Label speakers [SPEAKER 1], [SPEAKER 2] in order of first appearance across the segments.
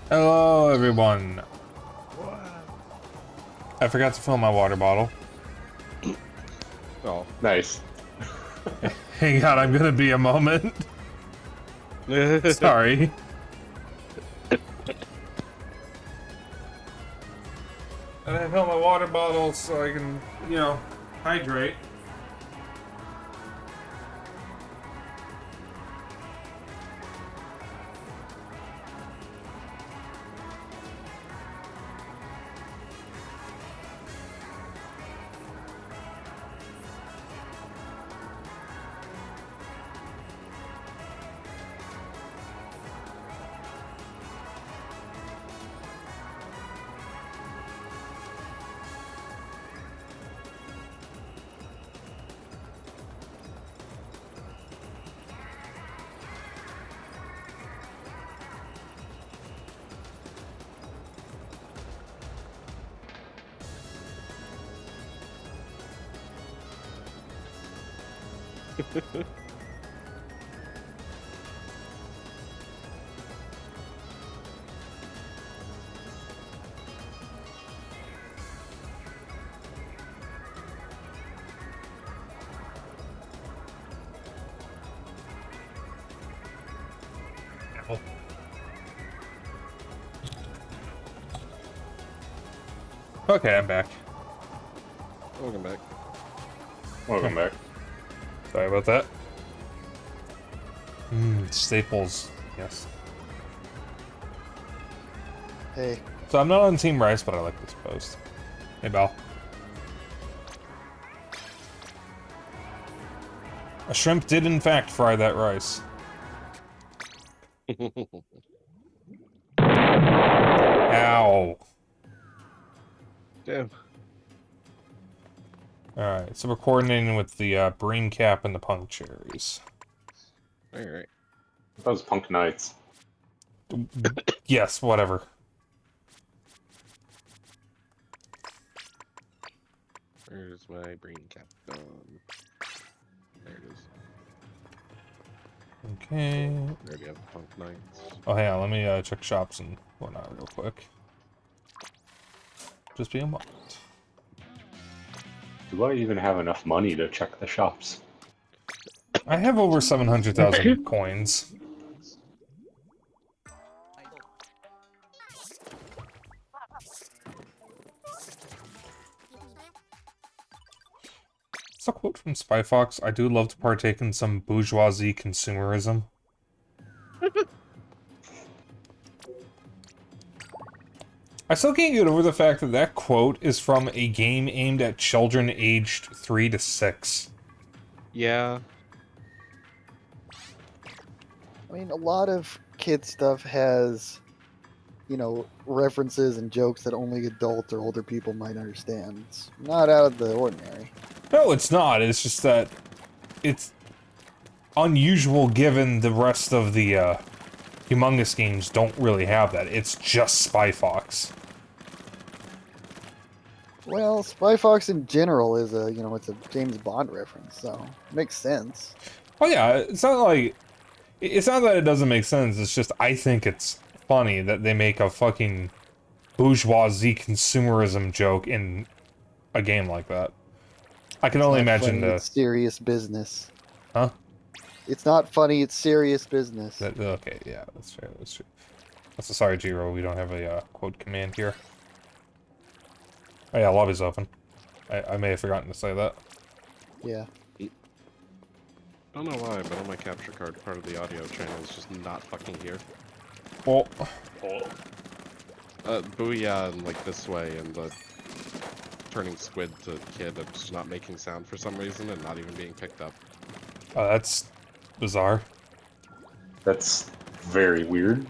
[SPEAKER 1] Hello, everyone. I forgot to fill my water bottle.
[SPEAKER 2] Oh, nice.
[SPEAKER 1] Hang on, I'm gonna be a moment. Sorry. And I fill my water bottle so I can, hydrate. Okay, I'm back.
[SPEAKER 2] Welcome back.
[SPEAKER 3] Welcome back.
[SPEAKER 1] Sorry about that. Staples, yes.
[SPEAKER 4] Hey.
[SPEAKER 1] So I'm not on Team Rice, but I like this post. Hey, Bal. A shrimp did in fact fry that rice. Ow.
[SPEAKER 2] Damn.
[SPEAKER 1] Alright, so we're coordinating with the Breen Cap and the Punk Cherries.
[SPEAKER 2] Alright.
[SPEAKER 3] That was Punk Knights.
[SPEAKER 1] Yes, whatever.
[SPEAKER 2] Where's my brain cap gone? There it is.
[SPEAKER 1] Okay.
[SPEAKER 2] There we have Punk Knights.
[SPEAKER 1] Oh, hang on, let me check shops and whatnot real quick. Just be a moment.
[SPEAKER 3] Do I even have enough money to check the shops?
[SPEAKER 1] I have over 700,000 coins. It's a quote from Spyfox. I do love to partake in some bourgeoisie consumerism. I still can't get over the fact that that quote is from a game aimed at children aged 3 to 6.
[SPEAKER 2] Yeah.
[SPEAKER 4] I mean, a lot of kid stuff has, you know, references and jokes that only adults or older people might understand. It's not out of the ordinary.
[SPEAKER 1] No, it's not. It's just that it's unusual given the rest of the Humongous games don't really have that. It's just Spyfox.
[SPEAKER 4] Well, Spy Fox in general is a, you know, it's a James Bond reference, so it makes sense.
[SPEAKER 1] Oh yeah, it's not like... It's not that it doesn't make sense, it's just I think it's funny that they make a fucking bourgeoisie consumerism joke in a game like that. I can only imagine
[SPEAKER 4] the... It's serious business.
[SPEAKER 1] Huh?
[SPEAKER 4] It's not funny, it's serious business.
[SPEAKER 1] Okay, yeah, that's true, that's true. That's a sorry, Jiro, we don't have a quote command here. Oh yeah, lobby's open. I may have forgotten to say that.
[SPEAKER 4] Yeah.
[SPEAKER 2] I don't know why, but on my capture card, part of the audio channel is just not fucking here.
[SPEAKER 1] Well...
[SPEAKER 2] Booyah and like this way, and the turning squid to kid, it's just not making sound for some reason, and not even being picked up.
[SPEAKER 1] Oh, that's bizarre.
[SPEAKER 3] That's very weird.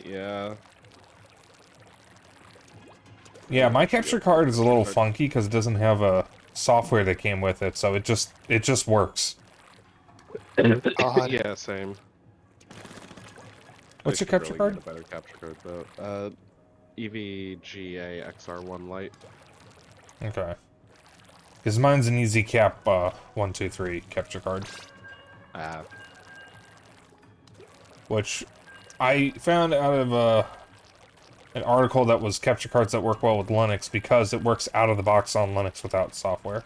[SPEAKER 2] Yeah.
[SPEAKER 1] Yeah, my capture card is a little funky because it doesn't have a software that came with it, so it just works.
[SPEAKER 4] Odd.
[SPEAKER 2] Yeah, same.
[SPEAKER 1] What's your capture card?
[SPEAKER 2] Get a better capture card though. EVGA XR1 Lite.
[SPEAKER 1] Okay. Because mine's an easy cap 123 capture card. Which I found out of an article that was capture cards that work well with Linux because it works out of the box on Linux without software.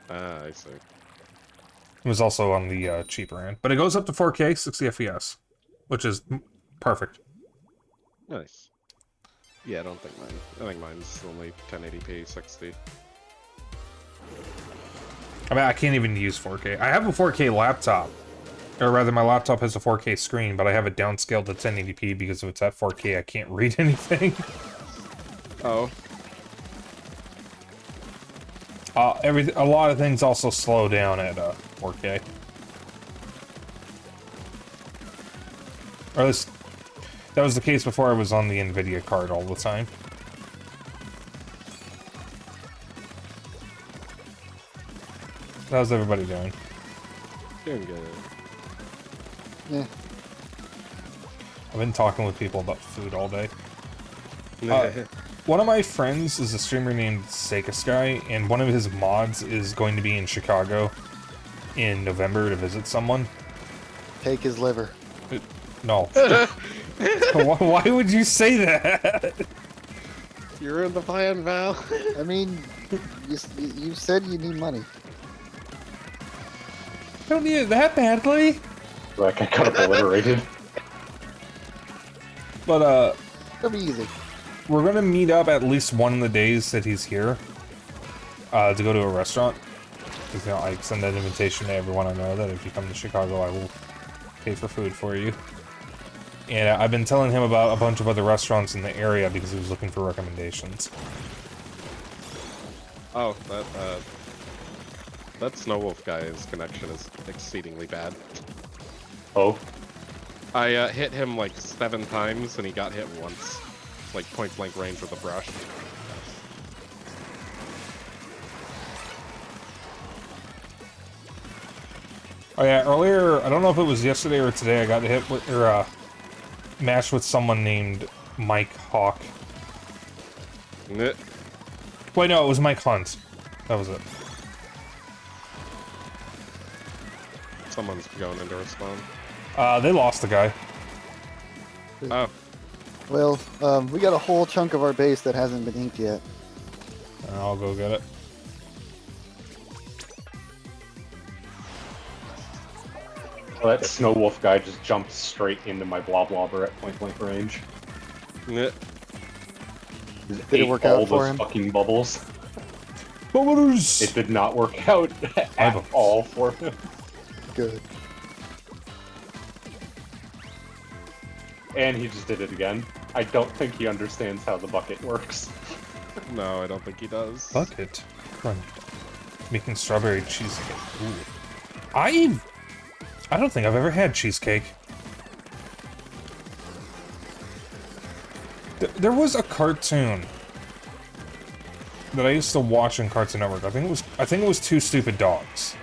[SPEAKER 2] I see.
[SPEAKER 1] It was also on the cheaper end. But it goes up to 4K, 60 FPS, which is perfect.
[SPEAKER 2] Nice. Yeah, I don't think mine. I think mine's only 1080p 60.
[SPEAKER 1] I mean, I can't even use 4K. I have a 4K laptop. Or rather, my laptop has a 4K screen, but I have it downscaled to 1080p because if it's at 4K, I can't read anything.
[SPEAKER 2] Oh.
[SPEAKER 1] A lot of things also slow down at 4K. Or at least, that was the case before I was on the NVIDIA card all the time. How's everybody doing?
[SPEAKER 2] Doing good.
[SPEAKER 4] Yeah.
[SPEAKER 1] I've been talking with people about food all day. One of my friends is a streamer named Sega Sky, and one of his mods is going to be in Chicago in November to visit someone.
[SPEAKER 4] Take his liver.
[SPEAKER 1] No. Why would you say that?
[SPEAKER 2] You're in the plan, Val.
[SPEAKER 4] I mean, you said you need money.
[SPEAKER 1] Don't need it that badly.
[SPEAKER 3] Like I got obliterated.
[SPEAKER 1] But
[SPEAKER 4] It'll be easy.
[SPEAKER 1] we're gonna meet up at least one of the days that he's here. To go to a restaurant. Because, you know, I send that invitation to everyone I know that if you come to Chicago, I will pay for food for you. And I've been telling him about a bunch of other restaurants in the area because he was looking for recommendations.
[SPEAKER 2] Oh, that Snow Wolf guy's connection is exceedingly bad.
[SPEAKER 3] Oh,
[SPEAKER 2] I hit him like 7 times and he got hit once. Like point blank range with a brush.
[SPEAKER 1] Oh yeah, earlier, I don't know if it was yesterday or today, I got hit with, or matched with someone named Mike Hawk.
[SPEAKER 2] Nyeh.
[SPEAKER 1] Wait, no, it was Mike Hunt. That was it.
[SPEAKER 2] Someone's going into respawn.
[SPEAKER 1] They lost the guy.
[SPEAKER 2] Oh,
[SPEAKER 4] Well, we got a whole chunk of our base that hasn't been inked yet.
[SPEAKER 1] I'll go get it.
[SPEAKER 3] well, that Snow Wolf guy just jumped straight into my Bloblobber at point blank range.
[SPEAKER 2] nyeh.
[SPEAKER 3] Just
[SPEAKER 4] Did it
[SPEAKER 3] ate
[SPEAKER 4] work out
[SPEAKER 3] all
[SPEAKER 4] for
[SPEAKER 3] those
[SPEAKER 4] him?
[SPEAKER 3] fucking bubbles.
[SPEAKER 1] Bubbles!
[SPEAKER 3] It did not work out at
[SPEAKER 1] bubbles.
[SPEAKER 3] all for him.
[SPEAKER 4] Good.
[SPEAKER 3] And he just did it again. I don't think he understands how the bucket works.
[SPEAKER 2] No, I don't think he does.
[SPEAKER 1] Bucket. Crunch. Making strawberry cheesecake. Ooh. I don't think I've ever had cheesecake. There was a cartoon that I used to watch on Cartoon Network. I think it was Two Stupid Dogs.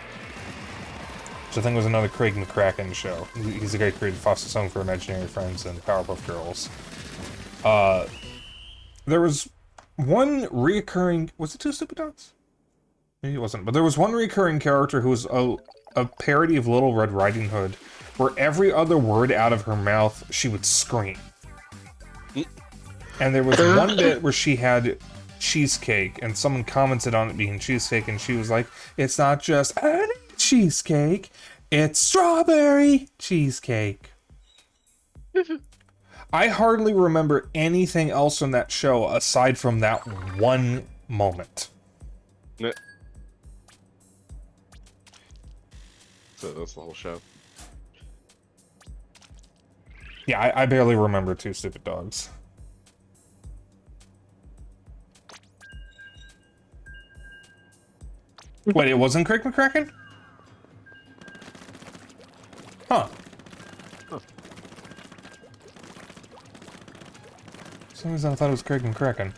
[SPEAKER 1] Which I think was another Craig McCracken show. He's the guy who created Foster's Home for Imaginary Friends and Powerpuff Girls. There was one reoccurring... Was it Two Stupid Dogs? Maybe it wasn't. But there was one recurring character who was a parody of Little Red Riding Hood, where every other word out of her mouth, she would scream. And there was one bit where she had cheesecake, and someone commented on it being cheesecake, and she was like, it's not just any cheesecake, it's strawberry cheesecake. I hardly remember anything else from that show aside from that one moment.
[SPEAKER 2] Nyeh. So that's the whole show.
[SPEAKER 1] Yeah, I barely remember Two Stupid Dogs. Wait, it wasn't Craig McCracken? Huh.
[SPEAKER 2] Huh.
[SPEAKER 1] For some reason I thought it was Craig McCracken.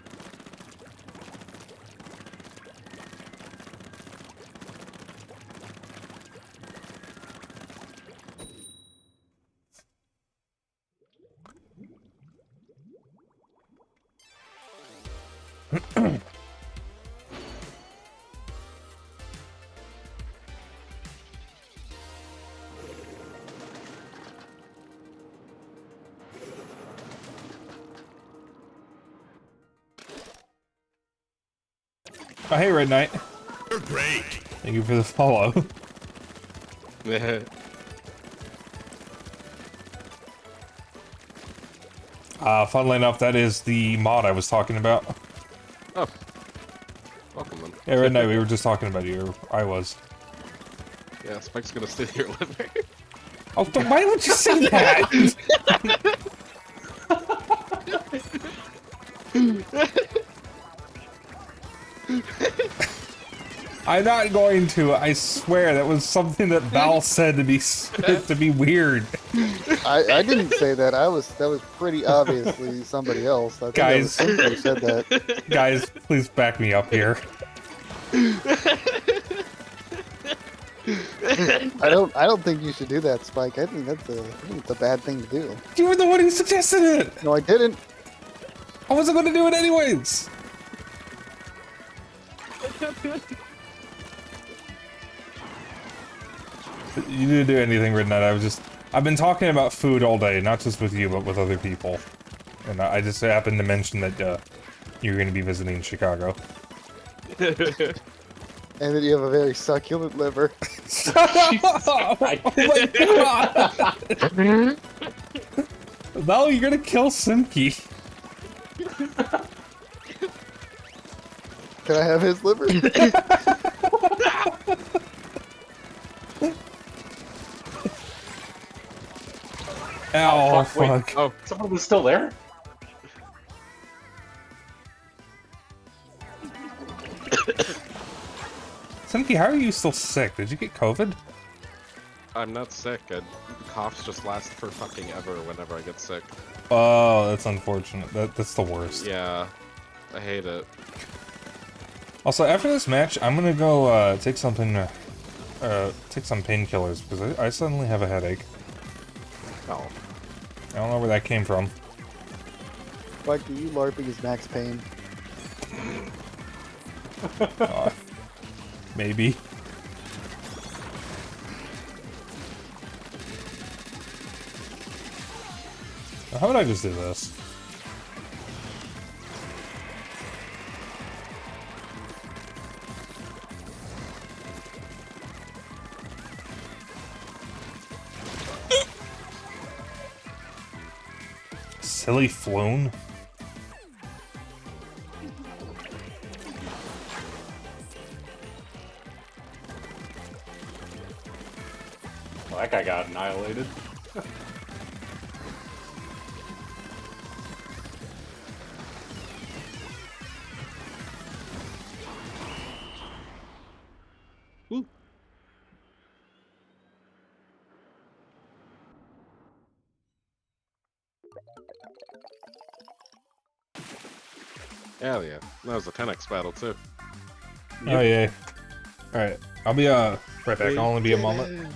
[SPEAKER 1] Oh, hey, Red Knight.
[SPEAKER 5] You're great.
[SPEAKER 1] Thank you for the follow.
[SPEAKER 2] Nyeh.
[SPEAKER 1] Funnily enough, that is the mod I was talking about.
[SPEAKER 2] Oh. Welcome then.
[SPEAKER 1] Yeah, Red Knight, we were just talking about you. Or I was.
[SPEAKER 2] Yeah, Spike's gonna steal your liver.
[SPEAKER 1] Oh, why would you say that? I'm not going to. I swear that was something that Val said to be weird.
[SPEAKER 4] I didn't say that. That was pretty obviously somebody else. I think
[SPEAKER 1] Guys.
[SPEAKER 4] that was Cynthia who said that.
[SPEAKER 1] Guys, please back me up here.
[SPEAKER 4] I don't think you should do that, Spike. I think it's a bad thing to do.
[SPEAKER 1] You were the one who suggested it.
[SPEAKER 4] No, I didn't.
[SPEAKER 1] I wasn't going to do it anyways. You didn't do anything, Rednut. I've been talking about food all day, not just with you, but with other people. And I just happened to mention that, you're gonna be visiting Chicago.
[SPEAKER 4] And then you have a very succulent liver.
[SPEAKER 1] Oh my god! No, you're gonna kill Simki.
[SPEAKER 4] Can I have his liver?
[SPEAKER 1] Oh,
[SPEAKER 3] fuck, wait.
[SPEAKER 1] fuck.
[SPEAKER 2] Oh,
[SPEAKER 3] Someone was still there?
[SPEAKER 1] Simki, how are you still sick? Did you get COVID?
[SPEAKER 2] I'm not sick. Coughs just last for fucking ever whenever I get sick.
[SPEAKER 1] Oh, that's unfortunate. That's the worst.
[SPEAKER 2] Yeah, I hate it.
[SPEAKER 1] Also, after this match, I'm gonna go take something, take some painkillers because I suddenly have a headache.
[SPEAKER 2] Oh.
[SPEAKER 1] I don't know where that came from.
[SPEAKER 4] Like, are you LARPing is Max Payne?
[SPEAKER 1] Maybe. How would I just do this? Silly floon?
[SPEAKER 3] Well, that guy got annihilated.
[SPEAKER 2] Woo. Hell yeah. That was a 10x battle too.
[SPEAKER 1] Oh yeah. Alright. I'll be right back. I'll only be a moment.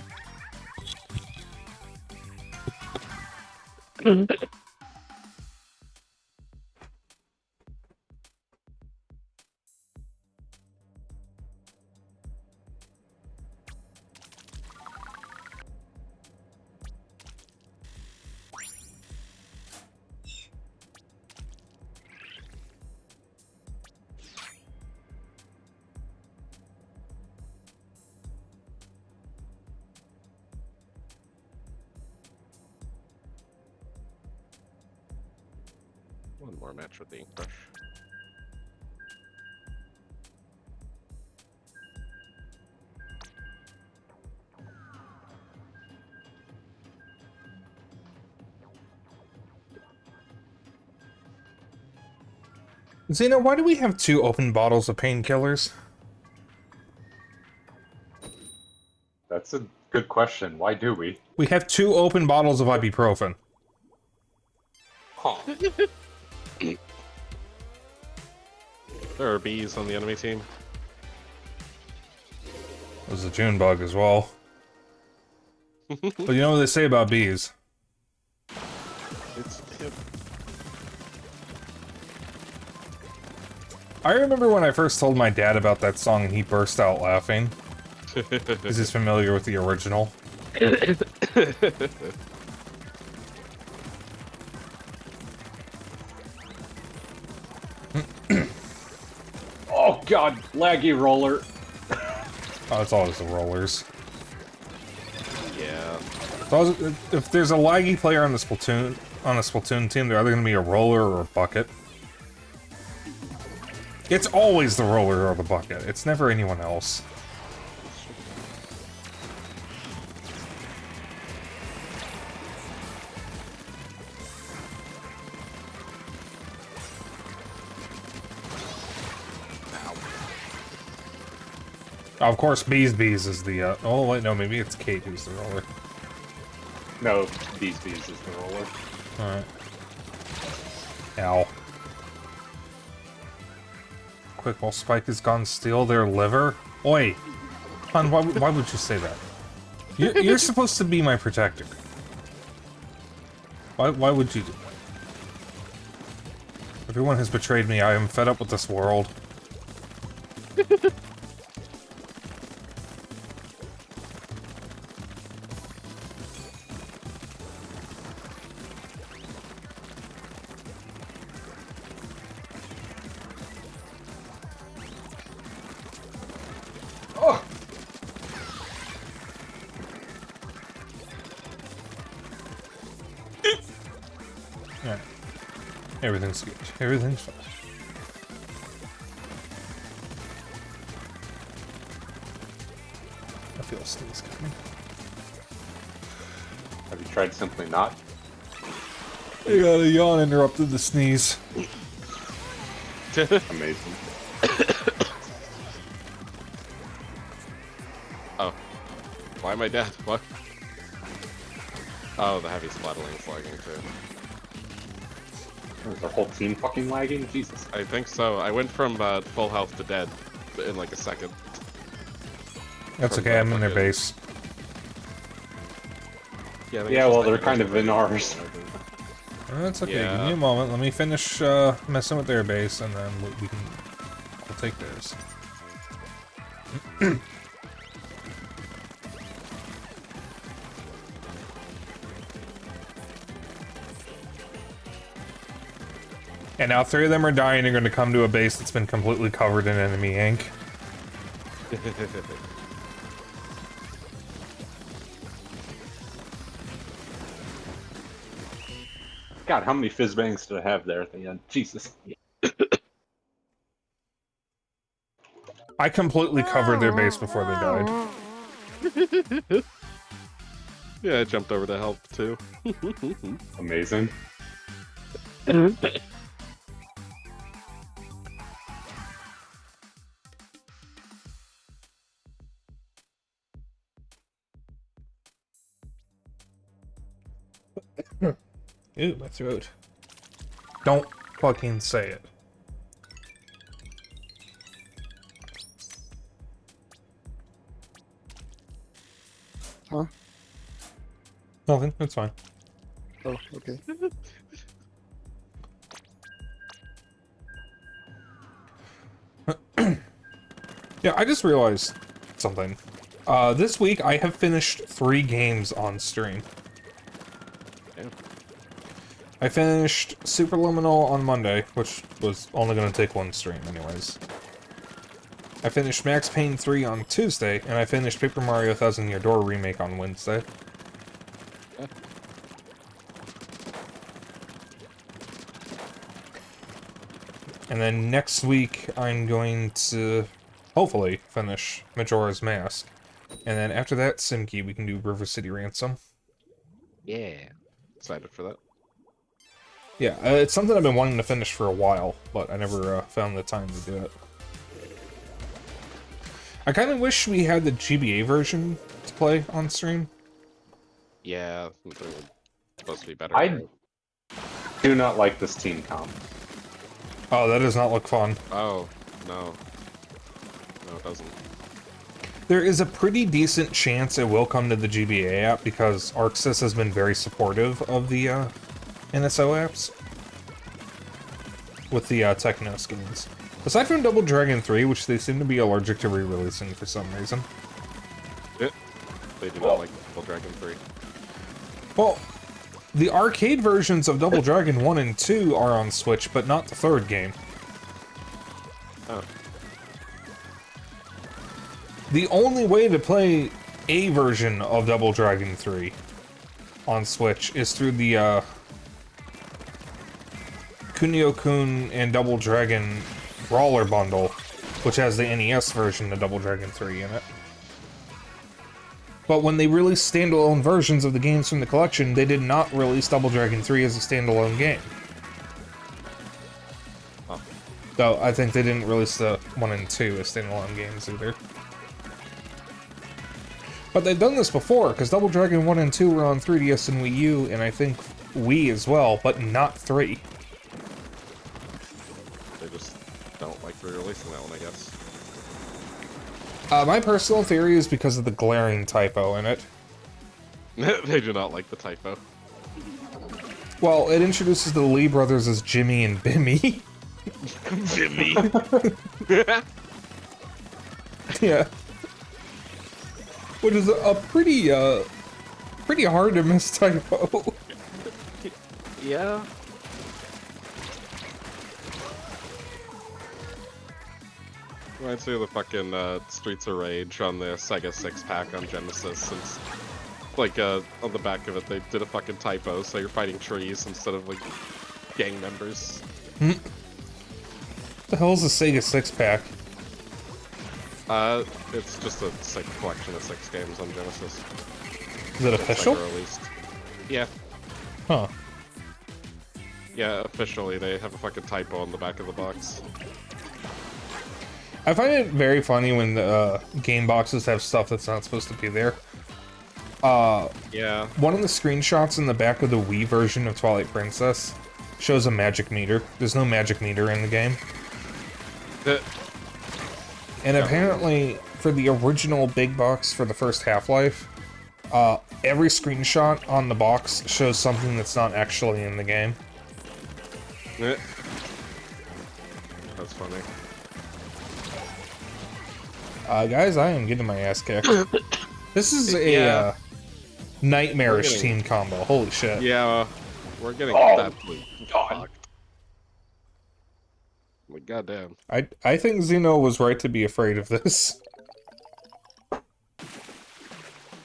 [SPEAKER 2] One more match with the ink brush.
[SPEAKER 1] Xena, why do we have 2 open bottles of painkillers?
[SPEAKER 3] That's a good question. Why do we?
[SPEAKER 1] We have 2 open bottles of ibuprofen.
[SPEAKER 3] Huh.
[SPEAKER 2] There are bees on the enemy team.
[SPEAKER 1] There's a June bug as well. But you know what they say about bees?
[SPEAKER 2] It's
[SPEAKER 1] I remember when I first told my dad about that song and he burst out laughing. Is he's familiar with the original?
[SPEAKER 3] Oh god, laggy roller.
[SPEAKER 1] Oh, it's always the rollers.
[SPEAKER 2] Yeah.
[SPEAKER 1] So if there's a laggy player on a Splatoon team, they're either gonna be a roller or a bucket. It's always the roller or the bucket. It's never anyone else. Of course, Bees is the, oh wait, no, maybe it's Kate who's the roller.
[SPEAKER 3] No, Bees is the roller.
[SPEAKER 1] Alright. Ow. Quick, while Spike is gone, steal their liver? Oi! Hon, why would you say that? You're supposed to be my protector. Why would you do that? Everyone has betrayed me. I am fed up with this world. Alright. Everything's good. Everything's fine. I feel a sneeze coming.
[SPEAKER 3] Have you tried simply not?
[SPEAKER 1] I got a yawn interrupted the sneeze.
[SPEAKER 3] Amazing.
[SPEAKER 2] Oh. Why am I dead? What? Oh, the heavy splatterling's lagging too.
[SPEAKER 3] Is the whole team fucking lagging? Jesus.
[SPEAKER 2] I think so. I went from full health to dead in like a second.
[SPEAKER 1] That's
[SPEAKER 2] From
[SPEAKER 1] okay, I'm in their
[SPEAKER 2] fucking-
[SPEAKER 1] base.
[SPEAKER 2] Yeah, I think
[SPEAKER 3] Yeah,
[SPEAKER 2] it's
[SPEAKER 3] well,
[SPEAKER 2] just
[SPEAKER 3] they're
[SPEAKER 2] like
[SPEAKER 3] kind of in ours.
[SPEAKER 1] That's okay,
[SPEAKER 2] Yeah.
[SPEAKER 1] give me a moment. Let me finish messing with their base, and then we'll take theirs. And now 3 of them are dying and are going to come to a base that's been completely covered in enemy ink.
[SPEAKER 3] God, how many fizz bangs did I have there at the end? Jesus.
[SPEAKER 1] I completely covered their base before they died.
[SPEAKER 2] Yeah, I jumped over to help too.
[SPEAKER 3] Amazing.
[SPEAKER 1] Ew, my throat. Don't fucking say it.
[SPEAKER 4] Huh?
[SPEAKER 1] Nothing, it's fine.
[SPEAKER 4] Oh, okay.
[SPEAKER 1] Yeah, I just realized something. This week I have finished 3 games on stream.
[SPEAKER 2] Yeah.
[SPEAKER 1] I finished Superliminal on Monday, which was only going to take 1 stream anyways. I finished Max Payne 3 on Tuesday, and I finished Paper Mario Thousand Year Door Remake on Wednesday.
[SPEAKER 2] Yeah.
[SPEAKER 1] And then next week I'm going to hopefully finish Majora's Mask. And then after that, Simkey, we can do River City Ransom.
[SPEAKER 2] Yeah. Excited for that.
[SPEAKER 1] Yeah, it's something I've been wanting to finish for a while, but I never found the time to do it. I kind of wish we had the GBA version to play on stream.
[SPEAKER 2] Yeah, it's supposed to be better.
[SPEAKER 3] I do not like this team comp.
[SPEAKER 1] Oh, that does not look fun.
[SPEAKER 2] Oh, no. No, it doesn't.
[SPEAKER 1] There is a pretty decent chance it will come to the GBA app because ArcSys has been very supportive of the NSO apps with the Techno skins. Aside from Double Dragon 3, which they seem to be allergic to re-releasing for some reason.
[SPEAKER 2] They do not like Double Dragon 3.
[SPEAKER 1] Well, the arcade versions of Double Dragon 1 and 2 are on Switch, but not the 3rd game.
[SPEAKER 2] Oh.
[SPEAKER 1] The only way to play a version of Double Dragon 3 on Switch is through the Kunio-kun and Double Dragon Brawler bundle, which has the NES version of Double Dragon 3 in it. But when they released standalone versions of the games from the collection, they did not release Double Dragon 3 as a standalone game.
[SPEAKER 2] Oh.
[SPEAKER 1] So I think they didn't release the 1 and 2 as standalone games either. But they've done this before, because Double Dragon 1 and 2 were on 3DS and Wii U, and I think Wii as well, but not 3.
[SPEAKER 2] They just don't like re-releasing that one, I guess.
[SPEAKER 1] My personal theory is because of the glaring typo in it.
[SPEAKER 2] They do not like the typo.
[SPEAKER 1] Well, it introduces the Lee brothers as Jimmy and Bimmy.
[SPEAKER 2] Jimmy!
[SPEAKER 1] Yeah. Which is a pretty hard to miss typo.
[SPEAKER 2] Yeah. Reminds me of the fucking Streets of Rage on the Sega 6-pack on Genesis, since Like, on the back of it, they did a fucking typo, so you're fighting trees instead of, like, gang members.
[SPEAKER 1] What the hell is a Sega 6-pack?
[SPEAKER 2] It's just a collection of 6 games on Genesis.
[SPEAKER 1] Is it official?
[SPEAKER 2] Sega released. Yeah.
[SPEAKER 1] Huh.
[SPEAKER 2] Yeah, officially, they have a fucking typo on the back of the box.
[SPEAKER 1] I find it very funny when the game boxes have stuff that's not supposed to be there.
[SPEAKER 2] Yeah.
[SPEAKER 1] One of the screenshots in the back of the Wii version of Twilight Princess shows a magic meter. There's no magic meter in the game. And apparently, for the original big box for the first Half-Life, every screenshot on the box shows something that's not actually in the game.
[SPEAKER 2] That's funny.
[SPEAKER 1] Guys, I am getting my ass kicked. This is a
[SPEAKER 2] Yeah.
[SPEAKER 1] nightmarish team combo. Holy shit.
[SPEAKER 2] Yeah, we're getting
[SPEAKER 3] Oh,
[SPEAKER 2] absolutely
[SPEAKER 3] God.
[SPEAKER 2] fucked. Like, goddamn.
[SPEAKER 1] I think Xeno was right to be afraid of this.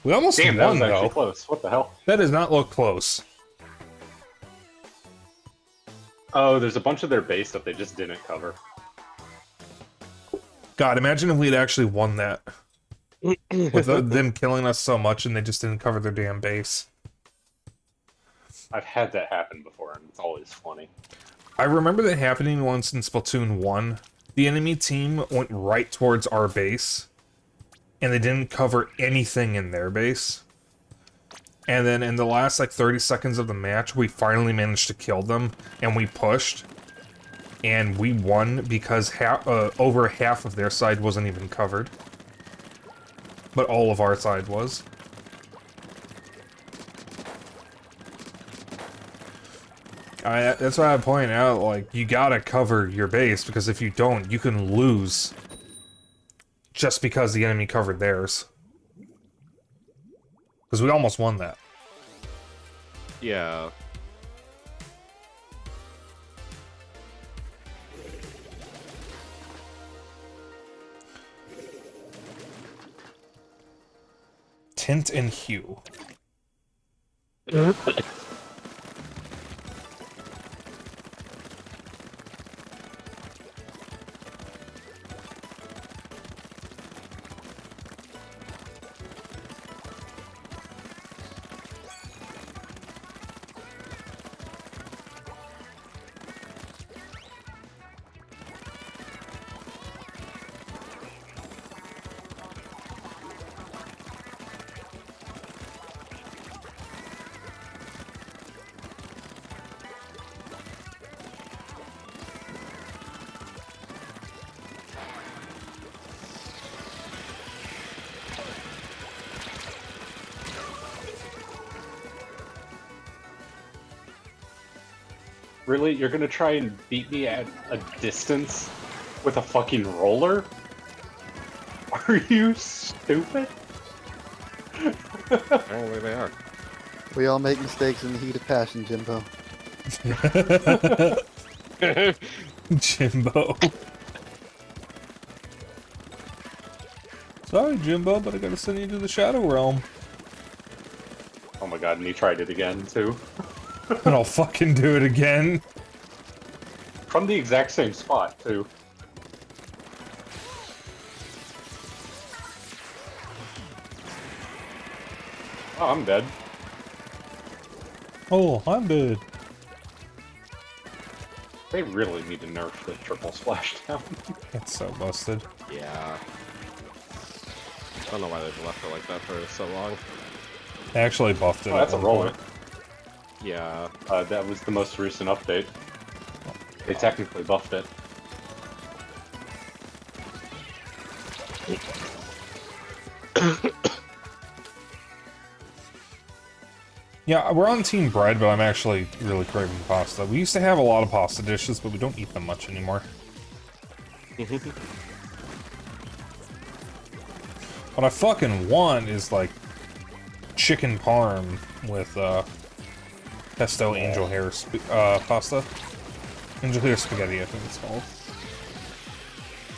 [SPEAKER 1] We almost
[SPEAKER 3] Damn, that
[SPEAKER 1] won,
[SPEAKER 3] was actually
[SPEAKER 1] though.
[SPEAKER 3] close. What the hell?
[SPEAKER 1] That does not look close.
[SPEAKER 3] Oh, there's a bunch of their base that they just didn't cover.
[SPEAKER 1] God, imagine if we'd actually won that. With them killing us so much and they just didn't cover their damn base.
[SPEAKER 3] I've had that happen before, and it's always funny.
[SPEAKER 1] I remember that happening once in Splatoon 1. The enemy team went right towards our base, and they didn't cover anything in their base. And then in the last, like, 30 seconds of the match, we finally managed to kill them, and we pushed. And we won because over half of their side wasn't even covered. But all of our side was. That's why I point out, like, you gotta cover your base, because if you don't, you can lose. Just because the enemy covered theirs. Because we almost won that.
[SPEAKER 2] Yeah.
[SPEAKER 1] Tint and hue.
[SPEAKER 3] Really? You're gonna try and beat me at a distance with a fucking roller? Are you stupid?
[SPEAKER 2] Apparently they are.
[SPEAKER 4] We all make mistakes in the heat of passion, Jimbo.
[SPEAKER 1] Jimbo. Sorry, Jimbo, but I gotta send you to the Shadow Realm.
[SPEAKER 3] Oh my god, and he tried it again, too.
[SPEAKER 1] And I'll fucking do it again.
[SPEAKER 3] From the exact same spot, too. Oh, I'm dead.
[SPEAKER 1] Oh, I'm dead.
[SPEAKER 3] They really need to nerf the triple splashdown.
[SPEAKER 1] It's so busted.
[SPEAKER 2] Yeah. I don't know why they've left it like that for so long.
[SPEAKER 1] I actually buffed it.
[SPEAKER 3] Oh, that's a
[SPEAKER 1] at one
[SPEAKER 3] roller.
[SPEAKER 1] point.
[SPEAKER 2] Yeah.
[SPEAKER 3] That was the most recent update. They technically buffed it.
[SPEAKER 1] Yeah, we're on Team Bread, but I'm actually really craving pasta. We used to have a lot of pasta dishes, but we don't eat them much anymore. What I fucking want is, like, chicken parm with, pesto angel hair pasta. Angel hair spaghetti, I think it's called.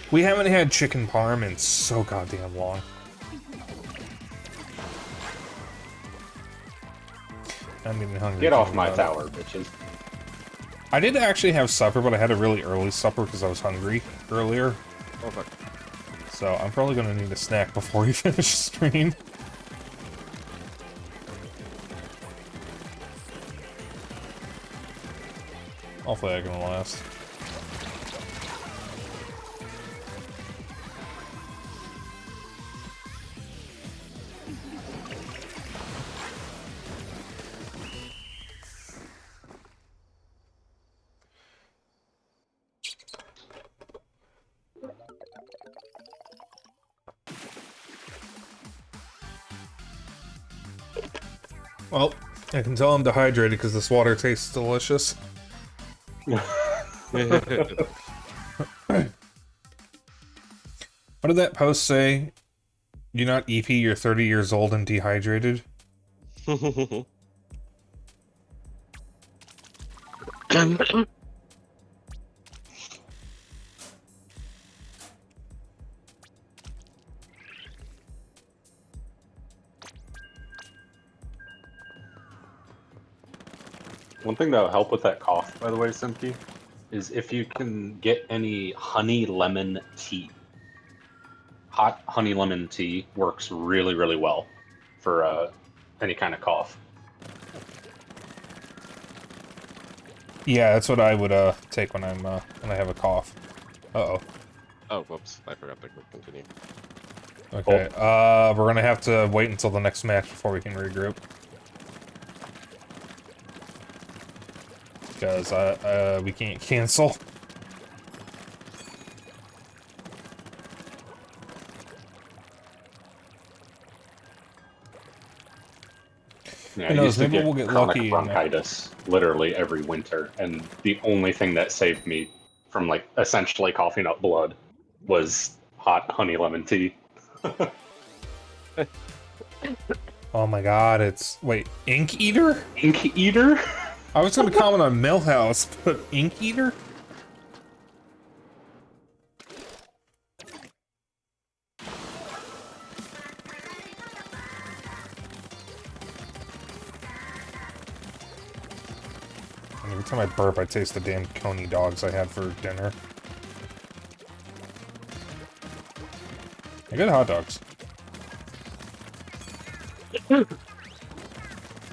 [SPEAKER 1] We haven't had chicken parm in so goddamn long. I'm getting hungry.
[SPEAKER 3] Get off
[SPEAKER 1] thinking
[SPEAKER 3] my
[SPEAKER 1] about
[SPEAKER 3] tower, bitches.
[SPEAKER 1] it. I did actually have supper, but I had a really early supper because I was hungry earlier.
[SPEAKER 2] Oh, fuck.
[SPEAKER 1] So I'm probably gonna need a snack before we finish the stream. Hopefully I can last. Well, I can tell I'm dehydrated because this water tastes delicious. What did that post say? You're not EP, you're 30 years old and dehydrated?
[SPEAKER 3] One thing that'll help with that cough, by the way, Simpi, is if you can get any honey lemon tea. Hot honey lemon tea works really, really well for any kind of cough.
[SPEAKER 1] Yeah, that's what I would take when I'm when I have a cough. Uh-oh.
[SPEAKER 2] Oh, whoops. I forgot to continue.
[SPEAKER 1] Okay, we're gonna have to wait until the next match before we can regroup. Because, we can't cancel.
[SPEAKER 3] Yeah,
[SPEAKER 1] Who
[SPEAKER 3] I
[SPEAKER 1] knows,
[SPEAKER 3] used to
[SPEAKER 1] maybe
[SPEAKER 3] get
[SPEAKER 1] we'll get
[SPEAKER 3] chronic
[SPEAKER 1] lucky and,
[SPEAKER 3] bronchitis literally every winter, and the only thing that saved me from like essentially coughing up blood was hot honey lemon tea.
[SPEAKER 1] Oh my god, it's... Wait, Ink Eater?
[SPEAKER 3] Ink Eater?
[SPEAKER 1] I was gonna comment on Millhouse, but Ink Eater? Every time I burp, I taste the damn Coney dogs I had for dinner. They're good hot dogs.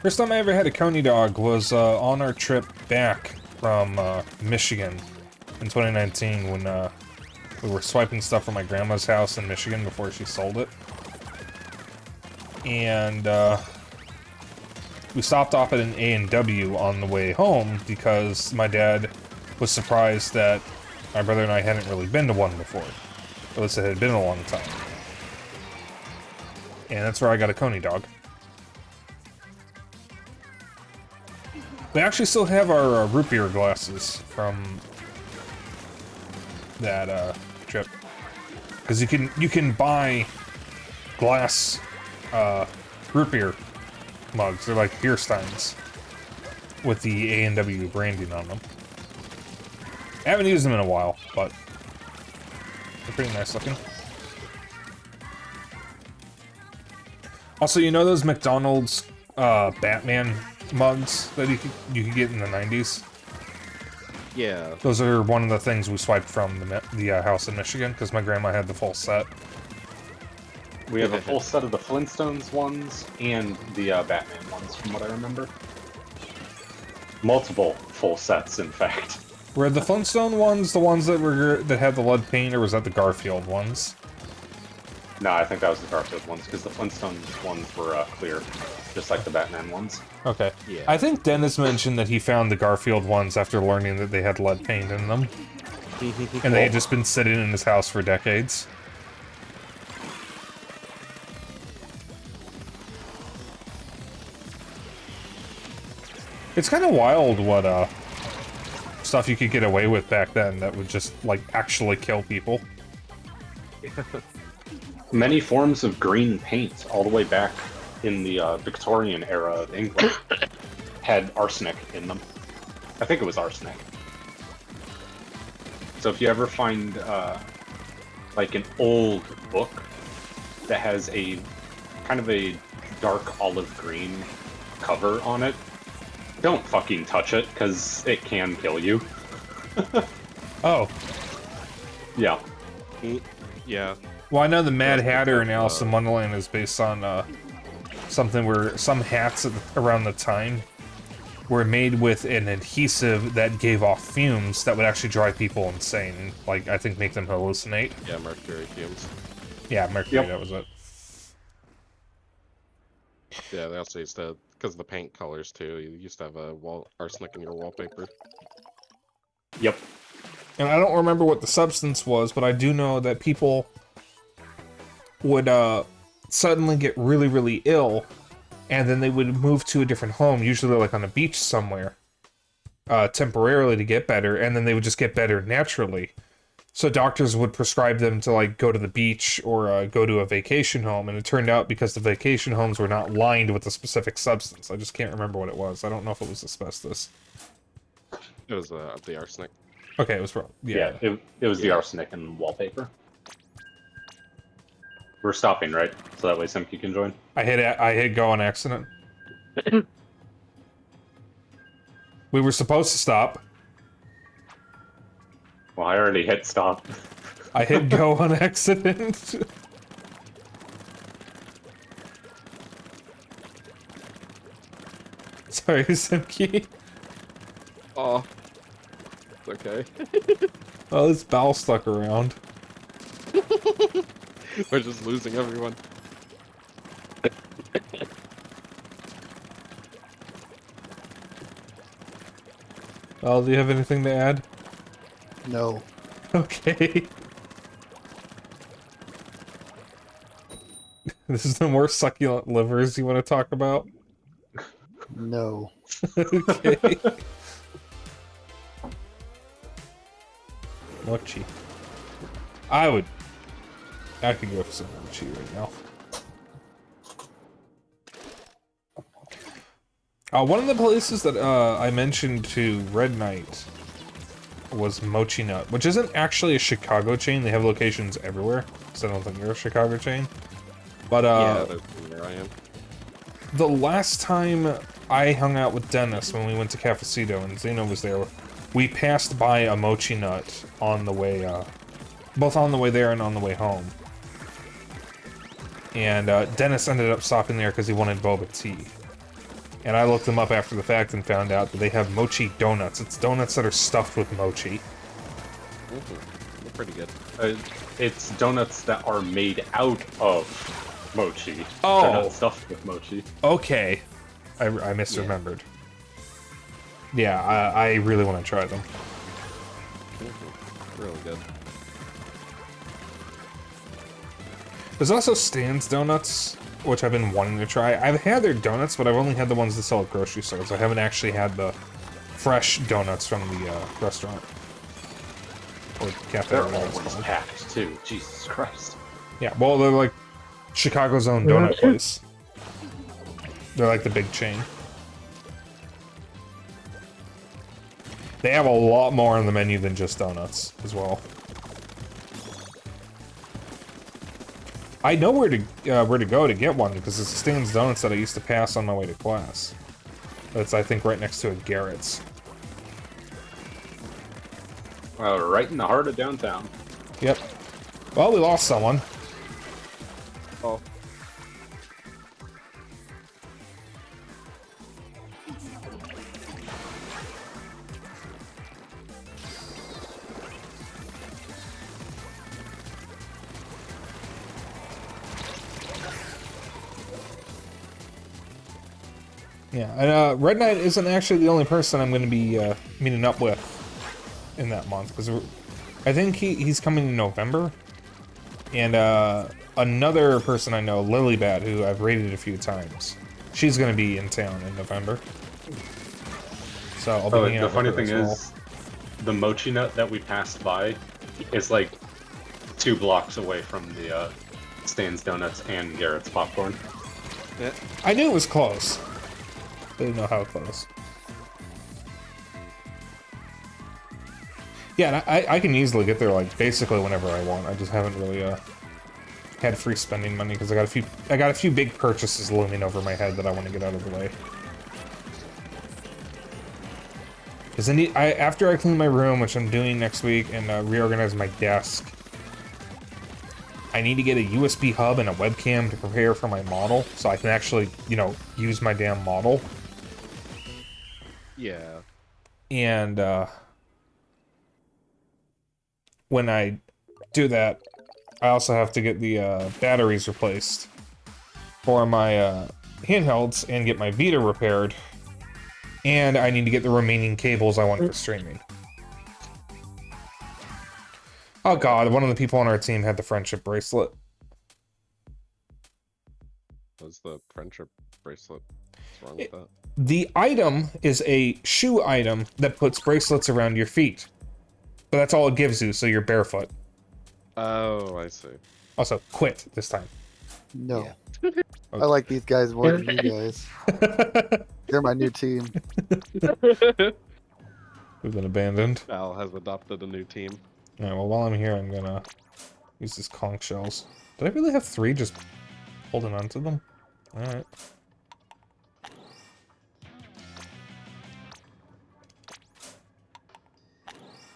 [SPEAKER 1] First time I ever had a Coney dog was on our trip back from Michigan in 2019 when we were swiping stuff from my grandma's house in Michigan before she sold it. And we stopped off at an A&W on the way home because my dad was surprised that my brother and I hadn't really been to one before. At least it had been a long time. And that's where I got a Coney dog. We actually still have our root beer glasses from that trip, because you can buy glass root beer mugs. They're like beer steins with the A&W branding on them. I haven't used them in a while, but they're pretty nice looking. Also, you know those McDonald's Batman mugs that you could get in the 90s?
[SPEAKER 2] Yeah.
[SPEAKER 1] Those are one of the things we swiped from the house in Michigan, because my grandma had the full set.
[SPEAKER 3] We have a full set of the Flintstones ones and the Batman ones, from what I remember. Multiple full sets, in fact.
[SPEAKER 1] Were the Flintstone ones the ones that had the lead paint, or was that the Garfield ones?
[SPEAKER 3] No, I think that was the Garfield ones, because the Flintstones ones were clear, just like the Batman ones.
[SPEAKER 1] Okay.
[SPEAKER 2] Yeah.
[SPEAKER 1] I think Dennis mentioned that he found the Garfield ones after learning that they had lead paint in them. And they had just been sitting in his house for decades. It's kind of wild what stuff you could get away with back then that would just, like, actually kill people.
[SPEAKER 3] Many forms of green paint, all the way back in the Victorian era of England, had arsenic in them. I think it was arsenic. So if you ever find, like, an old book that has a kind of a dark olive green cover on it, Don't fucking touch it, because it can kill you.
[SPEAKER 1] Oh.
[SPEAKER 3] Yeah.
[SPEAKER 2] Yeah.
[SPEAKER 1] Well, I know the Mad
[SPEAKER 2] Yeah,
[SPEAKER 1] Hatter in
[SPEAKER 2] because,
[SPEAKER 1] Alice in Wonderland is based on something where some hats around the time were made with an adhesive that gave off fumes that would actually drive people insane. Like, I think make them hallucinate.
[SPEAKER 2] Yeah, mercury fumes.
[SPEAKER 1] Yeah, mercury,
[SPEAKER 3] Yep.
[SPEAKER 1] that was it.
[SPEAKER 2] Yeah, they also used to, because of the paint colors too, you used to have a arsenic in your wallpaper.
[SPEAKER 3] Yep.
[SPEAKER 1] And I don't remember what the substance was, but I do know that people would suddenly get really, really ill, and then they would move to a different home, usually like on a beach somewhere, temporarily to get better, and then they would just get better naturally. So doctors would prescribe them to like go to the beach or go to a vacation home, and it turned out because the vacation homes were not lined with a specific substance. I just can't remember what it was. I don't know if it was asbestos.
[SPEAKER 2] It was the arsenic.
[SPEAKER 1] Okay, it was probably,
[SPEAKER 3] Yeah, it was the arsenic and wallpaper. We're stopping, right? So that way Simki can join.
[SPEAKER 1] I hit go on accident. We were supposed to stop.
[SPEAKER 3] Well, I already hit stop.
[SPEAKER 1] I hit go on accident. Sorry, Simki.
[SPEAKER 2] Oh. It's okay.
[SPEAKER 1] Oh, this bowel stuck around.
[SPEAKER 2] We're just losing everyone.
[SPEAKER 1] Well, do you have anything to add?
[SPEAKER 4] No.
[SPEAKER 1] Okay. This is the more succulent livers you want to talk about?
[SPEAKER 4] No.
[SPEAKER 1] Okay. Mochi. I could go for some mochi right now. One of the places that I mentioned to Red Knight was Mochi Nut, which isn't actually a Chicago chain. They have locations everywhere, so I don't think they're a Chicago chain. But
[SPEAKER 2] Yeah, that's where I am.
[SPEAKER 1] the last time I hung out with Dennis when we went to Cafecito and Zeno was there, we passed by a Mochi Nut on the way, both on the way there and on the way home. And Dennis ended up stopping there because he wanted boba tea. And I looked them up after the fact and found out that they have mochi donuts. It's donuts that are stuffed with mochi.
[SPEAKER 2] They're pretty good.
[SPEAKER 3] It's donuts that are made out of mochi.
[SPEAKER 1] Oh.
[SPEAKER 3] They're not stuffed with mochi.
[SPEAKER 1] Okay. I misremembered. Yeah, I really want to try them.
[SPEAKER 2] Really good.
[SPEAKER 1] There's also Stan's Donuts, which I've been wanting to try. I've had their donuts, but I've only had the ones that sell at grocery stores. I haven't actually had the fresh donuts from the restaurant. Or cafe.
[SPEAKER 3] They're
[SPEAKER 1] or whatever it's
[SPEAKER 3] always
[SPEAKER 1] called.
[SPEAKER 3] packed too. Jesus Christ.
[SPEAKER 1] Yeah, well, they're like Chicago's own donut place. They're like the big chain. They have a lot more on the menu than just donuts as well. I know where to go to get one because it's Stan's Donuts that I used to pass on my way to class. That's, I think, right next to a Garrett's.
[SPEAKER 3] Right in the heart of downtown.
[SPEAKER 1] Yep. Well, we lost someone.
[SPEAKER 2] Oh.
[SPEAKER 1] Yeah, and Red Knight isn't actually the only person I'm going to be meeting up with in that month, because I think he's coming in November. And another person I know, Lilybad, who I've raided a few times, she's going to be in town in November. So I'll be hanging out
[SPEAKER 3] The funny
[SPEAKER 1] with her
[SPEAKER 3] thing
[SPEAKER 1] as well.
[SPEAKER 3] is, the mochi nut that we passed by is like 2 blocks away from the Stan's Donuts and Garrett's Popcorn.
[SPEAKER 2] Yeah.
[SPEAKER 1] I knew it was close. I didn't know how close. Yeah, and I can easily get there, like, basically whenever I want. I just haven't really had free spending money because I got a few big purchases looming over my head that I want to get out of the way. Because after I clean my room, which I'm doing next week, and reorganize my desk, I need to get a USB hub and a webcam to prepare for my model, so I can actually, you know, use my damn model.
[SPEAKER 2] Yeah.
[SPEAKER 1] And when I do that, I also have to get the batteries replaced for my handhelds and get my Vita repaired. And I need to get the remaining cables I want for streaming. Oh god, one of the people on our team had the friendship bracelet.
[SPEAKER 2] What's the friendship bracelet? What's wrong with that?
[SPEAKER 1] The item is a shoe item that puts bracelets around your feet. But that's all it gives you, so you're barefoot.
[SPEAKER 2] Oh, I see.
[SPEAKER 1] Also, quit this time.
[SPEAKER 4] No.
[SPEAKER 2] Yeah.
[SPEAKER 4] I like these guys more than you guys. They're my new team.
[SPEAKER 1] We've been abandoned.
[SPEAKER 2] Al has adopted a new team.
[SPEAKER 1] Alright, well, while I'm here, I'm gonna use these conch shells. Did I really have 3 just holding on to them? Alright.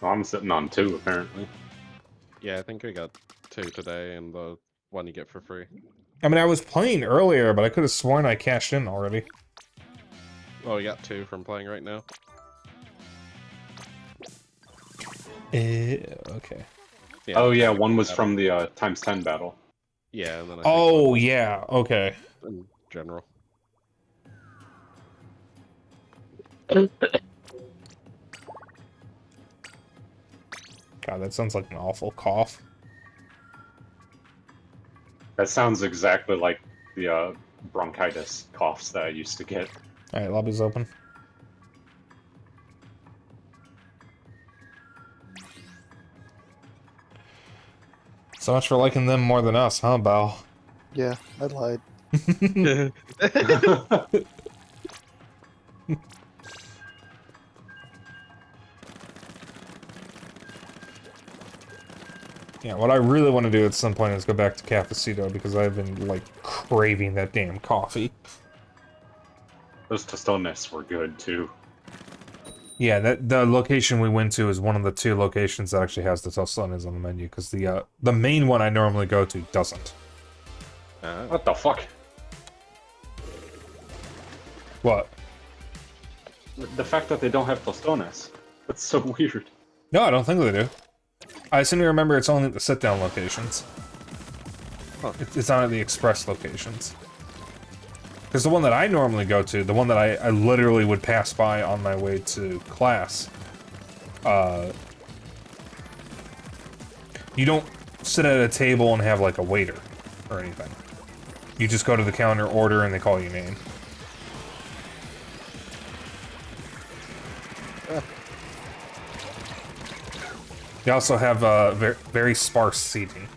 [SPEAKER 3] Well, I'm sitting on 2, apparently.
[SPEAKER 2] Yeah, I think we got 2 today, and the one you get for free.
[SPEAKER 1] I mean, I was playing earlier, but I could have sworn I cashed in already.
[SPEAKER 2] Oh, we got 2 from playing right now.
[SPEAKER 1] Okay.
[SPEAKER 2] Yeah,
[SPEAKER 3] Oh yeah, one was from the ×10 battle.
[SPEAKER 2] Yeah, and then I think
[SPEAKER 1] Oh,
[SPEAKER 2] one
[SPEAKER 1] yeah, okay.
[SPEAKER 2] in general.
[SPEAKER 1] God, that sounds like an awful cough.
[SPEAKER 3] That sounds exactly like the bronchitis coughs that I used to get.
[SPEAKER 1] Alright, lobby's open. So much for liking them more than us, huh, Bal?
[SPEAKER 4] Yeah, I lied.
[SPEAKER 1] Yeah, what I really want to do at some point is go back to Cafecito because I've been, like, craving that damn coffee.
[SPEAKER 3] Those tostones were good too.
[SPEAKER 1] Yeah, the location we went to is one of the 2 locations that actually has the tostones on the menu, because the main one I normally go to doesn't.
[SPEAKER 3] What the fuck?
[SPEAKER 1] What?
[SPEAKER 3] The fact that they don't have tostones. That's so weird.
[SPEAKER 1] No, I don't think they do. I seem to remember it's only at the sit-down locations.
[SPEAKER 2] Huh.
[SPEAKER 1] It's not at the express locations. Because the one that I normally go to, the one that I literally would pass by on my way to class, you don't sit at a table and have, like, a waiter or anything. You just go to the counter, order, and they call your name. They also have very sparse seating.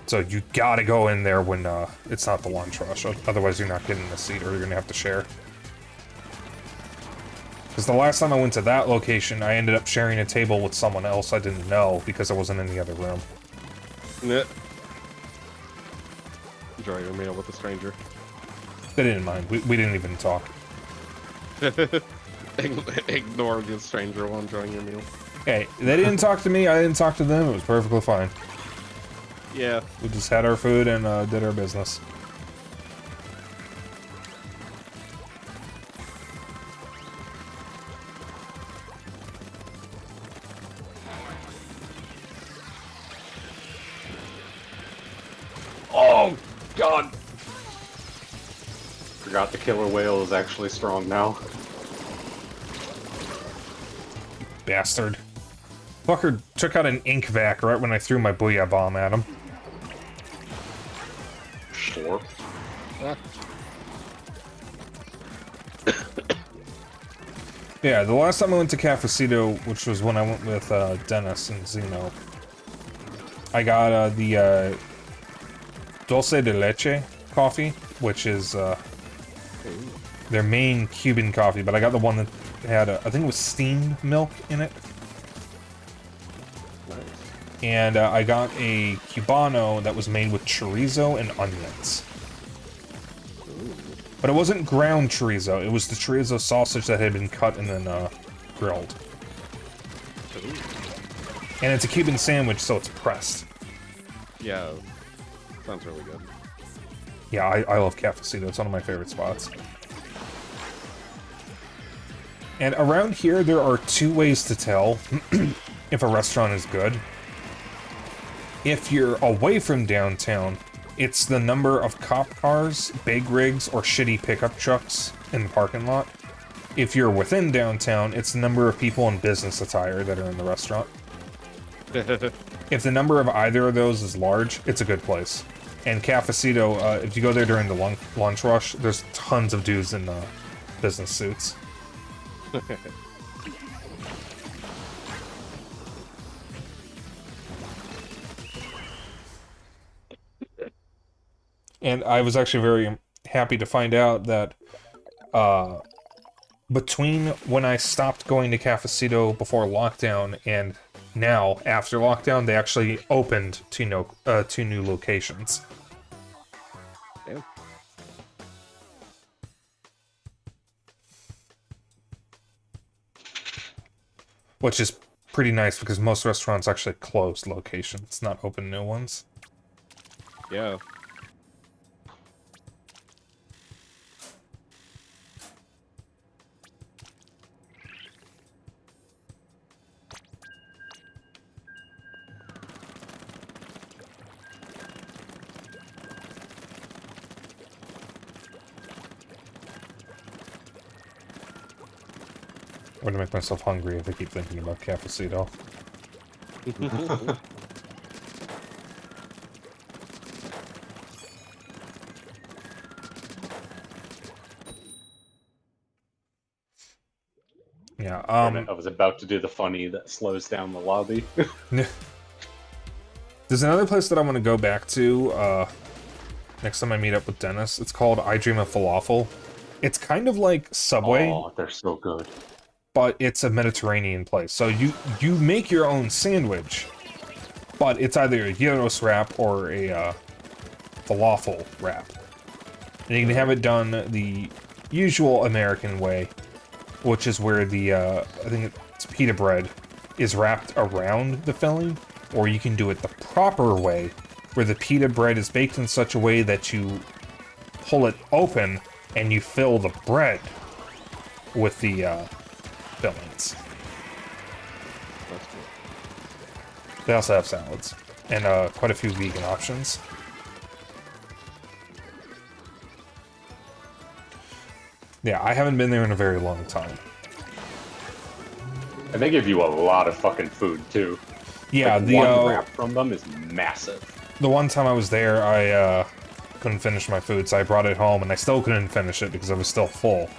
[SPEAKER 1] So you gotta go in there when it's not the lunch rush, otherwise you're not getting a seat or you're gonna have to share. Because the last time I went to that location, I ended up sharing a table with someone else I didn't know because I wasn't in the other room.
[SPEAKER 2] Yeah. Enjoy your meal with a stranger.
[SPEAKER 1] They didn't mind. We didn't even talk.
[SPEAKER 2] Ignore the stranger while enjoying your meal.
[SPEAKER 1] Hey, they didn't talk to me, I didn't talk to them, it was perfectly fine.
[SPEAKER 2] Yeah.
[SPEAKER 1] We just had our food and did our business.
[SPEAKER 3] Oh god! Forgot the killer whale is actually strong now.
[SPEAKER 1] Bastard. Fucker took out an ink vac right when I threw my booyah bomb at him.
[SPEAKER 3] Sure.
[SPEAKER 1] Yeah, the last time I went to Cafecito, which was when I went with Dennis and Zeno, I got the Dulce de Leche coffee, which is their main Cuban coffee, but I got the one that had, I think it was steamed milk in it.
[SPEAKER 2] Nice.
[SPEAKER 1] And I got a Cubano that was made with chorizo and onions. But it wasn't ground chorizo, it was the chorizo sausage that had been cut and then grilled.
[SPEAKER 2] Ooh.
[SPEAKER 1] And it's a Cuban sandwich, so it's pressed.
[SPEAKER 2] Yeah, sounds really good.
[SPEAKER 1] Yeah, I love Cafecito. It's one of my favorite spots. And around here, there are two ways to tell if a restaurant is good. If you're away from downtown, it's the number of cop cars, big rigs, or shitty pickup trucks in the parking lot. If you're within downtown, it's the number of people in business attire that are in the restaurant. If the number of either of those is large, it's a good place. And Cafecito, if you go there during the lunch rush, there's tons of dudes in business suits. And I was actually very happy to find out that between when I stopped going to Cafecito before lockdown and now, after lockdown, they actually opened two new locations.
[SPEAKER 2] Damn.
[SPEAKER 1] Which is pretty nice because most restaurants actually closed locations, not open new ones.
[SPEAKER 2] Yeah.
[SPEAKER 1] I'm gonna make myself hungry if I keep thinking about Cafecito. Yeah,
[SPEAKER 3] I was about to do the funny that slows down the lobby.
[SPEAKER 1] There's another place that I want to go back to, next time I meet up with Dennis. It's called I Dream of Falafel. It's kind of like Subway.
[SPEAKER 3] Oh, they're so good.
[SPEAKER 1] But it's a Mediterranean place. So you make your own sandwich, but it's either a gyros wrap or a falafel wrap. And you can have it done the usual American way, which is where the, I think it's pita bread, is wrapped around the filling, or you can do it the proper way, where the pita bread is baked in such a way that you pull it open and you fill the bread with the fillings.
[SPEAKER 2] That's cool.
[SPEAKER 1] They also have salads, and quite a few vegan options. Yeah, I haven't been there in a very long time.
[SPEAKER 3] And they give you a lot of fucking food, too.
[SPEAKER 1] Yeah,
[SPEAKER 3] like one wrap from them is massive.
[SPEAKER 1] The one time I was there, I couldn't finish my food, so I brought it home, and I still couldn't finish it because I was still full.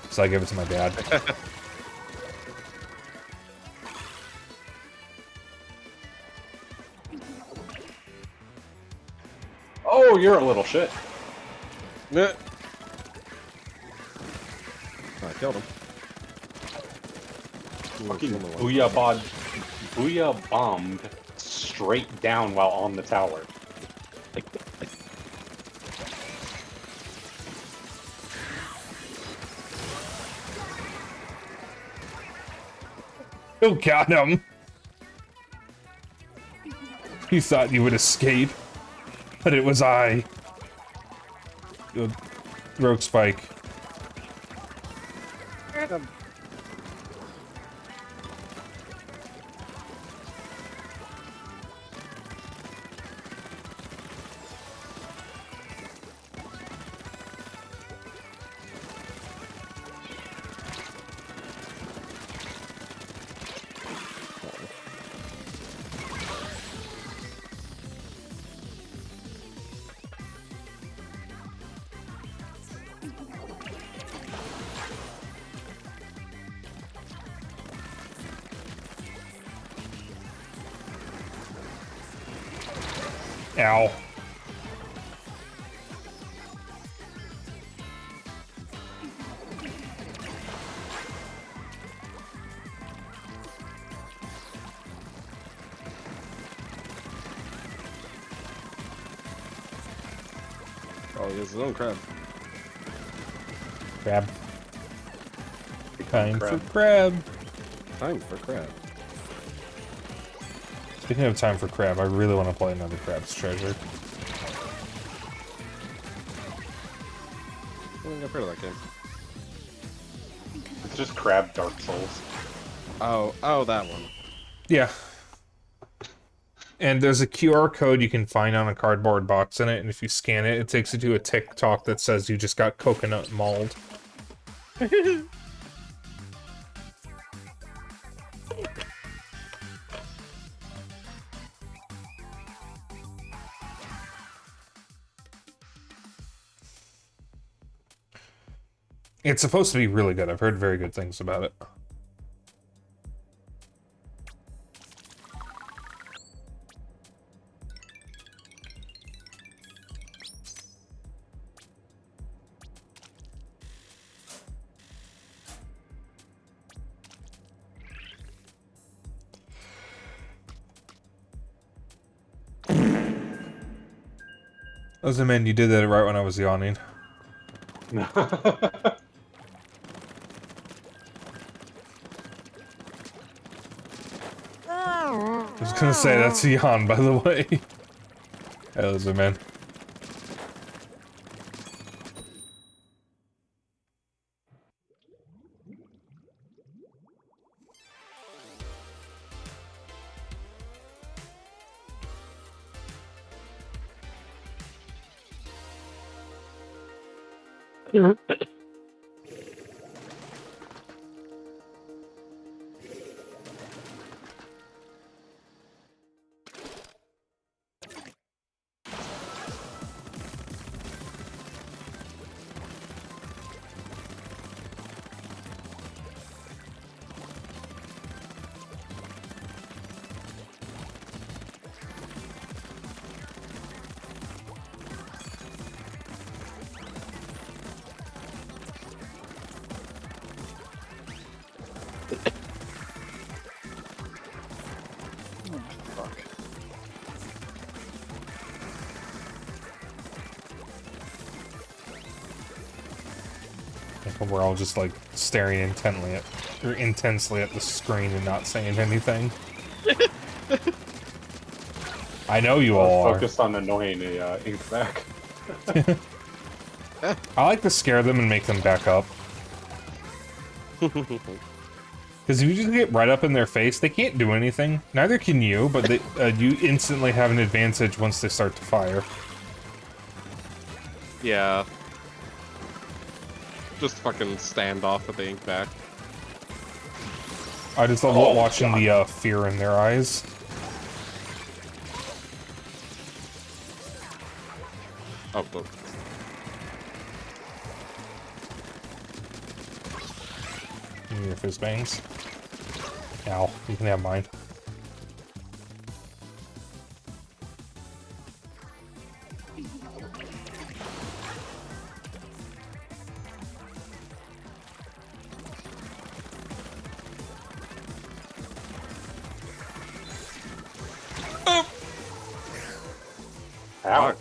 [SPEAKER 1] So I gave it to my dad.
[SPEAKER 3] Oh, you're a little shit.
[SPEAKER 2] Yeah. I killed him.
[SPEAKER 3] Fucking booyah bombed straight down while on the tower.
[SPEAKER 1] You got him! You thought you would escape, but it was I. Good. RogueSpyke. Ow.
[SPEAKER 2] Oh, he has his own crab.
[SPEAKER 1] Crab. Time for crab.
[SPEAKER 2] Time for crab.
[SPEAKER 1] Speaking of time for crab, I really want to play another Crab's Treasure.
[SPEAKER 2] I think I've heard of that game.
[SPEAKER 3] It's just Crab Dark Souls.
[SPEAKER 2] Oh, that one.
[SPEAKER 1] Yeah. And there's a QR code you can find on a cardboard box in it, and if you scan it, it takes you to a TikTok that says you just got coconut mauled. It's supposed to be really good. I've heard very good things about it. Listen, man, you did that right when I was yawning. I was gonna say, that's a yawn, by the way. Hey, listen, man. We're all just like staring intensely at the screen and not saying anything. I know you all are.
[SPEAKER 3] Focused on annoying a ink back.
[SPEAKER 1] I like to scare them and make them back up. Because if you just get right up in their face, they can't do anything. Neither can you, but they, you instantly have an advantage once they start to fire.
[SPEAKER 2] Yeah. Just fucking stand off at the ink back.
[SPEAKER 1] I just love watching the fear in their eyes.
[SPEAKER 2] Oh, look.
[SPEAKER 1] Give me your fizz bangs. Ow, you can have mine.
[SPEAKER 3] Ow.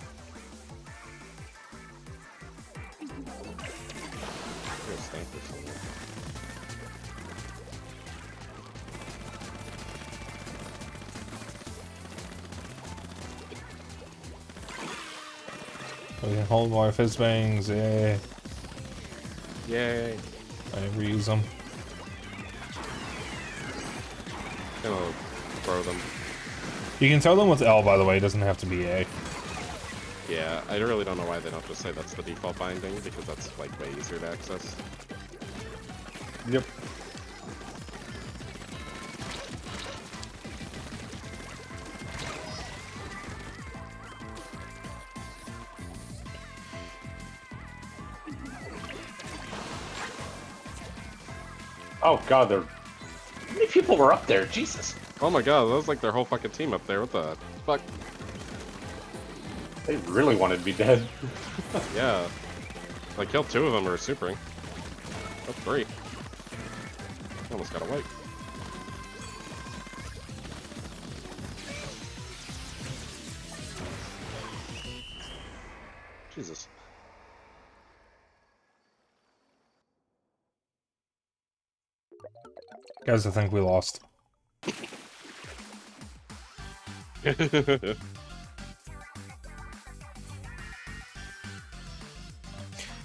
[SPEAKER 2] Here's stank or something.
[SPEAKER 1] We can hold more fizz bangs, yeah.
[SPEAKER 2] Yay.
[SPEAKER 1] I never use them.
[SPEAKER 2] Gonna throw them.
[SPEAKER 1] You can throw them with L, by the way, it doesn't have to be A.
[SPEAKER 2] Yeah, I really don't know why they don't just say that's the default binding, because that's like way easier to access.
[SPEAKER 3] Yep. Oh god, there. How many people were up there? Jesus.
[SPEAKER 2] Oh my god, that was like their whole fucking team up there. What the fuck?
[SPEAKER 3] They really wanted to be dead.
[SPEAKER 2] Yeah. Like, killed 2 of them or supering. That's 3. Almost got a wipe. Jesus.
[SPEAKER 1] Guys, I think we lost.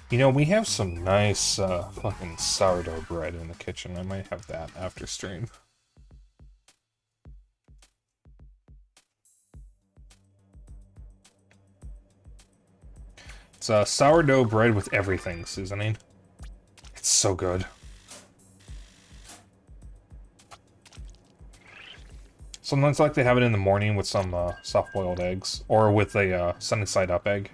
[SPEAKER 1] You know, we have some nice fucking sourdough bread in the kitchen. I might have that after stream. It's sourdough bread with everything seasoning. It's so good. Sometimes I like to have it in the morning with some soft-boiled eggs, or with a sunny-side-up egg.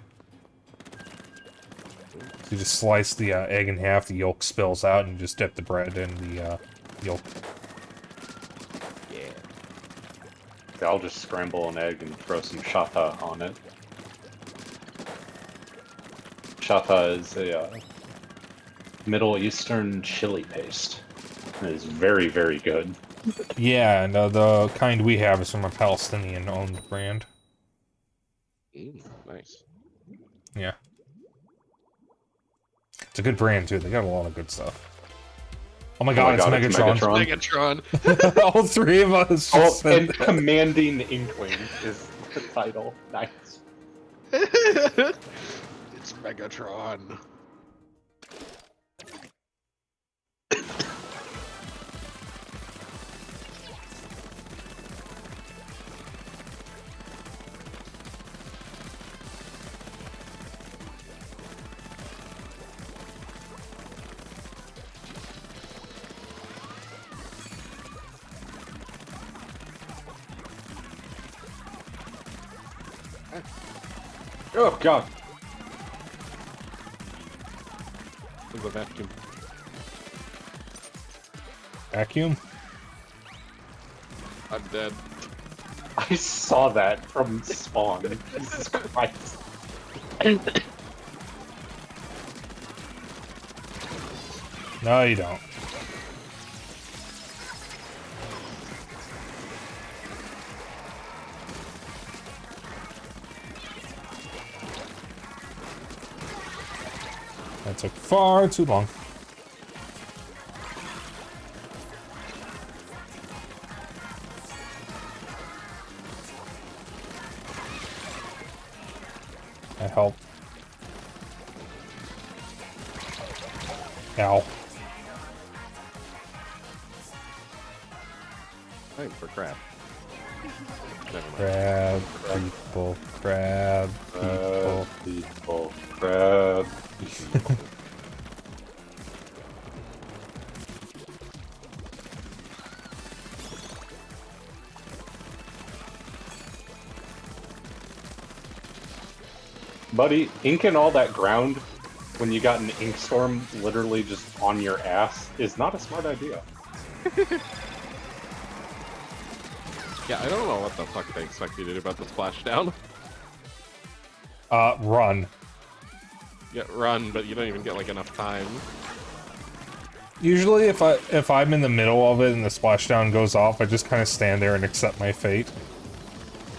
[SPEAKER 1] So you just slice the egg in half, the yolk spills out, and you just dip the bread in the yolk.
[SPEAKER 2] Yeah.
[SPEAKER 3] I'll just scramble an egg and throw some shatta on it. Shatta is a Middle Eastern chili paste. It is very, very good.
[SPEAKER 1] Yeah, and the kind we have is from a Palestinian-owned brand.
[SPEAKER 2] Nice.
[SPEAKER 1] Yeah. It's a good brand, too. They got a lot of good stuff. Oh my god, it's Megatron.
[SPEAKER 2] Megatron.
[SPEAKER 1] All three of us
[SPEAKER 3] Oh,
[SPEAKER 1] just said
[SPEAKER 3] and
[SPEAKER 1] that.
[SPEAKER 3] Commanding Inkling is the title. Nice.
[SPEAKER 2] It's Megatron.
[SPEAKER 3] Oh god.
[SPEAKER 2] There's a vacuum.
[SPEAKER 1] Vacuum?
[SPEAKER 2] I'm dead.
[SPEAKER 3] I saw that from spawn. Jesus Christ.
[SPEAKER 1] No, you don't. That took far too long. I help. Ow.
[SPEAKER 2] Time for crab. Never mind.
[SPEAKER 1] Crab people, crab people.
[SPEAKER 3] People. Crab. Buddy, inking all that ground when you got an ink storm literally just on your ass is not a smart idea.
[SPEAKER 2] Yeah, I don't know what the fuck they expect you to do about the splashdown.
[SPEAKER 1] Run.
[SPEAKER 2] Yeah, run, but you don't even get like enough time.
[SPEAKER 1] Usually if I'm in the middle of it and the splashdown goes off, I just kind of stand there and accept my fate.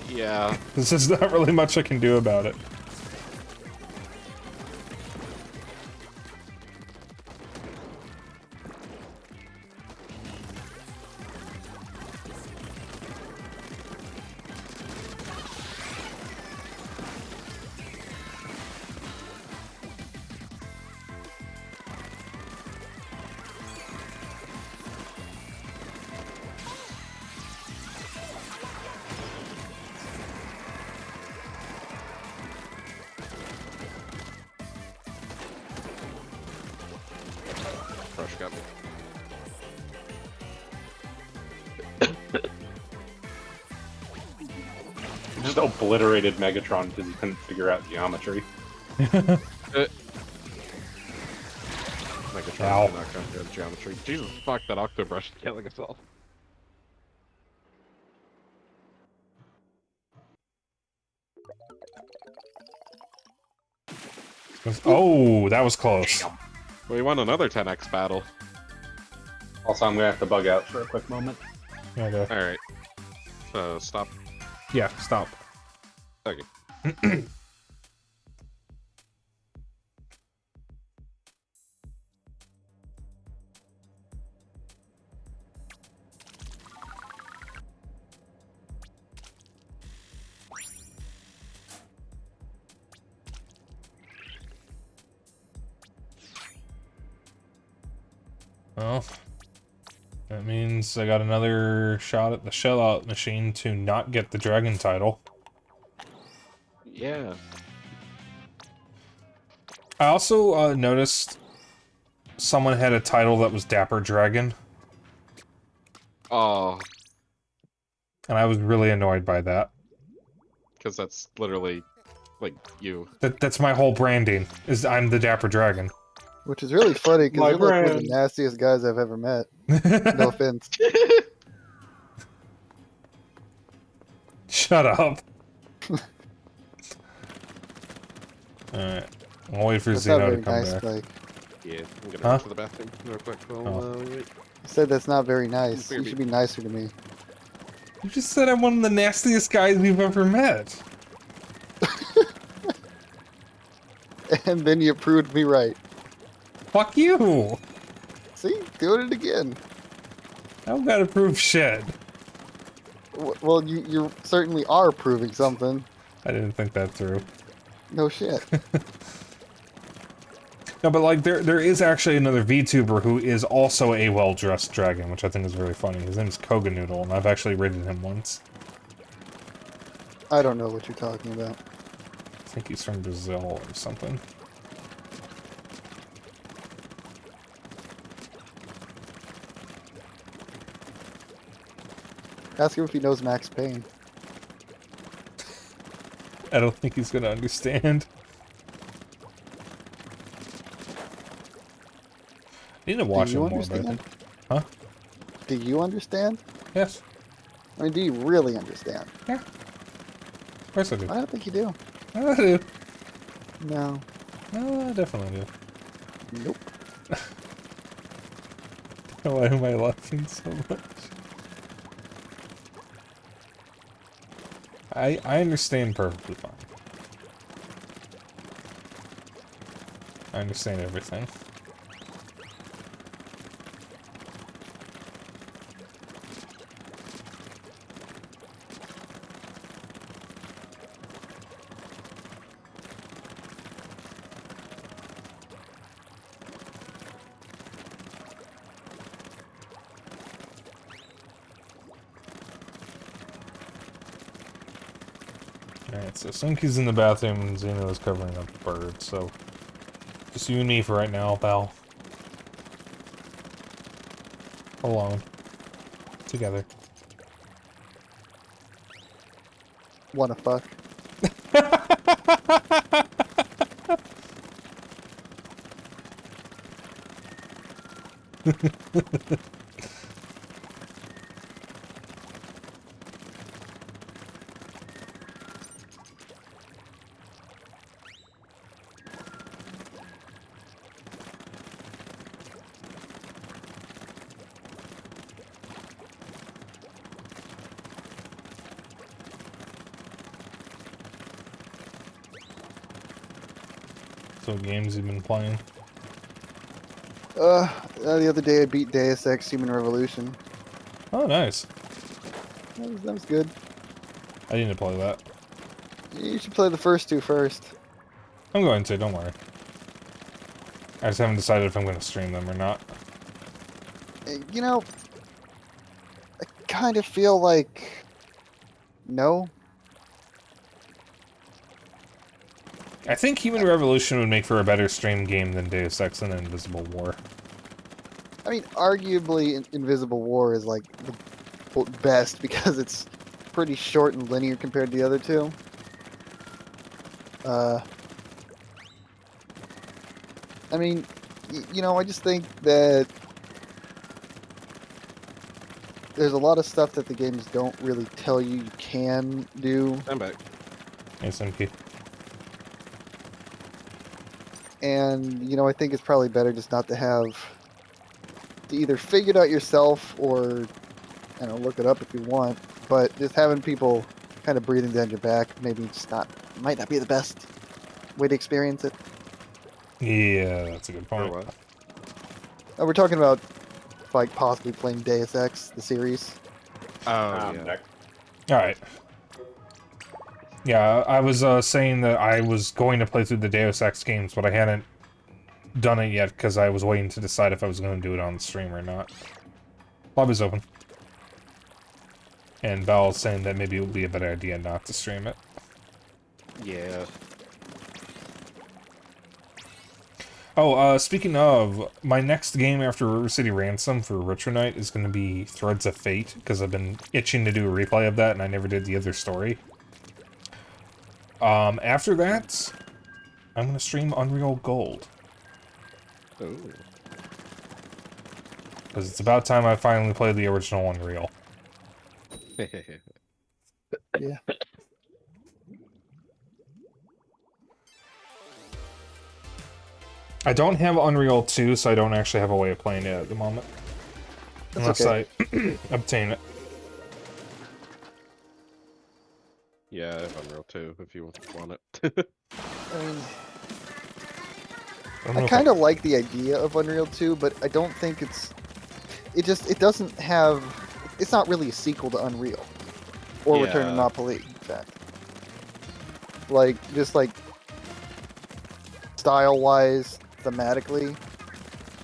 [SPEAKER 2] Yeah.
[SPEAKER 1] There's not really much I can do about it.
[SPEAKER 2] Crush got me.
[SPEAKER 3] Just obliterated Megatron because he couldn't figure out geometry.
[SPEAKER 2] Megatron
[SPEAKER 1] Ow.
[SPEAKER 2] did not comprehend geometry. Jesus fuck, that Octobrush is killing itself.
[SPEAKER 1] Oh, that was close.
[SPEAKER 2] We won another 10x battle.
[SPEAKER 3] Also, I'm gonna have to bug out for a quick moment.
[SPEAKER 1] Okay.
[SPEAKER 2] Alright. So, stop.
[SPEAKER 1] Yeah, stop.
[SPEAKER 2] Okay.
[SPEAKER 1] Well, that means I got another shot at the shell-out machine to not get the dragon title.
[SPEAKER 2] Yeah.
[SPEAKER 1] I also noticed someone had a title that was Dapper Dragon,
[SPEAKER 2] Oh,
[SPEAKER 1] and I was really annoyed by that.
[SPEAKER 2] because that's literally, like, you.
[SPEAKER 1] That's my whole branding, is I'm the Dapper Dragon.
[SPEAKER 4] Which is really funny because
[SPEAKER 3] My
[SPEAKER 4] you're like one of the
[SPEAKER 3] brand.
[SPEAKER 4] nastiest guys I've ever met. No offense.
[SPEAKER 1] Shut up. Alright. I'll wait for
[SPEAKER 4] That's not
[SPEAKER 1] Zeno to
[SPEAKER 4] very
[SPEAKER 1] come
[SPEAKER 4] nice,
[SPEAKER 1] back.
[SPEAKER 4] Spike.
[SPEAKER 2] Yeah, I'm gonna
[SPEAKER 1] Huh?
[SPEAKER 2] go to the bathroom real quick. Well, wait.
[SPEAKER 4] You said that's not very nice.
[SPEAKER 2] Maybe.
[SPEAKER 4] You should be nicer to me.
[SPEAKER 1] You just said I'm one of the nastiest guys we've ever met.
[SPEAKER 4] And then you proved me right.
[SPEAKER 1] Fuck you!
[SPEAKER 4] See? Doing it again.
[SPEAKER 1] I don't gotta prove shit.
[SPEAKER 4] Well, you certainly are proving something.
[SPEAKER 1] I didn't think that through.
[SPEAKER 4] No shit.
[SPEAKER 1] No, but like, there is actually another VTuber who is also a well-dressed dragon, which I think is really funny. His name is Koganoodle, and I've actually rated him once.
[SPEAKER 4] I don't know what you're talking about.
[SPEAKER 1] I think he's from Brazil or something.
[SPEAKER 4] Ask him if he knows Max Payne.
[SPEAKER 1] I don't think he's gonna understand. I need to watch
[SPEAKER 4] Do you
[SPEAKER 1] him more, but I
[SPEAKER 4] understand?
[SPEAKER 1] think... Huh?
[SPEAKER 4] Do you understand?
[SPEAKER 1] Yes.
[SPEAKER 4] I mean, do you really understand?
[SPEAKER 1] Of course I do.
[SPEAKER 4] I don't think you do.
[SPEAKER 1] I do.
[SPEAKER 4] No.
[SPEAKER 1] No, I definitely do.
[SPEAKER 4] Nope.
[SPEAKER 1] Why am I laughing so much? I understand perfectly fine. I understand everything. Alright, so Sunky's in the bathroom and Xeno is covering up the bird, so... Just you and me for right now, pal. Alone. Together.
[SPEAKER 4] Wanna fuck?
[SPEAKER 1] So what games you've been playing?
[SPEAKER 4] The other day I beat Deus Ex Human Revolution.
[SPEAKER 1] Oh, nice.
[SPEAKER 4] That was good.
[SPEAKER 1] I need to play that.
[SPEAKER 4] You should play the first two first.
[SPEAKER 1] I'm going to, don't worry. I just haven't decided if I'm going to stream them or not.
[SPEAKER 4] You know, I kind of feel like... No?
[SPEAKER 1] I think Human Revolution would make for a better stream game than Deus Ex and Invisible War.
[SPEAKER 4] I mean, arguably Invisible War is like the best because it's pretty short and linear compared to the other two. I mean, you know, I just think that there's a lot of stuff that the games don't really tell you you can do.
[SPEAKER 2] I'm back.
[SPEAKER 1] SMP.
[SPEAKER 4] And, you know, I think it's probably better just not to have to either figure it out yourself or, you know, look it up if you want. But just having people kind of breathing down your back maybe just might not be the best way to experience it.
[SPEAKER 1] Yeah, that's a good
[SPEAKER 2] Or
[SPEAKER 1] point.
[SPEAKER 2] what?
[SPEAKER 4] We're talking about like possibly playing Deus Ex, the series.
[SPEAKER 2] Oh, yeah.
[SPEAKER 1] Alright. Yeah, I was saying that I was going to play through the Deus Ex games, but I hadn't done it yet because I was waiting to decide if I was going to do it on the stream or not. Lobby's open. And Val's saying that maybe it would be a better idea not to stream it.
[SPEAKER 2] Yeah.
[SPEAKER 1] Oh, speaking of, my next game after River City Ransom for Retro Night is going to be Threads of Fate, because I've been itching to do a replay of that, and I never did the other story. After that, I'm going to stream Unreal Gold.
[SPEAKER 2] Ooh.
[SPEAKER 1] Because it's about time I finally play the original Unreal.
[SPEAKER 4] Yeah.
[SPEAKER 1] I don't have Unreal 2, so I don't actually have a way of playing it at the moment.
[SPEAKER 4] That's
[SPEAKER 1] Unless
[SPEAKER 4] okay.
[SPEAKER 1] I obtain it.
[SPEAKER 2] Yeah, I have Unreal 2 if you want it.
[SPEAKER 4] I mean,
[SPEAKER 1] don't know
[SPEAKER 4] I
[SPEAKER 1] if
[SPEAKER 4] kind of like the idea of Unreal 2, but I don't think it's... It doesn't have... It's not really a sequel to Unreal. Or Return to
[SPEAKER 2] Yeah.
[SPEAKER 4] Monopoly, in fact. Like, just like... Style-wise, thematically,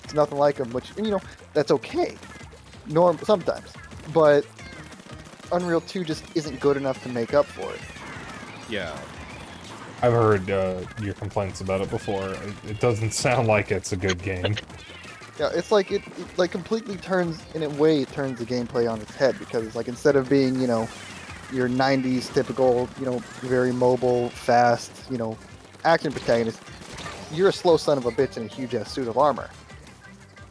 [SPEAKER 4] it's nothing like them, which, you know, that's okay. Sometimes. But Unreal 2 just isn't good enough to make up for it.
[SPEAKER 2] Yeah.
[SPEAKER 1] I've heard your complaints about it before. It doesn't sound like it's a good game.
[SPEAKER 4] Yeah, it's like it like completely turns, in a way, it turns the gameplay on its head, because it's like, instead of being, you know, your 90s typical, you know, very mobile, fast, you know, action protagonist, you're a slow son of a bitch in a huge-ass suit of armor.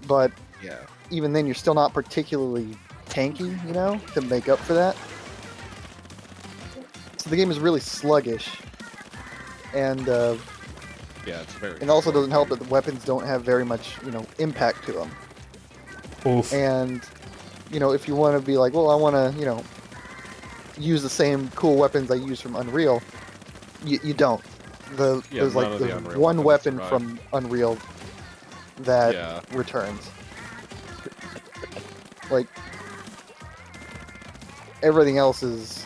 [SPEAKER 4] But
[SPEAKER 2] Yeah.
[SPEAKER 4] even then, you're still not particularly tanky, you know, to make up for that. So the game is really sluggish, and
[SPEAKER 2] Yeah, it's very.
[SPEAKER 4] it also doesn't help that the weapons don't have very much, you know, impact to them.
[SPEAKER 1] Oof.
[SPEAKER 4] And, you know, if you want to be like, well, I want to, you know, use the same cool weapons I use from Unreal, you don't. There's
[SPEAKER 2] none
[SPEAKER 4] like
[SPEAKER 2] of the
[SPEAKER 4] there's
[SPEAKER 2] Unreal
[SPEAKER 4] one
[SPEAKER 2] weapons
[SPEAKER 4] weapon
[SPEAKER 2] survive.
[SPEAKER 4] from Unreal that
[SPEAKER 2] Yeah.
[SPEAKER 4] returns. Like, everything else is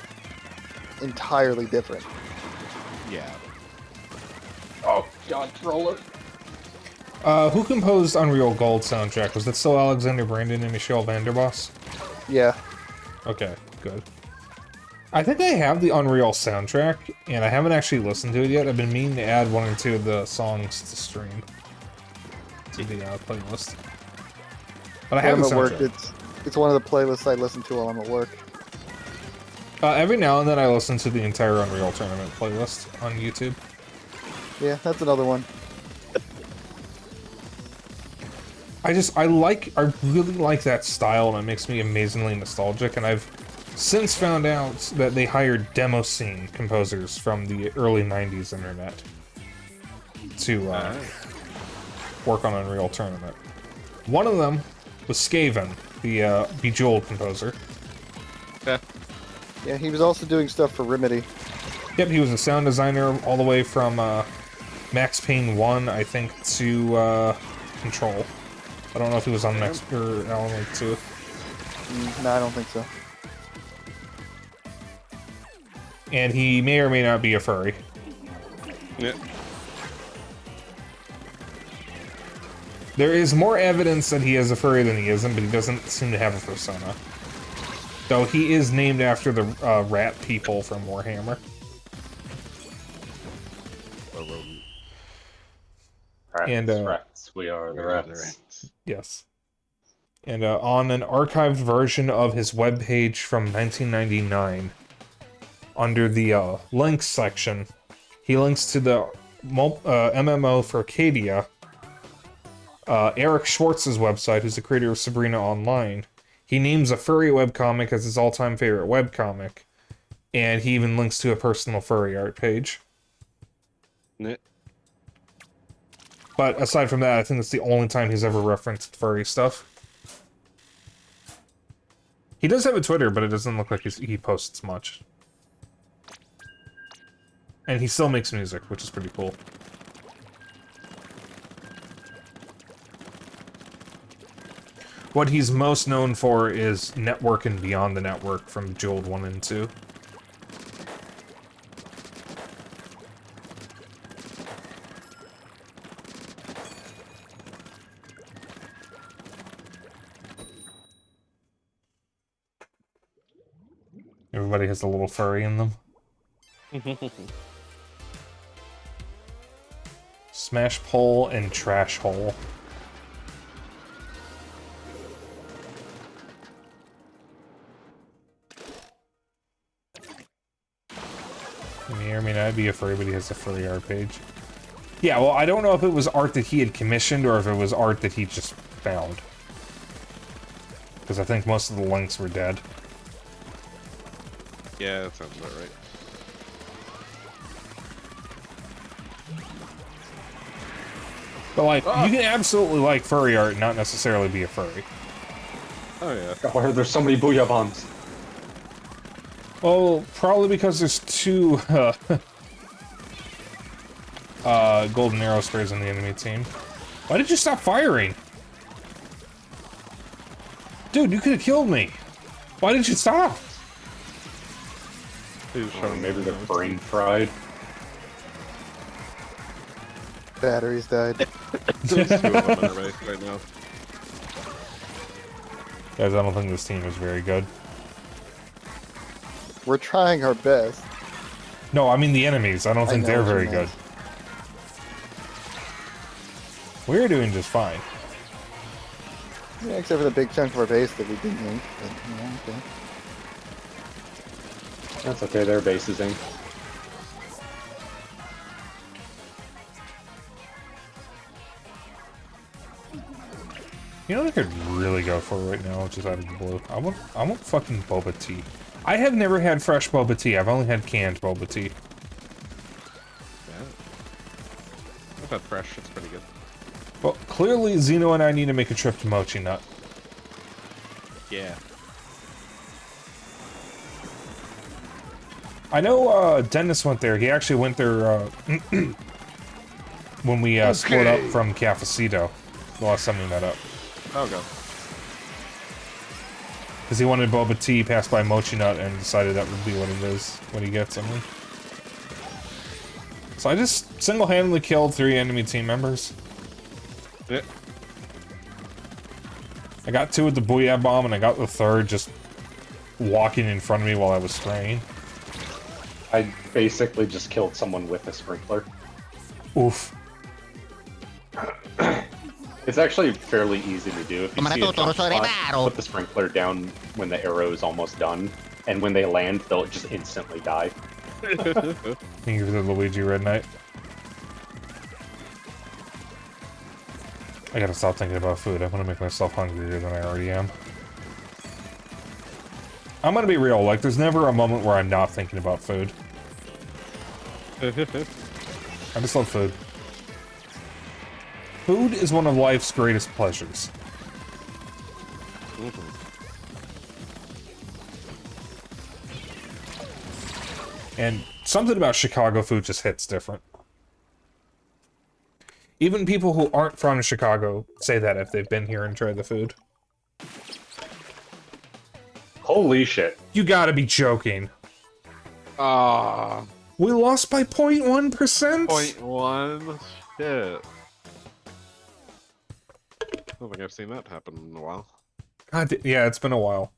[SPEAKER 4] entirely different.
[SPEAKER 2] Yeah.
[SPEAKER 3] Oh god, roller.
[SPEAKER 1] Who composed Unreal Gold soundtrack? Was that still Alexander Brandon and Michelle Vanderboss?
[SPEAKER 4] Yeah.
[SPEAKER 1] Okay, good. I think I have the Unreal soundtrack, and I haven't actually listened to it yet. I've been meaning to add one or two of the songs to stream. To the playlist. But I have
[SPEAKER 4] When
[SPEAKER 1] the
[SPEAKER 4] I'm at work,
[SPEAKER 1] soundtrack.
[SPEAKER 4] it's one of the playlists I listen to while I'm at work.
[SPEAKER 1] Every now and then I listen to the entire Unreal Tournament playlist on YouTube.
[SPEAKER 4] Yeah, that's another one.
[SPEAKER 1] I really like that style, and it makes me amazingly nostalgic, and I've since found out that they hired demo scene composers from the early 90s internet to work on Unreal Tournament. One of them was Skaven, the Bejeweled composer.
[SPEAKER 4] Yeah, he was also doing stuff for Remedy.
[SPEAKER 1] Yep, he was a sound designer all the way from Max Payne 1, I think, to Control. I don't know if he was on Max or Alan Wake 2.
[SPEAKER 4] No, I don't think so.
[SPEAKER 1] And he may or may not be a furry.
[SPEAKER 2] Yeah.
[SPEAKER 1] There is more evidence that he is a furry than he isn't, but he doesn't seem to have a persona. Though he is named after the rat people from Warhammer.
[SPEAKER 3] Rats,
[SPEAKER 1] And,
[SPEAKER 3] rats, we are the rats.
[SPEAKER 1] Yes. And on an archived version of his webpage from 1999, under the links section, he links to the MMO for Arcadia, Eric Schwartz's website, who's the creator of Sabrina Online. He names a furry webcomic as his all-time favorite webcomic, and he even links to a personal furry art page.
[SPEAKER 2] Yeah.
[SPEAKER 1] But aside from that, I think it's the only time he's ever referenced furry stuff. He does have a Twitter, but it doesn't look like he posts much. And he still makes music, which is pretty cool. What he's most known for is Network and Beyond the Network from Bejeweled 1 and 2. Everybody has a little furry in them. Smash pole and trash hole. He may or may not be a furry, but he has a furry art page. Yeah, well, I don't know if it was art that he had commissioned or if it was art that he just found. Because I think most of the links were dead.
[SPEAKER 2] Yeah, that sounds about right.
[SPEAKER 1] But, like, you can absolutely like furry art and not necessarily be a furry.
[SPEAKER 2] Oh yeah.
[SPEAKER 3] Why are there so many booyah bombs?
[SPEAKER 1] Well, probably because there's two, golden arrow sprays on the enemy team. Why did you stop firing? Dude, you could have killed me. Why did you stop?
[SPEAKER 3] Maybe they're brain fried.
[SPEAKER 4] Batteries died.
[SPEAKER 2] There's 2 of them in our base right now.
[SPEAKER 1] Guys, I don't think this team is very good.
[SPEAKER 4] We're trying our best.
[SPEAKER 1] No, I mean the enemies. I don't think
[SPEAKER 4] know
[SPEAKER 1] they're
[SPEAKER 4] what you
[SPEAKER 1] very good.
[SPEAKER 4] meant.
[SPEAKER 1] We're doing just fine.
[SPEAKER 4] Yeah, except for the big chunk of our base that we didn't ink. But, yeah, okay.
[SPEAKER 3] That's okay, their base is inked.
[SPEAKER 1] You know what I could really go for right now, which is out of the blue? I want fucking boba tea. I have never had fresh boba tea. I've only had canned boba tea.
[SPEAKER 2] Yeah. I've had fresh, it's pretty good.
[SPEAKER 1] Well, clearly Zeno and I need to make a trip to Mochi Nut.
[SPEAKER 2] Yeah.
[SPEAKER 1] I know Dennis went there. He actually went there when we split up from Cafecito. The last time we met up.
[SPEAKER 2] Oh god.
[SPEAKER 1] Because he wanted boba tea, passed by Mochi Nut, and decided that would be what it is when he gets something. So I just single-handedly killed 3 enemy team members.
[SPEAKER 2] Yeah.
[SPEAKER 1] I got 2 with the Booyah Bomb, and I got the 3rd just walking in front of me while I was spraying.
[SPEAKER 3] I basically just killed someone with a sprinkler.
[SPEAKER 1] Oof.
[SPEAKER 3] It's actually fairly easy to do. If you see a jump spot, put the sprinkler down when the arrow is almost done, and when they land, they'll just instantly die.
[SPEAKER 1] Thank you for the Luigi Red Knight. I gotta stop thinking about food. I'm gonna make myself hungrier than I already am. I'm gonna be real, like, there's never a moment where I'm not thinking about food. I just love food. Food is one of life's greatest pleasures. And something about Chicago food just hits different. Even people who aren't from Chicago say that if they've been here and tried the food.
[SPEAKER 3] Holy shit.
[SPEAKER 1] You gotta be joking.
[SPEAKER 2] Ah.
[SPEAKER 1] We lost by 0.1%?
[SPEAKER 2] 0.1? Shit. I don't think I've seen that happen in a while.
[SPEAKER 1] God, yeah, it's been a while.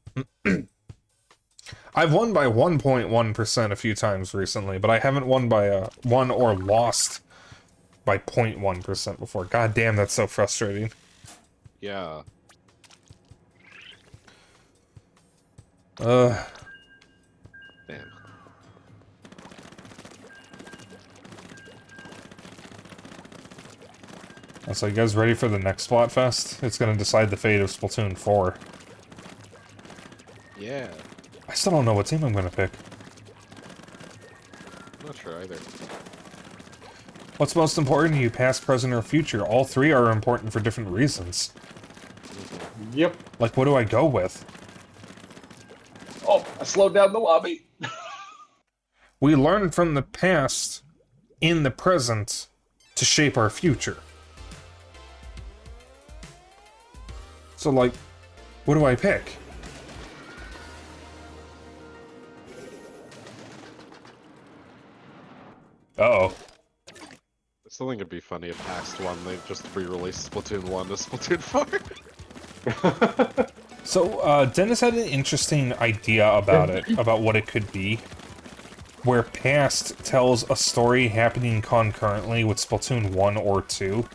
[SPEAKER 1] I've won by 1.1% a few times recently, but I haven't won by won or lost by 0.1% before. God damn, that's so frustrating.
[SPEAKER 2] Yeah.
[SPEAKER 1] Damn. So you guys ready for the next Splatfest? It's gonna decide the fate of Splatoon 4.
[SPEAKER 2] Yeah.
[SPEAKER 1] I still don't know what team I'm gonna pick.
[SPEAKER 2] I'm not sure either.
[SPEAKER 1] What's most important to you, past, present, or future? All 3 are important for different reasons.
[SPEAKER 3] Yep.
[SPEAKER 1] Like, what do I go with?
[SPEAKER 3] Oh, I slowed down the lobby.
[SPEAKER 1] We learn from the past in the present to shape our future. So, like, what do I pick? Uh-oh.
[SPEAKER 2] I still think it'd be funny if past one they just re-released Splatoon 1 to Splatoon 4.
[SPEAKER 1] So, Dennis had an interesting idea about it, about what it could be. Where past tells a story happening concurrently with Splatoon 1 or 2.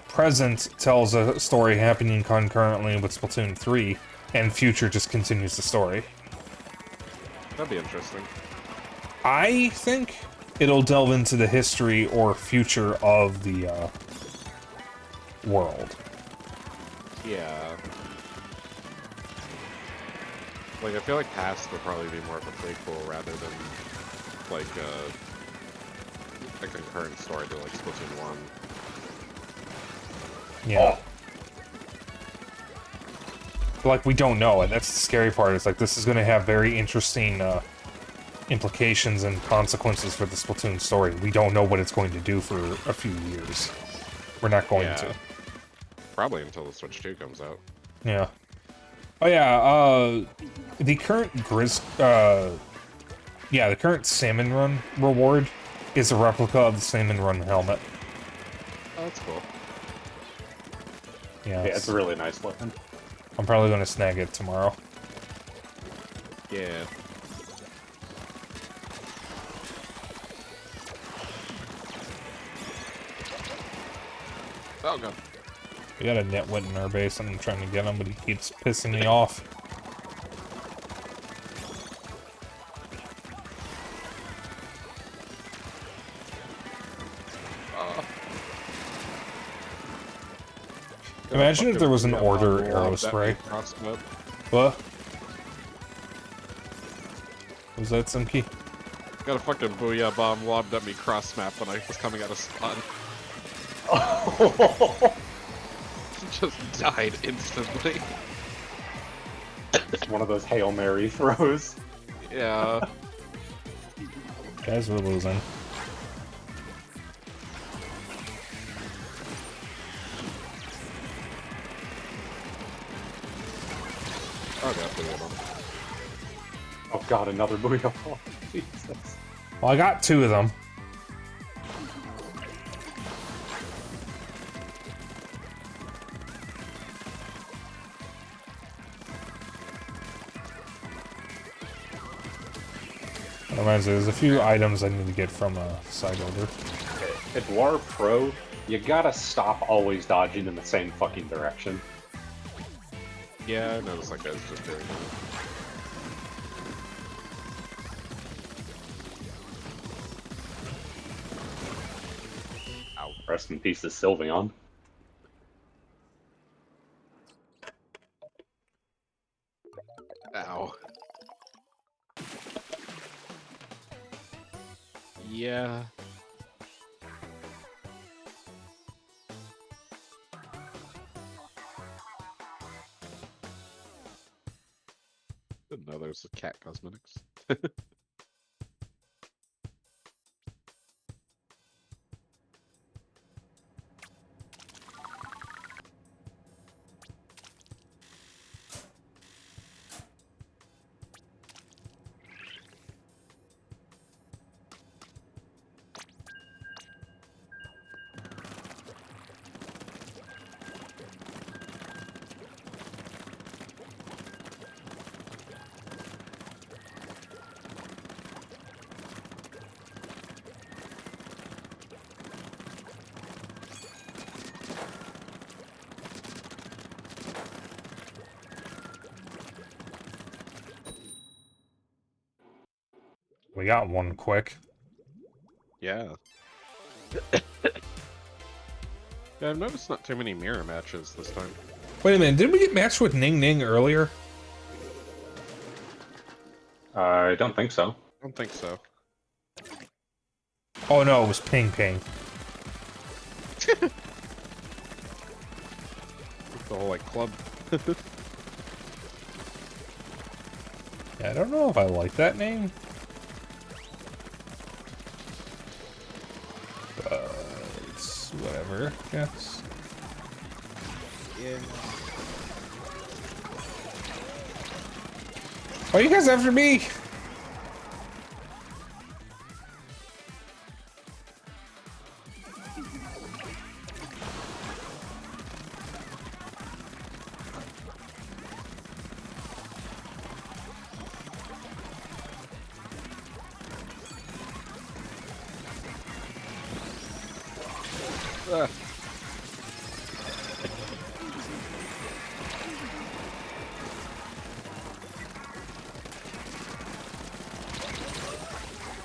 [SPEAKER 1] Present tells a story happening concurrently with Splatoon 3, and future just continues the story.
[SPEAKER 2] That'd be interesting.
[SPEAKER 1] I think it'll delve into the history or future of the, world.
[SPEAKER 2] Yeah. Like, I feel like past would probably be more of a prequel rather than, like, a concurrent story to, like, Splatoon 1.
[SPEAKER 1] Yeah. But, like, we don't know, and that's the scary part. It's like, this is gonna have very interesting, implications and consequences for the Splatoon story. We don't know what it's going to do for a few years. We're not going to.
[SPEAKER 2] Probably until the Switch 2 comes out.
[SPEAKER 1] Yeah. Oh yeah, the current the current Salmon Run reward is a replica of the Salmon Run helmet.
[SPEAKER 2] Oh, that's cool.
[SPEAKER 1] Yeah,
[SPEAKER 3] Yeah, it's really nice looking.
[SPEAKER 1] I'm probably gonna snag it tomorrow.
[SPEAKER 2] Yeah. Oh god.
[SPEAKER 1] We got a nitwit in our base, and I'm trying to get him, but he keeps pissing me off. Imagine if there was an order arrow spray. What? Was that Simkey?
[SPEAKER 2] Got a fucking booyah bomb lobbed at me cross map when I was coming out of spawn. Just died instantly.
[SPEAKER 3] It's one of those Hail Mary throws.
[SPEAKER 2] Yeah.
[SPEAKER 1] Guys, we're losing.
[SPEAKER 2] Oh god, booyah bomb.
[SPEAKER 3] Oh god, another booyah bomb. Jesus.
[SPEAKER 1] Well, I got 2 of them. Reminds me, there's a few items I need to get from a side order.
[SPEAKER 3] At War Pro, you gotta stop always dodging in the same fucking direction.
[SPEAKER 2] Yeah, I noticed that guy's just doing that.
[SPEAKER 3] Ow. Rest in peace to Sylveon.
[SPEAKER 2] Ow. Yeah. Didn't know there was cat cosmetics.
[SPEAKER 1] We got one quick.
[SPEAKER 2] Yeah. Yeah, I've noticed not too many mirror matches this time.
[SPEAKER 1] Wait a minute, didn't we get matched with Ning Ning earlier?
[SPEAKER 3] I don't think so.
[SPEAKER 2] I don't think so.
[SPEAKER 1] Oh no, it was Ping Ping.
[SPEAKER 2] The whole, like, club.
[SPEAKER 1] Yeah, I don't know if I like that name. It's whatever, I guess.
[SPEAKER 2] Yeah.
[SPEAKER 1] Why are you guys after me?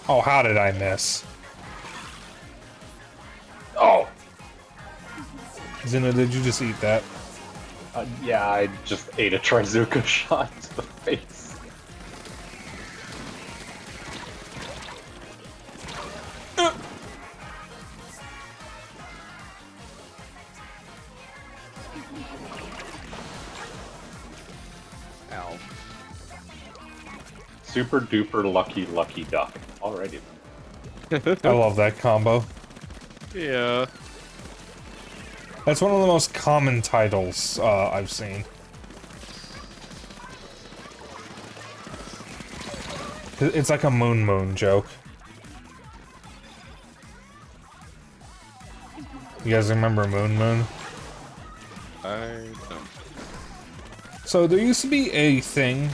[SPEAKER 1] Oh, how did I miss?
[SPEAKER 3] Oh!
[SPEAKER 1] Zena, did you just eat that?
[SPEAKER 3] Yeah, I just ate a Trizuka shot to the face.
[SPEAKER 2] Ow.
[SPEAKER 3] Super duper lucky duck. Alrighty then.
[SPEAKER 1] I love that combo.
[SPEAKER 2] Yeah.
[SPEAKER 1] That's one of the most common titles I've seen. It's like a Moon joke. You guys remember Moon?
[SPEAKER 2] I don't.
[SPEAKER 1] So there used to be a thing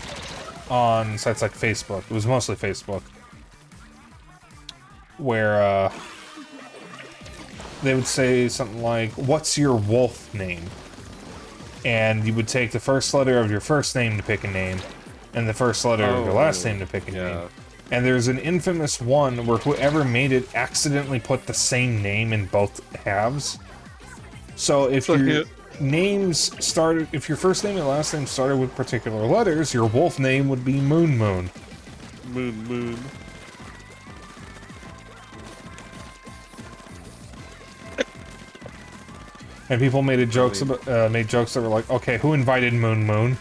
[SPEAKER 1] on sites like Facebook. It was mostly Facebook. Where, they would say something like, "What's your wolf name?" And you would take the first letter of your first name to pick a name, and the first letter of your last name to pick a name. And there's an infamous one where whoever made it accidentally put the same name in both halves. So if your names started, if your first name and last name started with particular letters, your wolf name would be Moon.
[SPEAKER 2] Moon.
[SPEAKER 1] And people made jokes about, that were like, okay, who invited Moon?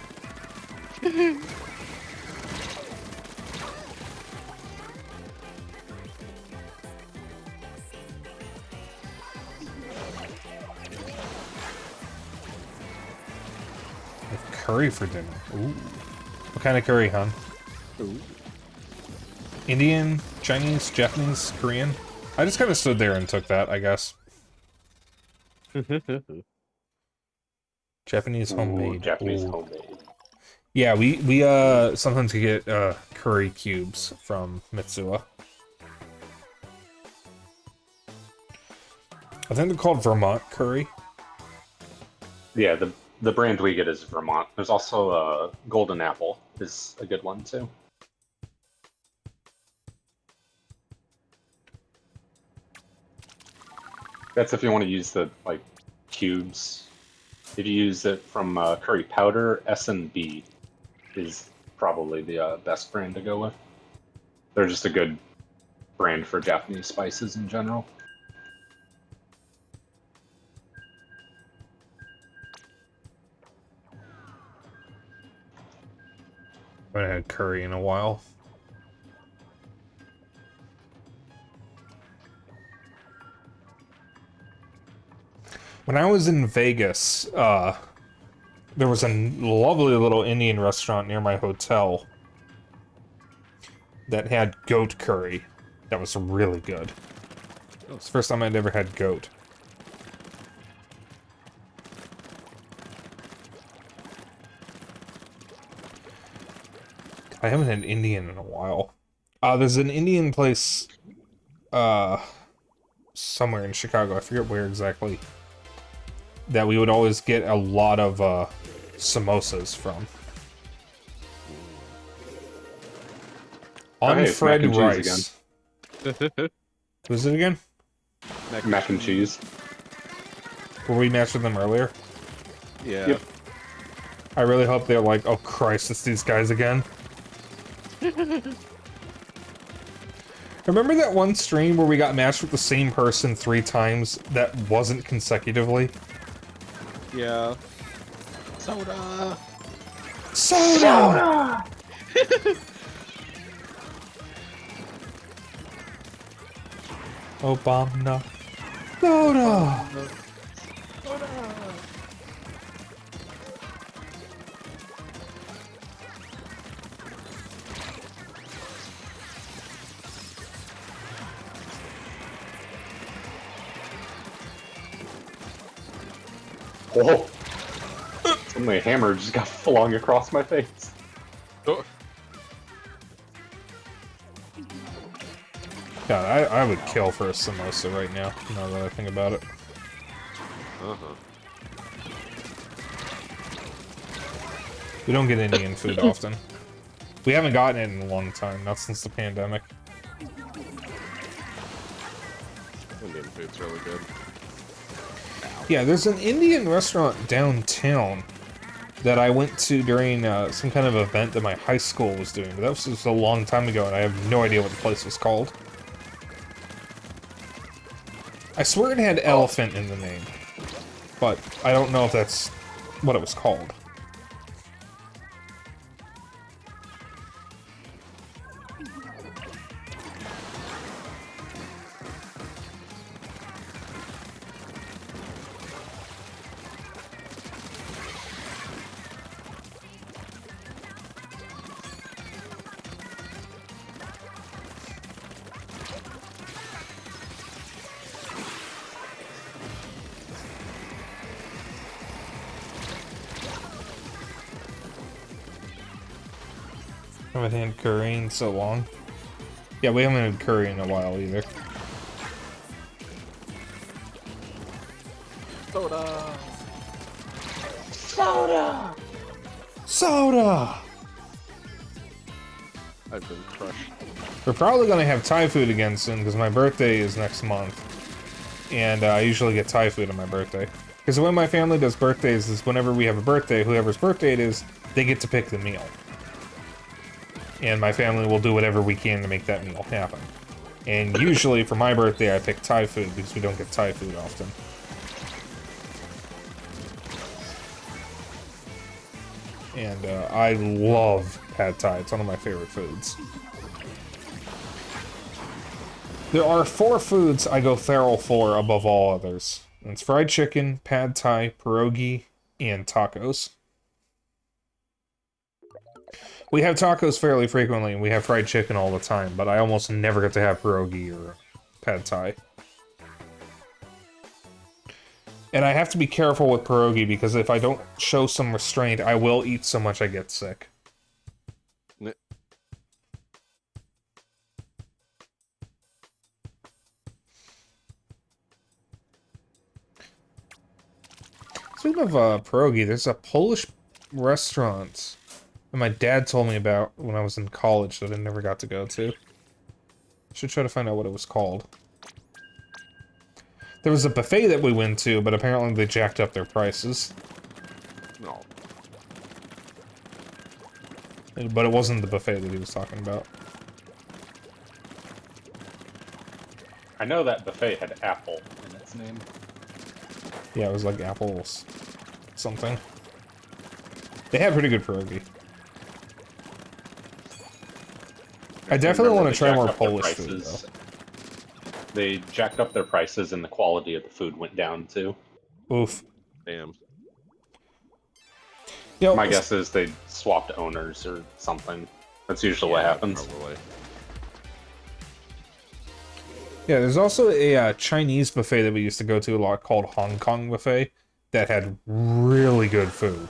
[SPEAKER 1] Curry for dinner. Ooh. What kind of curry, hon?
[SPEAKER 2] Ooh.
[SPEAKER 1] Indian, Chinese, Japanese, Korean? I just kind of stood there and took that, I guess. Japanese homemade.
[SPEAKER 3] Ooh, Japanese
[SPEAKER 1] Ooh.
[SPEAKER 3] homemade.
[SPEAKER 1] Yeah, we sometimes get curry cubes from Mitsuya. I think they're called Vermont curry.
[SPEAKER 3] Yeah, the brand we get is Vermont. There's also Golden Apple is a good one too. That's if you want to use the like cubes. If you use it from curry powder, S&B is probably the best brand to go with. They're just a good brand for Japanese spices in general.
[SPEAKER 1] I haven't had curry in a while. When I was in Vegas, there was a lovely little Indian restaurant near my hotel that had goat curry. That was really good. It was the first time I'd ever had goat. I haven't had Indian in a while. There's an Indian place, somewhere in Chicago, I forget where exactly, that we would always get a lot of, samosas from.
[SPEAKER 3] Oh, hey, it's mac and
[SPEAKER 1] Unfried
[SPEAKER 3] cheese
[SPEAKER 1] rice. Was it again?
[SPEAKER 3] Mac and cheese.
[SPEAKER 1] Were we matched with them earlier?
[SPEAKER 2] Yeah.
[SPEAKER 3] Yep.
[SPEAKER 1] I really hope they're like, oh Christ, it's these guys again. Remember that one stream where we got matched with the same person 3 times that wasn't consecutively?
[SPEAKER 2] Yeah. Soda!
[SPEAKER 1] Soda! Obama. Soda!
[SPEAKER 3] Whoa! Suddenly a hammer just got flung across my face.
[SPEAKER 2] Oh.
[SPEAKER 1] God, I would kill for a samosa right now that I think about it.
[SPEAKER 2] Uh-huh.
[SPEAKER 1] We don't get Indian food often. We haven't gotten it in a long time, not since the pandemic.
[SPEAKER 2] Indian food's really good.
[SPEAKER 1] Yeah, there's an Indian restaurant downtown that I went to during some kind of event that my high school was doing, but that was just a long time ago, and I have no idea what the place was called. I swear it had elephant in the name, but I don't know if that's what it was called. I haven't had curry in so long. Yeah, we haven't had curry in a while either.
[SPEAKER 2] Soda!
[SPEAKER 3] Soda!
[SPEAKER 1] Soda!
[SPEAKER 2] I've been crushed.
[SPEAKER 1] We're probably gonna have Thai food again soon, because my birthday is next month. And I usually get Thai food on my birthday. Because the way my family does birthdays is whenever we have a birthday, whoever's birthday it is, they get to pick the meal. And my family will do whatever we can to make that meal happen. And usually for my birthday I pick Thai food because we don't get Thai food often. And I love pad Thai. It's one of my favorite foods. There are 4 foods I go feral for above all others. And it's fried chicken, pad Thai, pierogi, and tacos. We have tacos fairly frequently, and we have fried chicken all the time, but I almost never get to have pierogi or pad Thai. And I have to be careful with pierogi, because if I don't show some restraint, I will eat so much I get sick. Speaking of pierogi, there's a Polish restaurant that my dad told me about when I was in college that I never got to go to. Should try to find out what it was called. There was a buffet that we went to, but apparently they jacked up their prices.
[SPEAKER 2] No.
[SPEAKER 1] But it wasn't the buffet that he was talking about.
[SPEAKER 3] I know that buffet had apple in its name.
[SPEAKER 1] Yeah, it was like apples something. They had pretty good pierogi. I definitely want to try more Polish food, though.
[SPEAKER 3] They jacked up their prices and the quality of the food went down, too.
[SPEAKER 1] Oof.
[SPEAKER 2] Damn.
[SPEAKER 1] You know,
[SPEAKER 3] My guess is they swapped owners or something. That's usually what happens.
[SPEAKER 2] Probably.
[SPEAKER 1] Yeah, there's also a Chinese buffet that we used to go to a lot called Hong Kong Buffet that had really good food.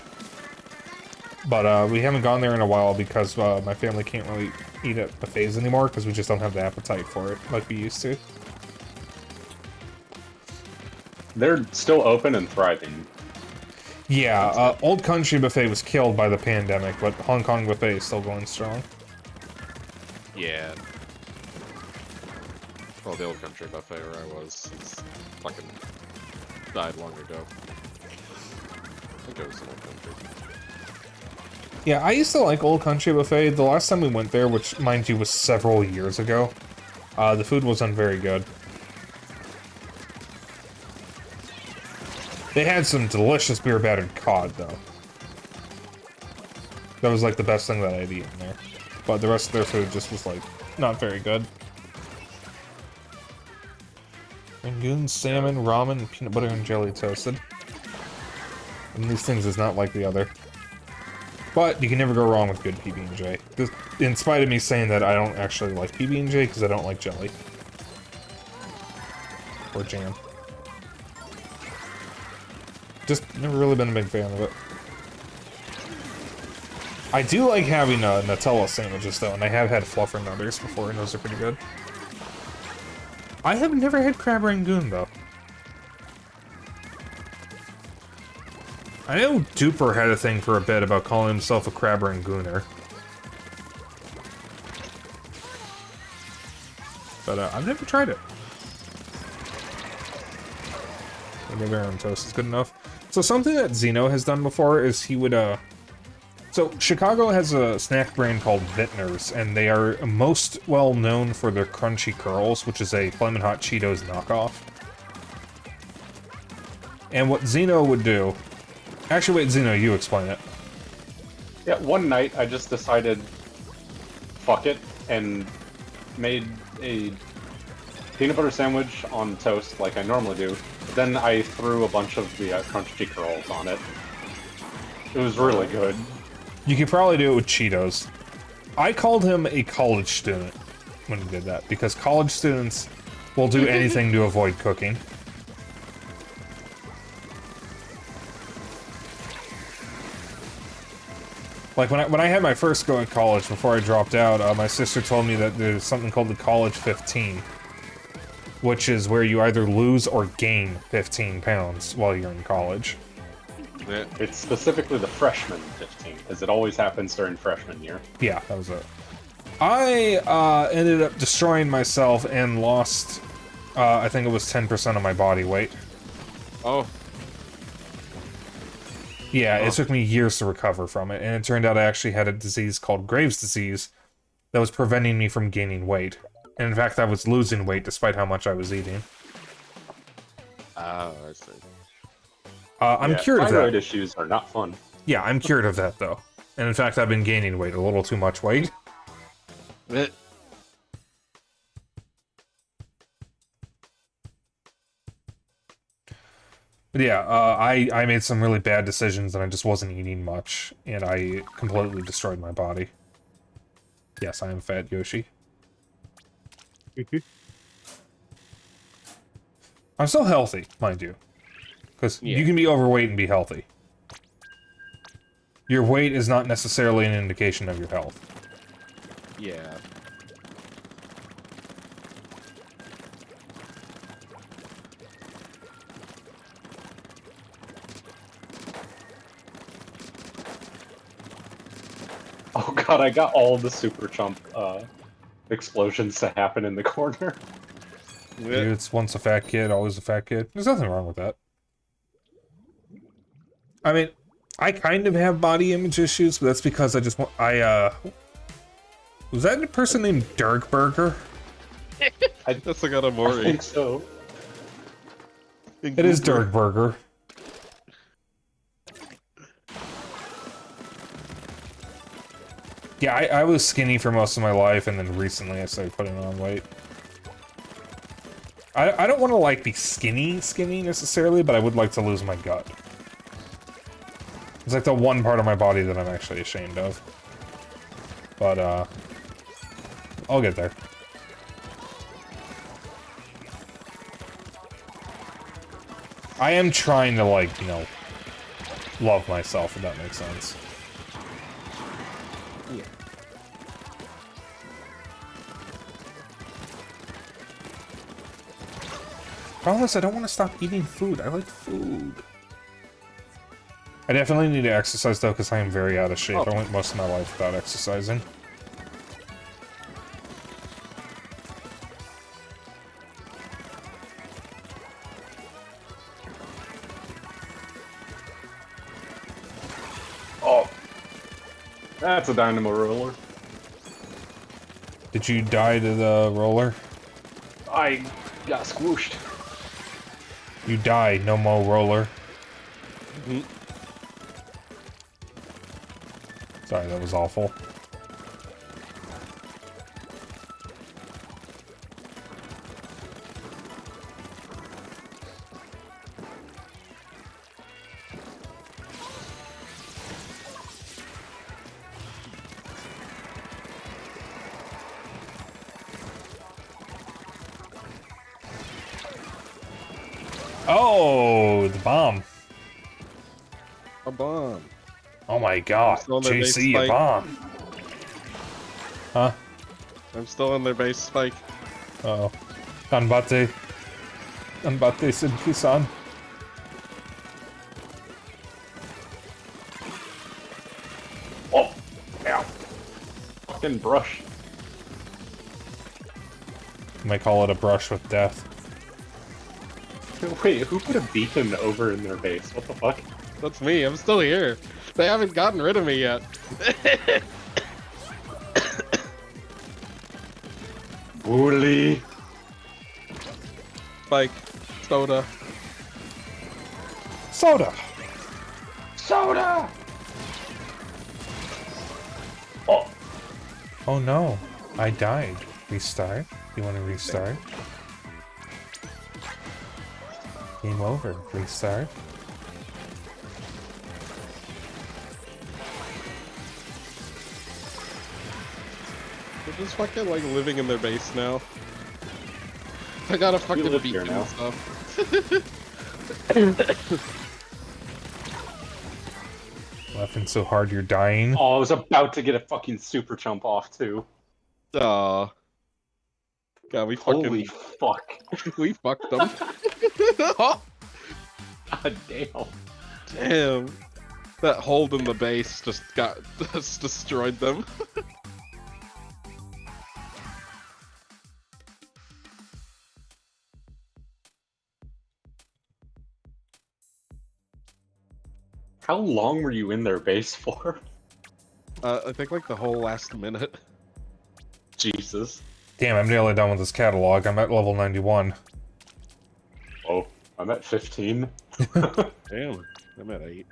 [SPEAKER 1] But we haven't gone there in a while because my family can't really eat at buffets anymore because we just don't have the appetite for it like we used to.
[SPEAKER 3] They're still open and thriving.
[SPEAKER 1] Yeah, Old Country Buffet was killed by the pandemic, but Hong Kong Buffet is still going strong.
[SPEAKER 2] Yeah. Well, the Old Country Buffet where I was fucking died long ago. I think it was an Old Country.
[SPEAKER 1] Yeah, I used to like Old Country Buffet. The last time we went there, which, mind you, was several years ago, the food wasn't very good. They had some delicious beer-battered cod, though. That was, like, the best thing that I'd eaten there. But the rest of their food just was, like, not very good. Rangoon, salmon, ramen, and peanut butter and jelly toasted. And these things is not like the other. But you can never go wrong with good PB&J. In spite of me saying that I don't actually like PB&J because I don't like jelly. Or jam. Just never really been a big fan of it. I do like having Nutella sandwiches though, and I have had fluffernutters before, and those are pretty good. I have never had crab rangoon though. I know Duper had a thing for a bit about calling himself a crabber and gooner. But I've never tried it. Maybe on toast is good enough. So something that Zeno has done before is he would, So Chicago has a snack brand called Vintners, and they are most well known for their Crunchy Curls, which is a Flamin' Hot Cheetos knockoff. And what Zeno would do... Actually, wait, Zeno, you explain it.
[SPEAKER 3] Yeah, one night I just decided, fuck it, and made a peanut butter sandwich on toast like I normally do. Then I threw a bunch of the crunchy curls on it. It was really good.
[SPEAKER 1] You could probably do it with Cheetos. I called him a college student when he did that, because college students will do anything to avoid cooking. Like, when I had my first go at college, before I dropped out, my sister told me that there's something called the College 15, which is where you either lose or gain 15 pounds while you're in college.
[SPEAKER 2] Yeah.
[SPEAKER 3] It's specifically the freshman 15, because it always happens during freshman year.
[SPEAKER 1] Yeah, that was it. I ended up destroying myself and lost, I think it was 10% of my body weight.
[SPEAKER 2] Oh.
[SPEAKER 1] Yeah, it took me years to recover from it, and it turned out I actually had a disease called Graves' disease that was preventing me from gaining weight. And in fact, I was losing weight despite how much I was eating.
[SPEAKER 2] Oh, I see.
[SPEAKER 1] I'm cured of
[SPEAKER 3] thyroid
[SPEAKER 1] that.
[SPEAKER 3] issues are not fun.
[SPEAKER 1] Yeah, I'm cured of that, though. And in fact, I've been gaining weight, a little too much weight. But yeah, I made some really bad decisions, and I just wasn't eating much, and I completely destroyed my body. Yes, I am fat, Yoshi. I'm still healthy, mind you. Because you can be overweight and be healthy. Your weight is not necessarily an indication of your health.
[SPEAKER 2] Yeah.
[SPEAKER 3] Oh god, I got all the Super Chump explosions to happen in the corner.
[SPEAKER 1] Dude, it's once a fat kid, always a fat kid. There's nothing wrong with that. I mean, I kind of have body image issues, but that's because I just want... Was that a person named Dirkburger?
[SPEAKER 2] That's like out of
[SPEAKER 3] I
[SPEAKER 2] Mori.
[SPEAKER 3] think so.
[SPEAKER 1] It is Dirkburger. Yeah, I was skinny for most of my life, and then recently I started putting on weight. I don't want to, like, be skinny necessarily, but I would like to lose my gut. It's like the one part of my body that I'm actually ashamed of. But, I'll get there. I am trying to, like, you know, love myself, if that makes sense.
[SPEAKER 2] Yeah.
[SPEAKER 1] Problem is, I don't want to stop eating food. I like food. I definitely need to exercise, though, because I am very out of shape. I went most of my life without exercising.
[SPEAKER 3] Oh, that's a dynamo roller.
[SPEAKER 1] Did you die to the roller?
[SPEAKER 3] I got squooshed.
[SPEAKER 1] You die, no more roller. Sorry, that was awful. Oh, the bomb.
[SPEAKER 2] A bomb.
[SPEAKER 1] Oh my god,
[SPEAKER 2] Still on their base,
[SPEAKER 1] JC, a
[SPEAKER 2] Spike.
[SPEAKER 1] bomb. Huh?
[SPEAKER 2] I'm still on their base, Spike.
[SPEAKER 1] Uh-oh. Ganbate. Ganbate, Senki-san.
[SPEAKER 3] fucking brush.
[SPEAKER 1] You might call it a brush with death.
[SPEAKER 3] Wait, who put a beacon over in their base? What the fuck?
[SPEAKER 2] That's me. I'm still here. They haven't gotten rid of me yet.
[SPEAKER 3] Bully.
[SPEAKER 2] Spike. Soda.
[SPEAKER 1] Soda!
[SPEAKER 3] Soda! Oh,
[SPEAKER 1] Oh no, I died. Restart? You want to restart? Game over. Restart?
[SPEAKER 2] They're just fucking like living in their base now. I gotta fucking
[SPEAKER 3] live
[SPEAKER 2] beat
[SPEAKER 3] here
[SPEAKER 2] them
[SPEAKER 3] now.
[SPEAKER 2] and stuff.
[SPEAKER 1] Laughing so hard you're dying.
[SPEAKER 3] oh, I was about to get a fucking super jump off too.
[SPEAKER 2] Aw. God, we fucking
[SPEAKER 3] Holy fuck.
[SPEAKER 2] we fucked them.
[SPEAKER 3] God damn.
[SPEAKER 2] Damn. That hold in the base just destroyed them.
[SPEAKER 3] How long were you in their base for?
[SPEAKER 2] I think like the whole last minute.
[SPEAKER 3] Jesus.
[SPEAKER 1] Damn, I'm nearly done with this catalog. I'm at level 91.
[SPEAKER 3] Oh, I'm at 15.
[SPEAKER 2] Damn, I'm at 8.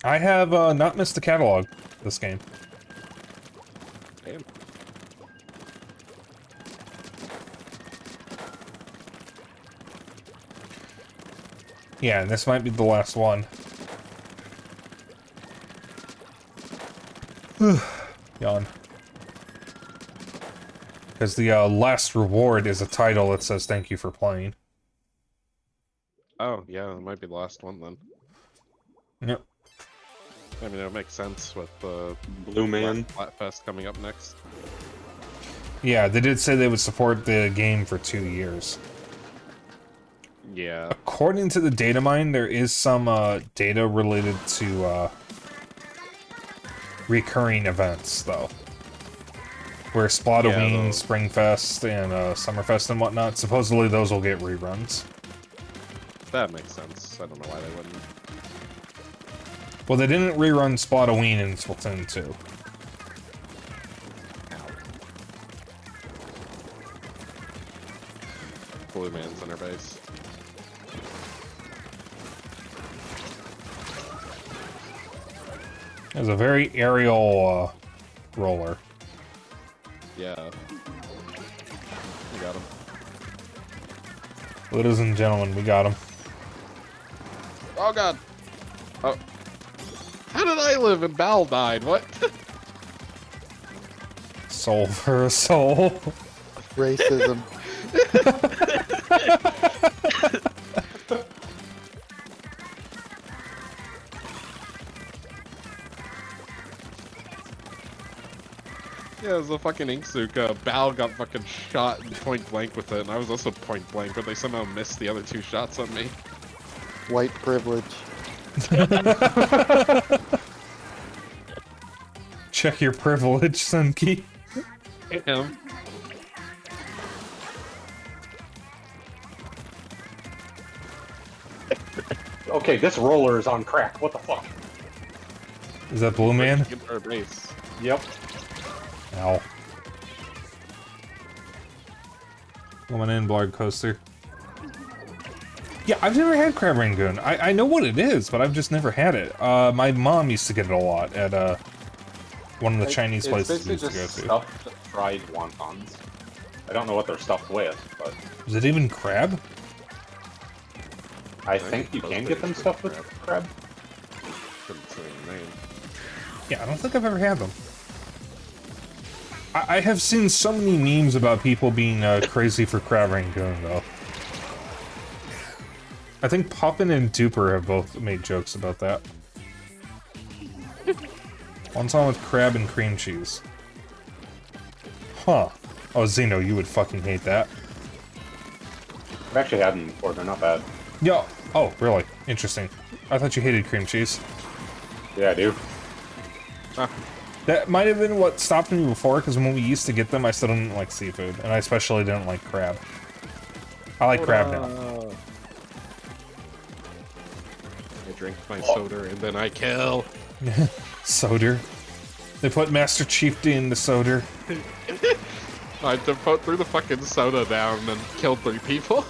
[SPEAKER 1] I have not missed the catalog this game.
[SPEAKER 2] Damn.
[SPEAKER 1] Yeah, and this might be the last one. Yawn. Because the last reward is a title that says thank you for playing.
[SPEAKER 2] Oh, yeah, that might be the last one then.
[SPEAKER 1] Yep.
[SPEAKER 2] I mean, it makes sense with the
[SPEAKER 3] Blue Man.
[SPEAKER 2] Flatfest coming up next.
[SPEAKER 1] Yeah, they did say they would support the game for 2 years.
[SPEAKER 2] Yeah.
[SPEAKER 1] According to the data mine, there is some data related to recurring events, though. Where Splatoon,
[SPEAKER 2] Yeah,
[SPEAKER 1] Springfest, and Summerfest and whatnot, supposedly those will get reruns.
[SPEAKER 2] That makes sense. I don't know why they wouldn't.
[SPEAKER 1] Well, they didn't rerun Splatoon in Splatoon 2.
[SPEAKER 2] Blue Man's in our base.
[SPEAKER 1] It was a very aerial roller.
[SPEAKER 2] Yeah. We got him.
[SPEAKER 1] Ladies and gentlemen, we got him.
[SPEAKER 2] Oh god! Oh. How did I live and Bal died? What?
[SPEAKER 1] Soul for a soul.
[SPEAKER 4] Racism.
[SPEAKER 2] Yeah, it was a fucking Inksuka. Bal got fucking shot point blank with it, and I was also point blank, but they somehow missed the other 2 shots on me.
[SPEAKER 4] White privilege.
[SPEAKER 1] Check your privilege, Senki.
[SPEAKER 2] Damn.
[SPEAKER 3] Okay, this roller is on crack. What the fuck?
[SPEAKER 1] Is that Blue Man?
[SPEAKER 2] Get our base.
[SPEAKER 3] Yep.
[SPEAKER 1] Ow. Coming in, Blarg Coaster. Yeah, I've never had Crab Rangoon. I know what it is, but I've just never had it. My mom used to get it a lot at one of the Chinese places we
[SPEAKER 3] It's
[SPEAKER 1] used to go
[SPEAKER 3] basically
[SPEAKER 1] to.
[SPEAKER 3] just stuffed fried wontons. I don't know what they're stuffed with, but
[SPEAKER 1] Is it even crab?
[SPEAKER 3] I think you can get them stuffed with crab.
[SPEAKER 2] Couldn't say the name.
[SPEAKER 1] Yeah, I don't think I've ever had them. I have seen so many memes about people being crazy for Crab Rangoon, though. I think Poppin and Duper have both made jokes about that. One's on with crab and cream cheese. Huh. Oh, Zeno, you would fucking hate that.
[SPEAKER 3] I've actually had them before. They're not bad.
[SPEAKER 1] Yo. Oh, really? Interesting. I thought you hated cream cheese.
[SPEAKER 3] Yeah, I do.
[SPEAKER 1] That might have been what stopped me before, because when we used to get them, I still didn't like seafood, and I especially didn't like crab. I like crab now.
[SPEAKER 2] I drink my soda and then I kill.
[SPEAKER 1] Soda. They put Master Chief in the soda.
[SPEAKER 2] I threw the fucking soda down and killed 3 people.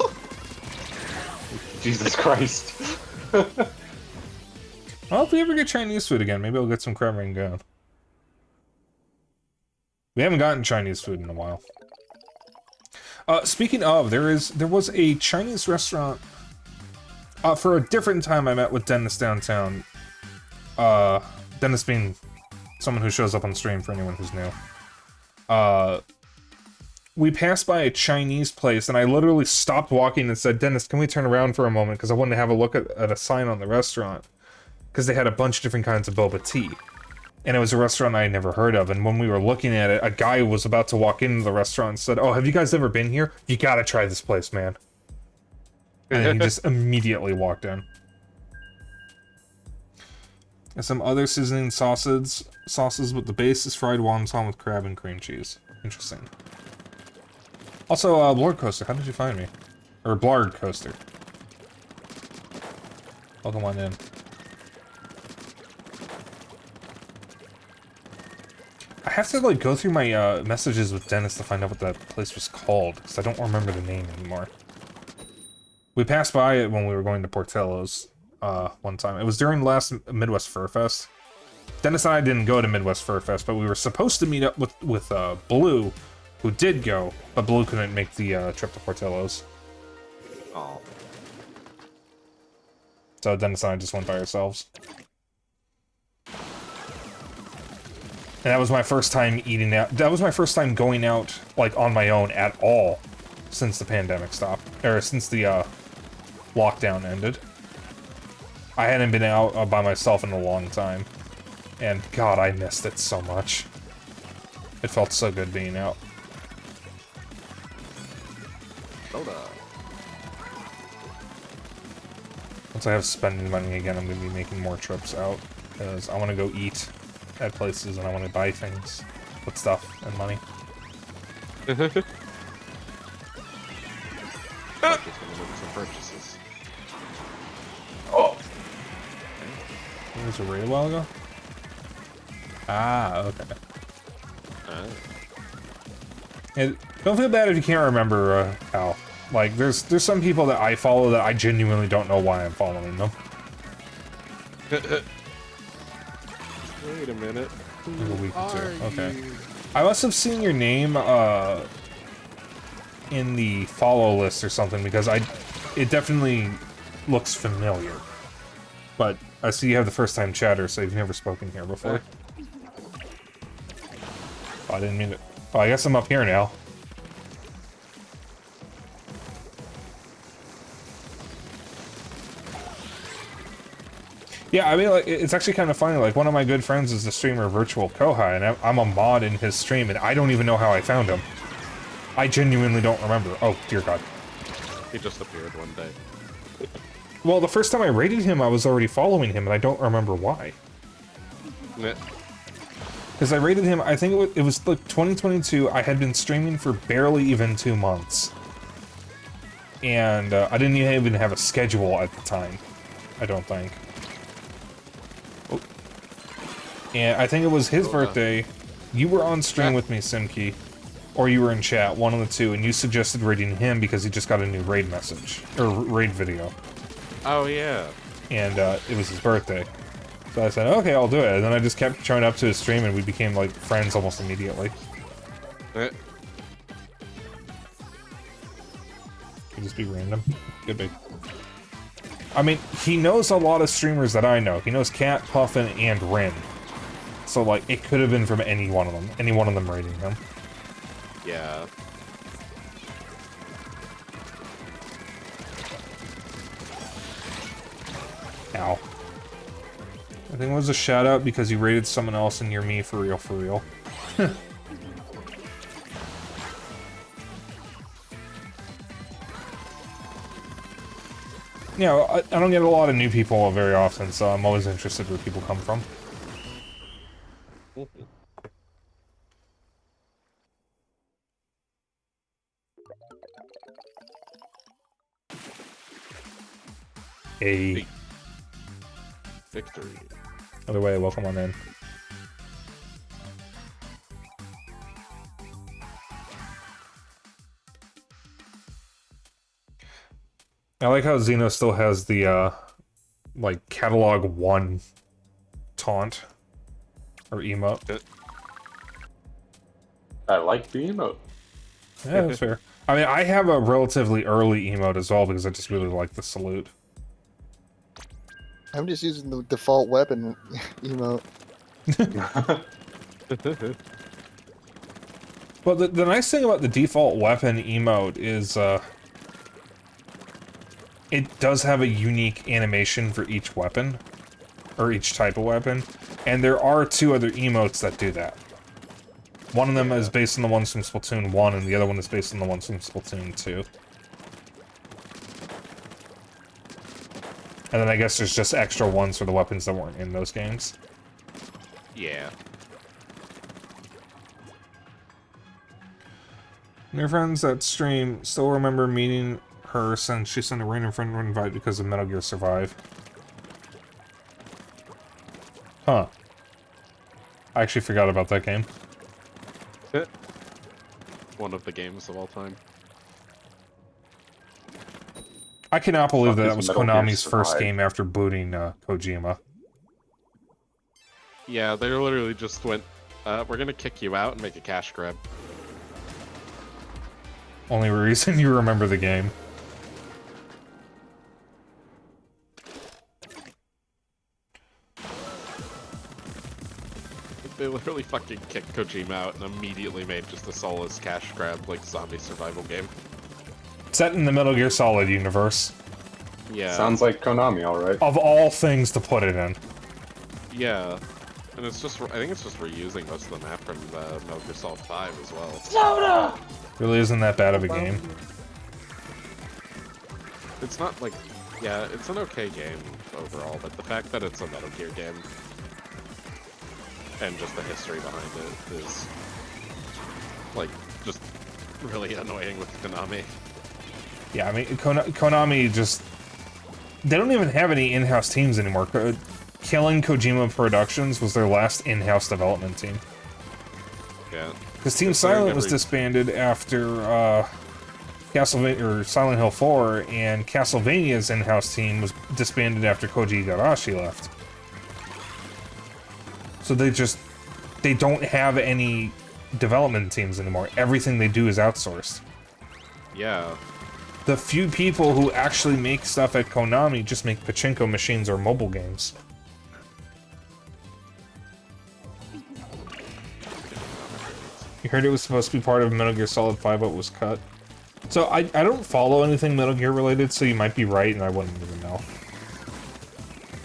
[SPEAKER 3] Jesus Christ.
[SPEAKER 1] Well, if we ever get Chinese food again, maybe I'll get some crab rangoon. We haven't gotten Chinese food in a while. Speaking of, there was a Chinese restaurant. For a different time, I met with Dennis downtown. Dennis being someone who shows up on stream for anyone who's new. We passed by a Chinese place, and I literally stopped walking and said, Dennis, can we turn around for a moment? Because I wanted to have a look at a sign on the restaurant. Because they had a bunch of different kinds of boba tea. And it was a restaurant I had never heard of, and when we were looking at it, a guy was about to walk into the restaurant and said, oh, have you guys ever been here? You gotta try this place, man. And then he just immediately walked in. And some other seasoning sauces, but the base is fried wonton with crab and cream cheese. Interesting. Also, Blard Coaster, how did you find me? Or Blard Coaster. Welcome on in. I have to, like, go through my messages with Dennis to find out what that place was called, because I don't remember the name anymore. We passed by it when we were going to Portillo's one time. It was during last Midwest Fur Fest. Dennis and I didn't go to Midwest Fur Fest, but we were supposed to meet up with Blue, who did go, but Blue couldn't make the trip to Portillo's.
[SPEAKER 2] Oh.
[SPEAKER 1] So Dennis and I just went by ourselves. And that was my first time eating out. That was my first time going out, like, on my own at all since the pandemic stopped. Or since the lockdown ended. I hadn't been out by myself in a long time. And God, I missed it so much. It felt so good being out.
[SPEAKER 2] Soda.
[SPEAKER 1] Once I have spending money again, I'm going to be making more trips out. Because I want to go eat at places and I want to buy things with stuff and money.
[SPEAKER 2] Just gonna make some purchases.
[SPEAKER 3] Oh.
[SPEAKER 1] It was a raid a while ago? Ah, okay. And don't feel bad if you can't remember, Al. Like, there's some people that I follow that I genuinely don't know why I'm following them.
[SPEAKER 2] Wait a minute.
[SPEAKER 1] Like a week or two.
[SPEAKER 2] Are
[SPEAKER 1] Okay.
[SPEAKER 2] you?
[SPEAKER 1] I must have seen your name, in the follow list or something, because it definitely looks familiar. But I see you have the first time chatter, so you've never spoken here before. Oh, I didn't mean it. Oh, I guess I'm up here now. Yeah, I mean, like, it's actually kind of funny. Like, one of my good friends is the streamer Virtual Kohai, and I'm a mod in his stream, and I don't even know how I found him. I genuinely don't remember. Oh, dear God.
[SPEAKER 2] He just appeared one day.
[SPEAKER 1] Well, the first time I raided him, I was already following him, and I don't remember why.
[SPEAKER 2] Meh.
[SPEAKER 1] Because I rated him, I think it was like 2022, I had been streaming for barely even 2 months. And I didn't even have a schedule at the time, I don't think. Oh. And I think it was his birthday. You were on stream with me, Simkey. Or you were in chat, one of the two, and you suggested raiding him because he just got a new raid message. Or raid video.
[SPEAKER 2] Oh, yeah.
[SPEAKER 1] And it was his birthday. So I said, okay, I'll do it. And then I just kept showing up to his stream and we became, like, friends almost immediately.
[SPEAKER 2] Eh.
[SPEAKER 1] Could just be random. Could be. I mean, he knows a lot of streamers that I know. He knows Cat, Puffin, and Rin. So, like, it could have been from any one of them. Any one of them raiding him.
[SPEAKER 2] Yeah.
[SPEAKER 1] Ow. I think it was a shout out because you raided someone else and you're me for real, for real. Yeah, I don't get a lot of new people very often, so I'm always interested where people come from. A
[SPEAKER 2] Victory.
[SPEAKER 1] other way, welcome on in. I like how Xeno still has the like catalog 1 taunt or emote.
[SPEAKER 3] I like the emote.
[SPEAKER 1] Yeah, that's fair. I mean, I have a relatively early emote as well because I just really like the salute.
[SPEAKER 4] I'm just using the default weapon emote.
[SPEAKER 1] But the nice thing about the default weapon emote is it does have a unique animation for each weapon, or each type of weapon, and there are 2 other emotes that do that. One of them is based on the ones from Splatoon 1, and the other one is based on the ones from Splatoon 2. And then I guess there's just extra ones for the weapons that weren't in those games.
[SPEAKER 2] Yeah.
[SPEAKER 1] And your friends that stream still remember meeting her since she sent a random friend invite because of Metal Gear Survive. Huh. I actually forgot about that game.
[SPEAKER 2] One of the games of all time.
[SPEAKER 1] I cannot believe that
[SPEAKER 3] Fuck
[SPEAKER 1] that
[SPEAKER 3] is
[SPEAKER 1] was
[SPEAKER 3] Metal Gear
[SPEAKER 1] Konami's first
[SPEAKER 3] Survive?
[SPEAKER 1] game after booting Kojima.
[SPEAKER 2] Yeah, they literally just went, we're gonna kick you out and make a cash grab.
[SPEAKER 1] Only reason you remember the game.
[SPEAKER 2] They literally fucking kicked Kojima out and immediately made just a soulless cash grab, like, zombie survival game.
[SPEAKER 1] Set in the Metal Gear Solid universe.
[SPEAKER 2] Yeah.
[SPEAKER 3] Sounds like Konami, alright.
[SPEAKER 1] Of all things to put it in.
[SPEAKER 2] Yeah. And it's just, I think it's just reusing most of the map from Metal Gear Solid 5 as well.
[SPEAKER 3] Soda!
[SPEAKER 1] Really isn't that bad of a game.
[SPEAKER 2] It's not like, yeah, it's an okay game overall, but the fact that it's a Metal Gear game and just the history behind it is, like, just really annoying with Konami.
[SPEAKER 1] Yeah, I mean, Konami just... They don't even have any in-house teams anymore. Killing Kojima Productions was their last in-house development team.
[SPEAKER 2] Yeah.
[SPEAKER 1] Because Team Silent was disbanded after Castlevania or Silent Hill 4, and Castlevania's in-house team was disbanded after Koji Igarashi left. So they don't have any development teams anymore. Everything they do is outsourced.
[SPEAKER 2] Yeah.
[SPEAKER 1] The few people who actually make stuff at Konami just make pachinko machines or mobile games. You heard it was supposed to be part of Metal Gear Solid 5, but was cut. So I don't follow anything Metal Gear related, so you might be right, and I wouldn't even know.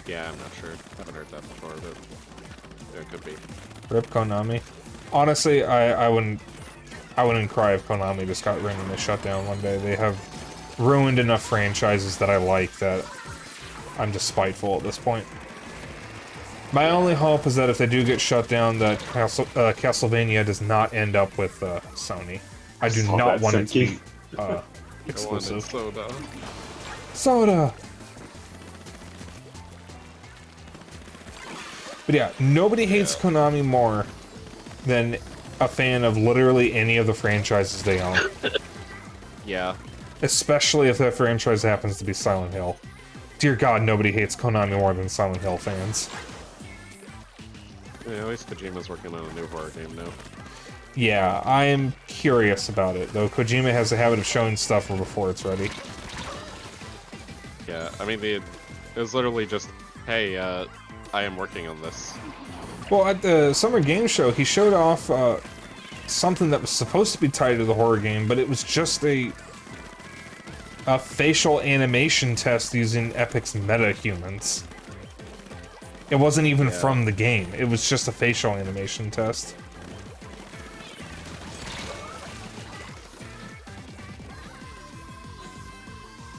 [SPEAKER 2] Yeah, I'm not sure. I haven't heard that before, but yeah, it could be.
[SPEAKER 1] Rip Konami. Honestly, I wouldn't cry if Konami just got randomly shut down one day. They have ruined enough franchises that I like that I'm just spiteful at this point. My only hope is that if they do get shut down, that Castlevania does not end up with Sony. I do not want it to be exclusive.
[SPEAKER 2] Soda.
[SPEAKER 1] Soda! But yeah, nobody hates Konami more than a fan of literally any of the franchises they own.
[SPEAKER 2] Yeah.
[SPEAKER 1] Especially if that franchise happens to be Silent Hill. Dear God, nobody hates Konami more than Silent Hill fans.
[SPEAKER 2] Yeah, at least Kojima's working on a new horror game now.
[SPEAKER 1] Yeah, I am curious about it, though Kojima has a habit of showing stuff before it's ready.
[SPEAKER 2] Yeah, I mean, it was literally just, hey, I am working on this.
[SPEAKER 1] Well, at the Summer Game Show, he showed off something that was supposed to be tied to the horror game, but it was just a facial animation test using Epic's meta-humans. It wasn't even from the game, it was just a facial animation test.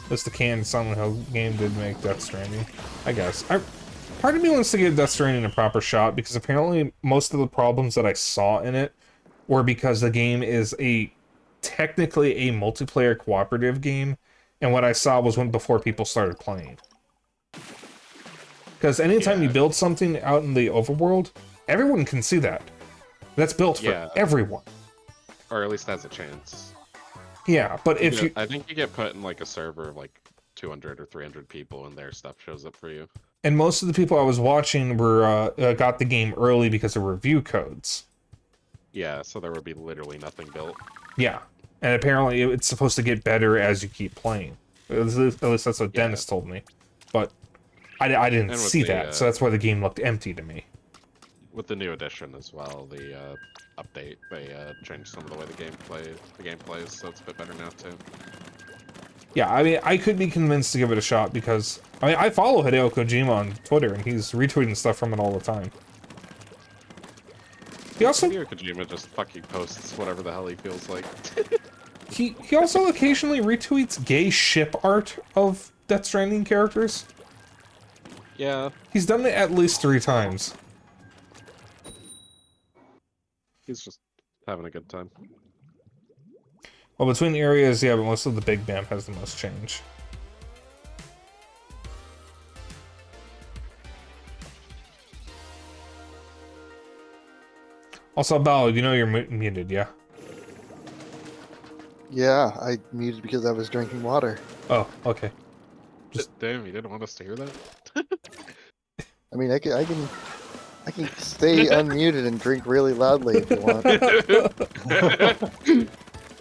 [SPEAKER 1] This the canned Silent Hill game did make Death Stranding, I guess. Part of me wants to give Death Stranding a proper shot, because apparently most of the problems that I saw in it were because the game is technically a multiplayer cooperative game, and what I saw was before people started playing. Because anytime you
[SPEAKER 2] Yeah.
[SPEAKER 1] build something out in the overworld, everyone can see that. That's built for
[SPEAKER 2] Yeah.
[SPEAKER 1] everyone.
[SPEAKER 2] Or at least has a chance.
[SPEAKER 1] Yeah, but if you...
[SPEAKER 2] I think you get put in like a server of like 200 or 300 people and their stuff shows up for you.
[SPEAKER 1] And most of the people I was watching were got the game early because of review codes.
[SPEAKER 2] Yeah, so there would be literally nothing built.
[SPEAKER 1] Yeah, and apparently it's supposed to get better as you keep playing. At least that's what Dennis told me. But I didn't
[SPEAKER 2] with
[SPEAKER 1] see
[SPEAKER 2] the,
[SPEAKER 1] that, so that's why the game looked empty to me.
[SPEAKER 2] With the new edition as well, the update, they changed some of the way the game plays, so it's a bit better now too.
[SPEAKER 1] Yeah, I mean, I could be convinced to give it a shot because I follow Hideo Kojima on Twitter, and he's retweeting stuff from it all the time. He also
[SPEAKER 2] Hideo Kojima just fucking posts whatever the hell he feels like.
[SPEAKER 1] he also occasionally retweets gay ship art of Death Stranding characters.
[SPEAKER 2] Yeah,
[SPEAKER 1] He's done it at least 3 times.
[SPEAKER 2] he's just having a good time.
[SPEAKER 1] Well, between areas, yeah, but most of the big map has the most change. Also, Bal, you know you're muted, yeah?
[SPEAKER 4] Yeah, I muted because I was drinking water.
[SPEAKER 1] Oh, okay.
[SPEAKER 2] Damn, you didn't want us to hear that?
[SPEAKER 4] I mean, I can stay unmuted and drink really loudly if you want.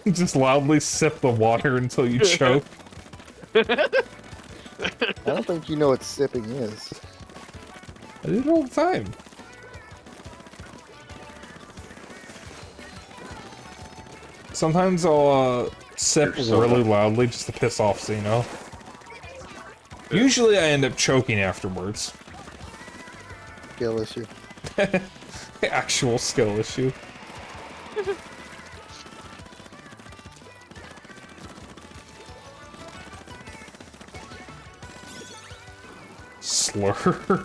[SPEAKER 1] Just loudly sip the water until you choke.
[SPEAKER 4] I don't think you know what sipping is.
[SPEAKER 1] I do it all the time. Sometimes I'll sip
[SPEAKER 3] You're so
[SPEAKER 1] really loudly just to piss off Zeno. Usually I end up choking afterwards.
[SPEAKER 4] Skill issue.
[SPEAKER 1] Actual skill issue. Slurp.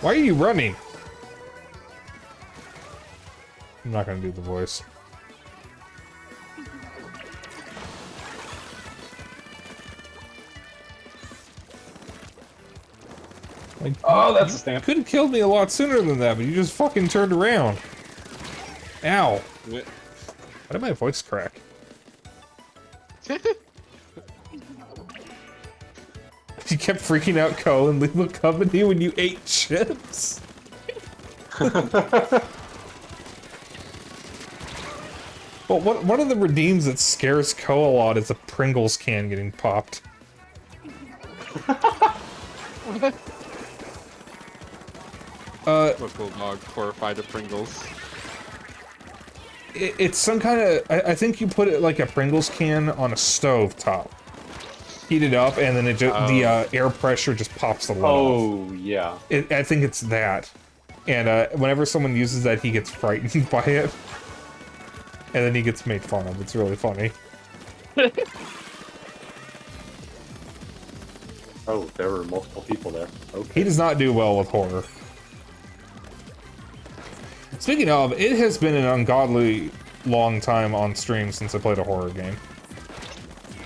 [SPEAKER 1] Why are you running? I'm not gonna do the voice. Like,
[SPEAKER 3] Oh, that's a
[SPEAKER 1] you
[SPEAKER 3] stamp.
[SPEAKER 1] could have killed me a lot sooner than that, but you just fucking turned around. Ow.
[SPEAKER 2] Yeah.
[SPEAKER 1] Why did my voice crack? You kept freaking out Ko and Lethal Company when you ate chips? Well, one of the redeems that scares Ko a lot is a Pringles can getting popped.
[SPEAKER 2] Local dog horrified of Pringles.
[SPEAKER 1] It's some kind of... I think you put it like a Pringles can on a stove top. Heat it up, and then it just, the air pressure just pops the lid off.
[SPEAKER 3] Oh, yeah.
[SPEAKER 1] I think it's that. And whenever someone uses that, he gets frightened by it. And then he gets made fun of. It's really funny.
[SPEAKER 3] Oh, there were multiple people there. Okay.
[SPEAKER 1] He does not do well with horror. Speaking of, it has been an ungodly long time on stream since I played a horror game.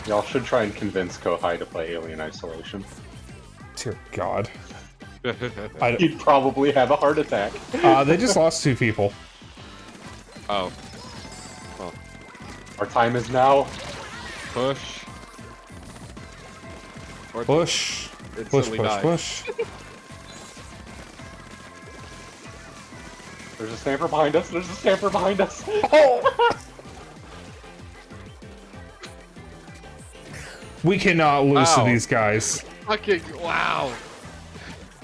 [SPEAKER 3] Y'all should try and convince Kohai to play Alien Isolation.
[SPEAKER 1] Dear God.
[SPEAKER 3] He'd probably have a heart attack.
[SPEAKER 1] They just lost 2 people.
[SPEAKER 2] Oh. Well,
[SPEAKER 3] Our time is now.
[SPEAKER 2] push. Or
[SPEAKER 1] Push. Push,
[SPEAKER 2] instantly
[SPEAKER 1] push,
[SPEAKER 2] die.
[SPEAKER 1] push.
[SPEAKER 3] There's a stamper behind us. There's a stamper behind us.
[SPEAKER 1] Oh! We cannot lose to
[SPEAKER 2] Ow.
[SPEAKER 1] these guys.
[SPEAKER 2] Fucking wow.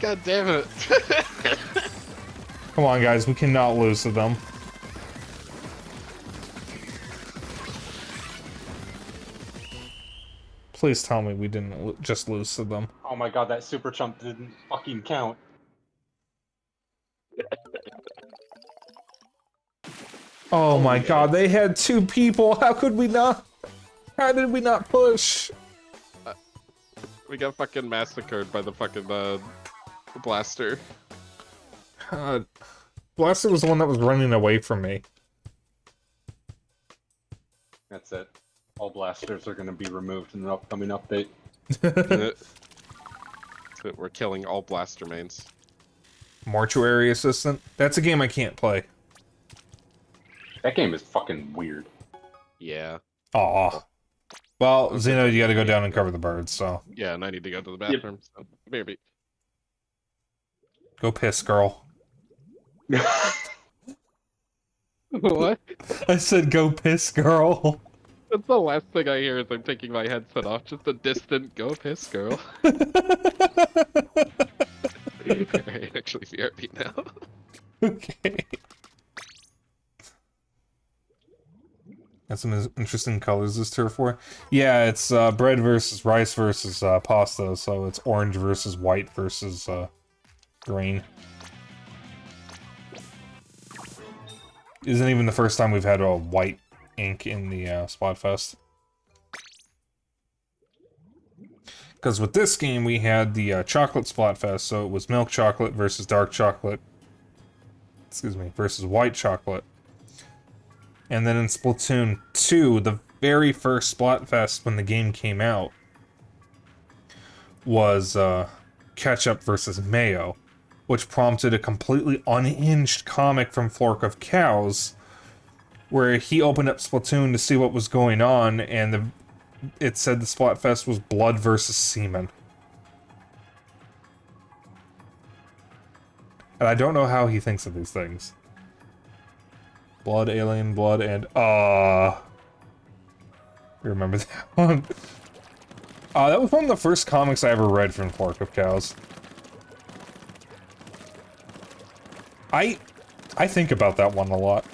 [SPEAKER 2] God damn it.
[SPEAKER 1] Come on, guys. We cannot lose to them. Please tell me we didn't just lose to them.
[SPEAKER 3] Oh my god, that super chump didn't fucking count.
[SPEAKER 1] Oh my
[SPEAKER 2] yeah.
[SPEAKER 1] God, they had 2 people. How could we not? How did we not push?
[SPEAKER 2] We got fucking massacred by the fucking blaster.
[SPEAKER 1] God. Blaster was the one that was running away from me.
[SPEAKER 3] That's it. All blasters are going to be removed in an upcoming update.
[SPEAKER 2] So we're killing all blaster mains.
[SPEAKER 1] Mortuary Assistant? That's a game I can't play.
[SPEAKER 3] That game is fucking weird.
[SPEAKER 2] Yeah.
[SPEAKER 1] Aw. Well,
[SPEAKER 2] Okay.
[SPEAKER 1] Xeno, you gotta go down and cover the birds, so.
[SPEAKER 2] Yeah, and I need to go to the bathroom. So maybe.
[SPEAKER 1] Go piss, girl.
[SPEAKER 2] What?
[SPEAKER 1] I said go piss, girl.
[SPEAKER 2] That's the last thing I hear as I'm taking my headset off. Just a distant "go piss, girl." Alright, actually, BRB now.
[SPEAKER 1] Okay. Got some interesting colors this turf war. Yeah, it's bread versus rice versus pasta, so it's orange versus white versus green. Isn't even the first time we've had a white ink in the Splatfest. Because with this game we had the chocolate Splatfest, so it was milk chocolate versus dark chocolate. Excuse me, versus white chocolate. And then in Splatoon 2, the very first Splatfest when the game came out was ketchup versus mayo, which prompted a completely unhinged comic from Flork of Cows, where he opened up Splatoon to see what was going on, and it said the Splatfest was blood versus semen. And I don't know how he thinks of these things. Blood, alien, blood, and remember that one? That was one of the first comics I ever read from Flork of Cows. I think about that one a lot.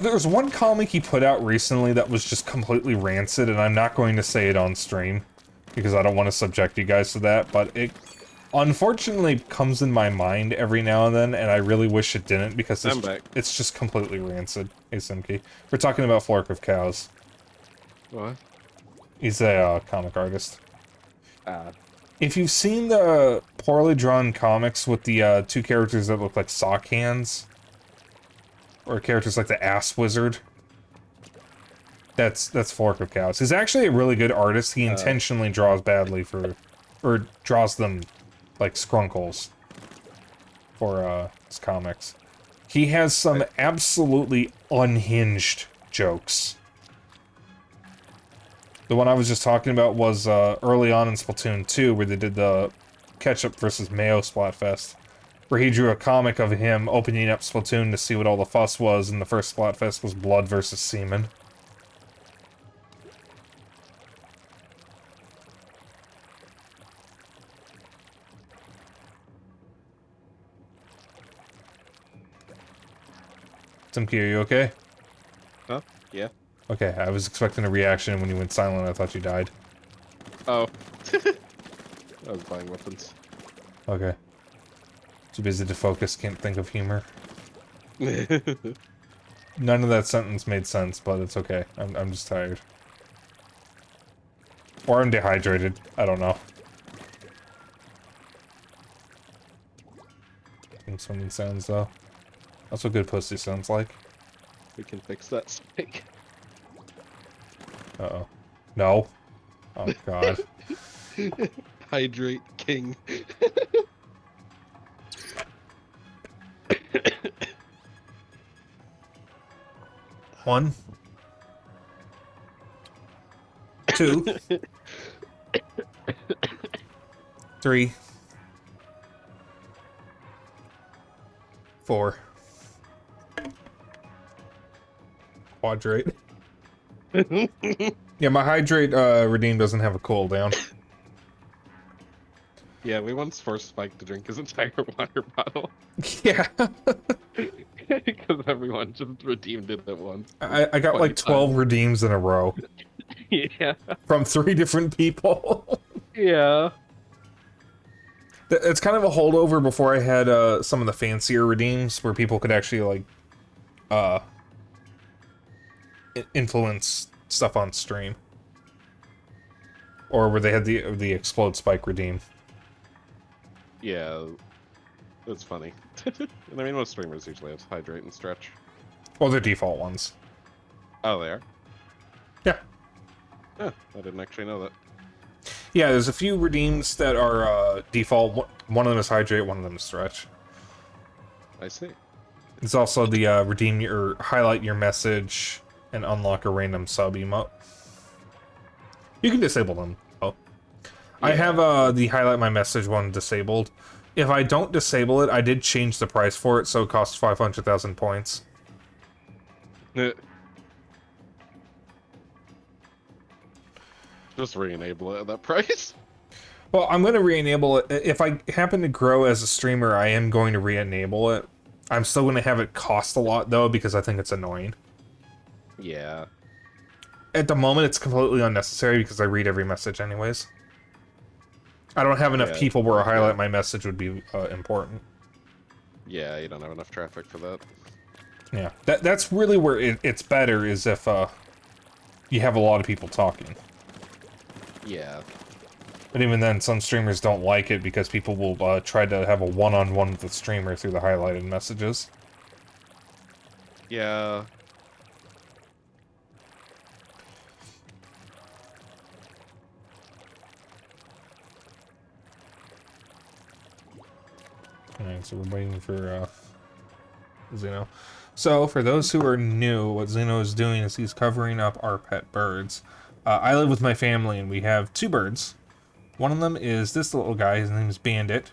[SPEAKER 1] There's one comic he put out recently that was just completely rancid, and I'm not going to say it on stream, because I don't want to subject you guys to that, but it unfortunately comes in my mind every now and then, and I really wish it didn't, because it's just completely rancid. Hey, Simki. We're talking about Flork of Cows.
[SPEAKER 2] What?
[SPEAKER 1] He's a comic artist.
[SPEAKER 2] Ah.
[SPEAKER 1] If you've seen the poorly drawn comics with the two characters that look like sock hands, or characters like the Ass Wizard, that's Flork of Cows. He's actually a really good artist. He intentionally draws badly or draws them like scrunkles for his comics. He has some absolutely unhinged jokes. The one I was just talking about was early on in Splatoon 2, where they did the ketchup versus mayo Splatfest, where he drew a comic of him opening up Splatoon to see what all the fuss was, and the first Splatfest was blood versus semen. Timky, are you okay?
[SPEAKER 2] Huh? Yeah.
[SPEAKER 1] Okay, I was expecting a reaction when you went silent. I thought you died.
[SPEAKER 2] Oh. I was buying weapons.
[SPEAKER 1] Okay. Too busy to focus, can't think of humor. None of that sentence made sense, but it's okay. I'm just tired. Or I'm dehydrated. I don't know. Swimming sounds, though. That's what good pussy sounds like.
[SPEAKER 2] We can fix that Spike.
[SPEAKER 1] Uh-oh. No. Oh, God.
[SPEAKER 2] Hydrate King.
[SPEAKER 1] One. Two. Three. 4. Quadrate. Yeah, my hydrate redeem doesn't have a cooldown.
[SPEAKER 2] Yeah, we once forced Spike to drink his entire water bottle.
[SPEAKER 1] Yeah.
[SPEAKER 2] Because everyone just redeemed it at once.
[SPEAKER 1] I got like 12 redeems in a row.
[SPEAKER 2] Yeah.
[SPEAKER 1] From 3 different people.
[SPEAKER 2] Yeah.
[SPEAKER 1] It's kind of a holdover before I had some of the fancier redeems where people could actually like influence stuff on stream. Or where they had the explode spike redeem.
[SPEAKER 2] Yeah. That's funny. And I mean, most streamers usually have hydrate and stretch.
[SPEAKER 1] Well, they're default ones.
[SPEAKER 2] Oh, they are?
[SPEAKER 1] Yeah.
[SPEAKER 2] Huh, I didn't actually know that.
[SPEAKER 1] Yeah, there's a few redeems that are default. One of them is Hydrate, one of them is Stretch.
[SPEAKER 2] I see.
[SPEAKER 1] It's also the redeem your highlight your message and unlock a random sub emote. You can disable them. Oh, I have the highlight my message one disabled. If I don't disable it, I did change the price for it, so it costs 500,000 points.
[SPEAKER 2] Just re-enable it at that price.
[SPEAKER 1] Well, I'm going to re-enable it. If I happen to grow as a streamer, I am going to re-enable it. I'm still going to have it cost a lot, though, because I think it's annoying.
[SPEAKER 2] Yeah.
[SPEAKER 1] At the moment, it's completely unnecessary because I read every message anyways. I don't have enough people where a highlight my message would be important.
[SPEAKER 2] Yeah, you don't have enough traffic for that.
[SPEAKER 1] Yeah, that's really where it's better, is if you have a lot of people talking.
[SPEAKER 2] Yeah.
[SPEAKER 1] But even then, some streamers don't like it because people will try to have a one-on-one with the streamer through the highlighted messages.
[SPEAKER 2] Yeah.
[SPEAKER 1] Alright, so we're waiting for Xeno. So, for those who are new, what Xeno is doing is he's covering up our pet birds. I live with my family and we have 2 birds. One of them is this little guy, his name is Bandit.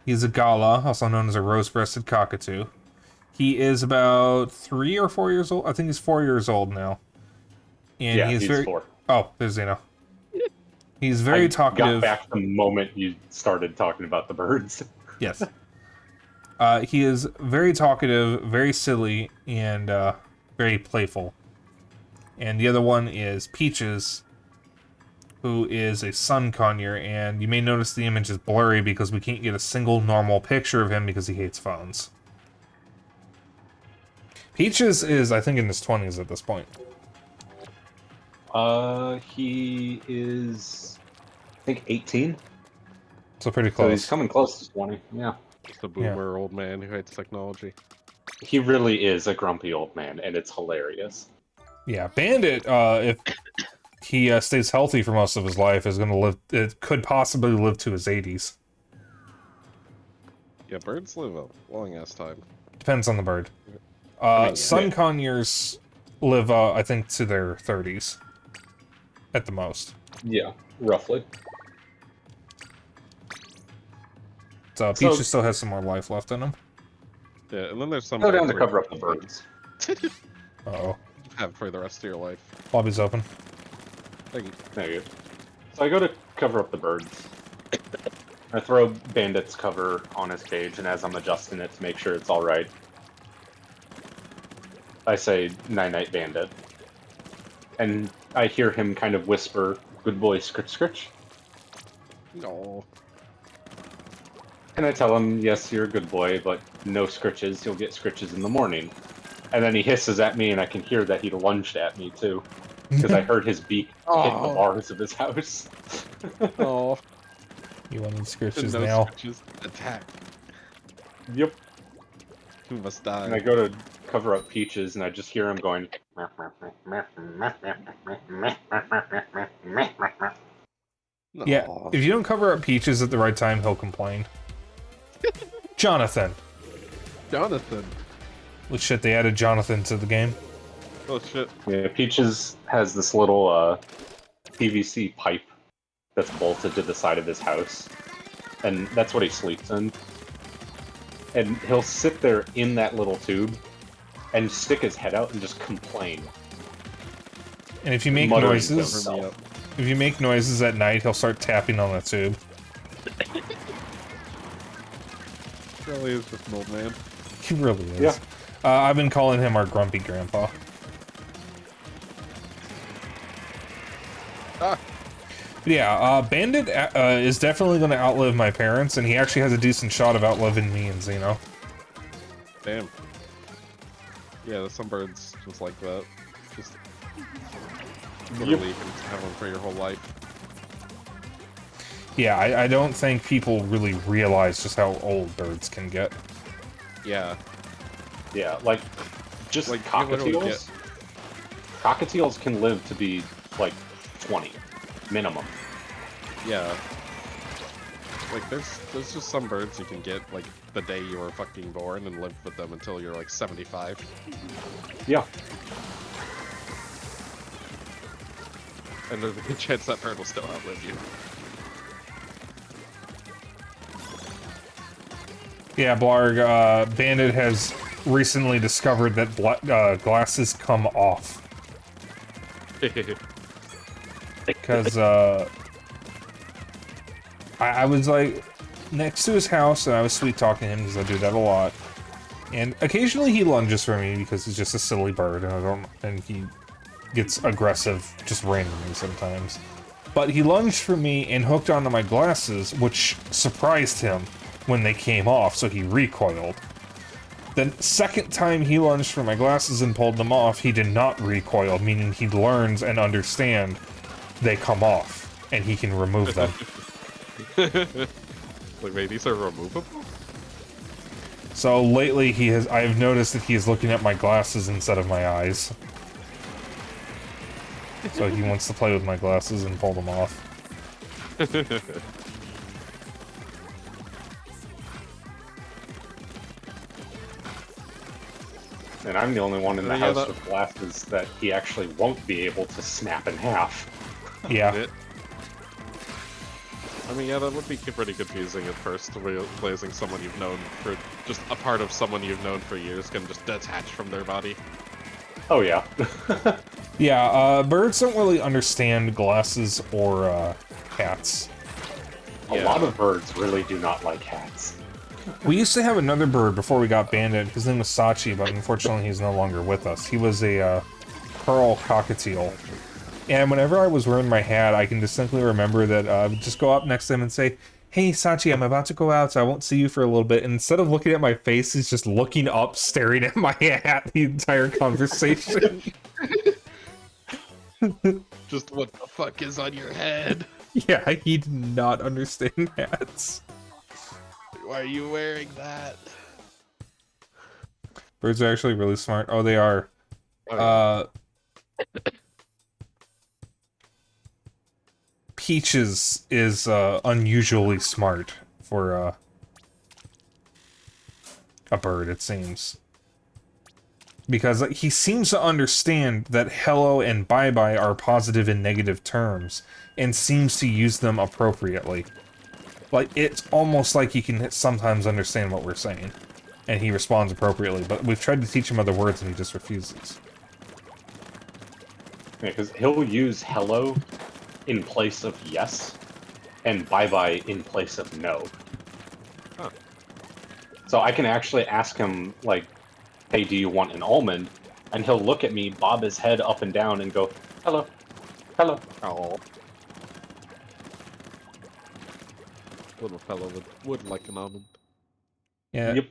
[SPEAKER 1] He's a gala, also known as a rose-breasted cockatoo. He is about 3 or 4 years old. I think he's 4 years old now. And
[SPEAKER 3] Yeah,
[SPEAKER 1] he's very
[SPEAKER 3] 4.
[SPEAKER 1] Oh, there's Xeno. He's very talkative.
[SPEAKER 3] Got back the moment you started talking about the birds.
[SPEAKER 1] Yes. He is very talkative, very silly, and very playful. And the other one is Peaches, who is a sun conure, and you may notice the image is blurry because we can't get a single normal picture of him because he hates phones. Peaches is, I think, in his 20s at this point.
[SPEAKER 3] He is, I think, 18.
[SPEAKER 1] So pretty
[SPEAKER 3] So
[SPEAKER 1] close.
[SPEAKER 3] he's coming close to 20, yeah.
[SPEAKER 2] Just a boomer old man who hates technology.
[SPEAKER 3] He really is a grumpy old man, and it's hilarious.
[SPEAKER 1] Yeah, Bandit, if he stays healthy for most of his life, is going to live, it could possibly live to his 80s.
[SPEAKER 2] Yeah, birds live a long-ass time.
[SPEAKER 1] Depends on the bird. Sun conures live, I think, to their 30s. At the most.
[SPEAKER 3] Yeah, roughly.
[SPEAKER 1] So Peaches still has some more life left in him.
[SPEAKER 2] Yeah, and then there's some...
[SPEAKER 3] Go down to cover up the birds.
[SPEAKER 1] Uh-oh.
[SPEAKER 2] Have for the rest of your life.
[SPEAKER 1] Lobby's open.
[SPEAKER 2] Thank you.
[SPEAKER 3] There you go. So I go to cover up the birds. I throw Bandit's cover on his cage, and as I'm adjusting it to make sure it's alright, I say, "Night-night, Bandit." And I hear him kind of whisper, "Good boy, scritch, scritch."
[SPEAKER 2] No.
[SPEAKER 3] And I tell him, "Yes, you're a good boy, but no scritches. You'll get scritches in the morning." And then he hisses at me, and I can hear that he lunged at me, too. Because I heard his beak hitting the bars of his house.
[SPEAKER 2] Oh.
[SPEAKER 1] You wanted scritches
[SPEAKER 2] No
[SPEAKER 1] now.
[SPEAKER 2] scritches. Attack.
[SPEAKER 3] Yep.
[SPEAKER 2] You must die.
[SPEAKER 3] And I go to cover up Peaches, and I just hear him going...
[SPEAKER 2] No.
[SPEAKER 1] Yeah, if you don't cover up Peaches at the right time, he'll complain. Jonathan.
[SPEAKER 2] Jonathan.
[SPEAKER 1] Well, shit, they added Jonathan to the game.
[SPEAKER 2] Oh shit.
[SPEAKER 3] Yeah, Peaches has this little PVC pipe that's bolted to the side of his house, and that's what he sleeps in. And he'll sit there in that little tube and stick his head out and just complain.
[SPEAKER 1] And if you make
[SPEAKER 3] Muttering to
[SPEAKER 1] noises,
[SPEAKER 3] himself.
[SPEAKER 1] if you make noises at night, he'll start tapping on the tube.
[SPEAKER 2] Really is just an old man.
[SPEAKER 1] He really is.
[SPEAKER 3] Yeah.
[SPEAKER 1] I've been calling him our grumpy grandpa.
[SPEAKER 2] Ah.
[SPEAKER 1] But yeah, Bandit is definitely going to outlive my parents, and he actually has a decent shot of outliving me and Xeno.
[SPEAKER 2] Damn. Yeah, there's some birds just like that. Just literally you can have them for your whole life.
[SPEAKER 1] Yeah, I don't think people really realize just how old birds can get.
[SPEAKER 2] Yeah.
[SPEAKER 3] Yeah, like, Just
[SPEAKER 2] Like, you literally
[SPEAKER 3] cockatiels. Cockatiels can live to be like 20 minimum.
[SPEAKER 2] Yeah. Like, there's just some birds you can get, like, the day you were fucking born and live with them until you're, like, 75.
[SPEAKER 3] Yeah.
[SPEAKER 2] And there's a good chance that bird will still outlive you.
[SPEAKER 1] Yeah, Blarg, Bandit has recently discovered that glasses come off. Because, I was, like, next to his house, and I was sweet-talking him, because I do that a lot. And occasionally he lunges for me, because he's just a silly bird, and he gets aggressive just randomly sometimes. But he lunged for me and hooked onto my glasses, which surprised him when they came off, so he recoiled. The second time he lunged for my glasses and pulled them off, he did not recoil, meaning he learns and understands they come off, and he can remove them.
[SPEAKER 2] Like, wait, these are removable?
[SPEAKER 1] So lately I have noticed that he is looking at my glasses instead of my eyes. So he wants to play with my glasses and pull them off.
[SPEAKER 3] And I'm the only one in the
[SPEAKER 2] Yeah,
[SPEAKER 3] house with glasses that he actually won't be able to snap in half.
[SPEAKER 1] Yeah.
[SPEAKER 2] I mean, yeah, that would be pretty confusing at first, realizing someone you've known for just a part of someone you've known for years can just detach from their body.
[SPEAKER 3] Oh yeah.
[SPEAKER 1] Yeah, birds don't really understand glasses or hats.
[SPEAKER 3] A lot of birds really do not like hats.
[SPEAKER 1] We used to have another bird before we got banded. His name was Sachi, but unfortunately he's no longer with us. He was a pearl cockatiel. And whenever I was wearing my hat, I can distinctly remember that I would just go up next to him and say, "Hey, Sachi, I'm about to go out, so I won't see you for a little bit." And instead of looking at my face, he's just looking up, staring at my hat the entire conversation.
[SPEAKER 2] Just what the fuck is on your head?
[SPEAKER 1] Yeah, he did not understand hats.
[SPEAKER 2] Why are you wearing that?
[SPEAKER 1] Birds are actually really smart. Oh, they are. Peaches is unusually smart for a bird, it seems. Because he seems to understand that hello and bye-bye are positive and negative terms, and seems to use them appropriately. Like, it's almost like he can sometimes understand what we're saying, and he responds appropriately, but we've tried to teach him other words and he just refuses.
[SPEAKER 3] Yeah, because he'll use hello in place of yes, and bye-bye in place of no.
[SPEAKER 2] Huh.
[SPEAKER 3] So I can actually ask him, like, "Hey, do you want an almond?" And he'll look at me, bob his head up and down, and go, "Hello, hello."
[SPEAKER 2] Oh. Little fellow would like an almond.
[SPEAKER 1] Yeah.
[SPEAKER 3] Yep.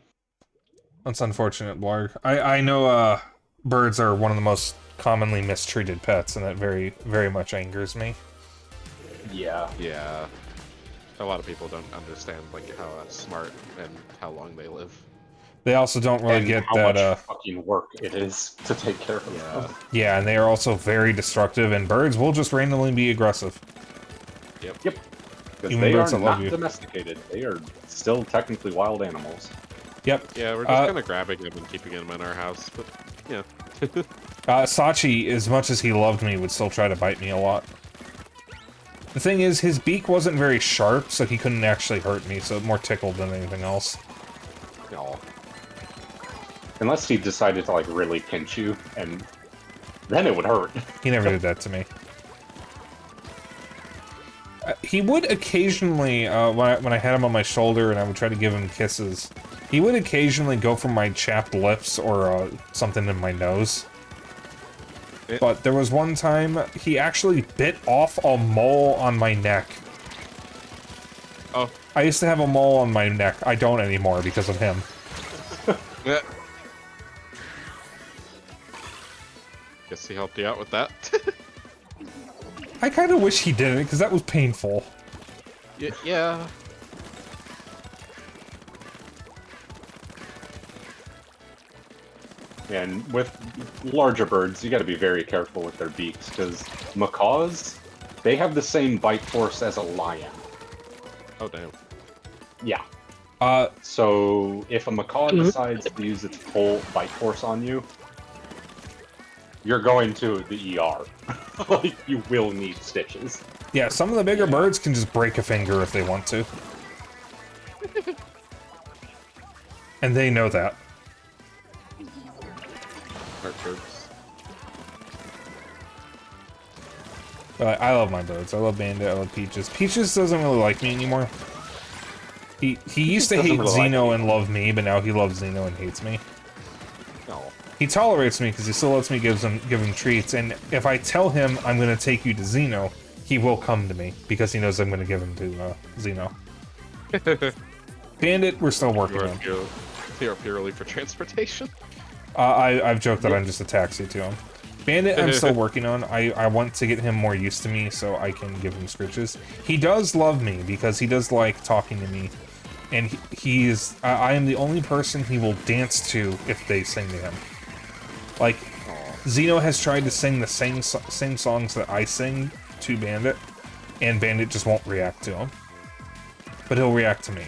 [SPEAKER 1] That's unfortunate, Blarg. I know, birds are one of the most commonly mistreated pets, and that very, very much angers me.
[SPEAKER 3] Yeah.
[SPEAKER 2] Yeah. A lot of people don't understand, like, how smart and how long they live.
[SPEAKER 1] They also don't really
[SPEAKER 3] And
[SPEAKER 1] get
[SPEAKER 3] how
[SPEAKER 1] that,
[SPEAKER 3] much fucking work it is to take care of them.
[SPEAKER 1] yeah, and they are also very destructive, and birds will just randomly be aggressive.
[SPEAKER 2] Yep.
[SPEAKER 3] Yep. Because
[SPEAKER 1] Even
[SPEAKER 3] they
[SPEAKER 1] birds
[SPEAKER 3] are
[SPEAKER 1] that love
[SPEAKER 3] not
[SPEAKER 1] you.
[SPEAKER 3] domesticated. They are still technically wild animals.
[SPEAKER 1] Yep.
[SPEAKER 2] Yeah, we're just kind of grabbing them and keeping them in our house, but, yeah.
[SPEAKER 1] Sachi, as much as he loved me, would still try to bite me a lot. The thing is, his beak wasn't very sharp, so he couldn't actually hurt me, so more tickled than anything else.
[SPEAKER 2] Y'all.
[SPEAKER 3] Unless he decided to, like, really pinch you, and then it would hurt.
[SPEAKER 1] He never did that to me. He would occasionally, when I had him on my shoulder and I would try to give him kisses, he would occasionally go for my chapped lips or something in my nose. But there was one time he actually bit off a mole on my neck.
[SPEAKER 2] Oh.
[SPEAKER 1] I used to have a mole on my neck. I don't anymore because of him.
[SPEAKER 2] Yeah. Guess he helped you out with that.
[SPEAKER 1] I kind of wish he didn't, because that was painful.
[SPEAKER 2] Yeah.
[SPEAKER 3] And with larger birds, you got to be very careful with their beaks because macaws, they have the same bite force as a lion.
[SPEAKER 2] Oh damn.
[SPEAKER 3] Yeah.
[SPEAKER 1] Uh,
[SPEAKER 3] So if a macaw decides to use its full bite force on you, you're going to the ER. Like, you will need stitches.
[SPEAKER 1] yeah, some of the bigger birds can just break a finger if they want to. And they know that.
[SPEAKER 2] Heart birds.
[SPEAKER 1] But I love my birds. I love Bandit. I love Peaches. Peaches doesn't really like me anymore. He used to
[SPEAKER 3] Doesn't
[SPEAKER 1] hate
[SPEAKER 3] really like
[SPEAKER 1] Xeno
[SPEAKER 3] me.
[SPEAKER 1] and love me, but now he loves Xeno and hates me.
[SPEAKER 2] No.
[SPEAKER 1] He tolerates me because he still lets me give him treats, and if I tell him I'm going to take you to Xeno, he will come to me because he knows I'm going to give him to Xeno. Bandit, we're still working on.
[SPEAKER 2] You're purely for transportation.
[SPEAKER 1] I've joked that I'm just a taxi to him. Bandit, I'm still working on. I want to get him more used to me so I can give him scritches. He does love me because he does like talking to me, and I am the only person he will dance to if they sing to him. Like, Xeno has tried to sing the same songs that I sing to Bandit, and Bandit just won't react to him. But he'll react to me.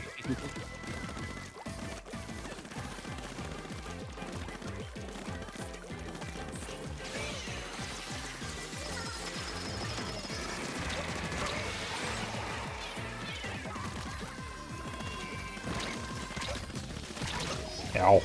[SPEAKER 1] Ow.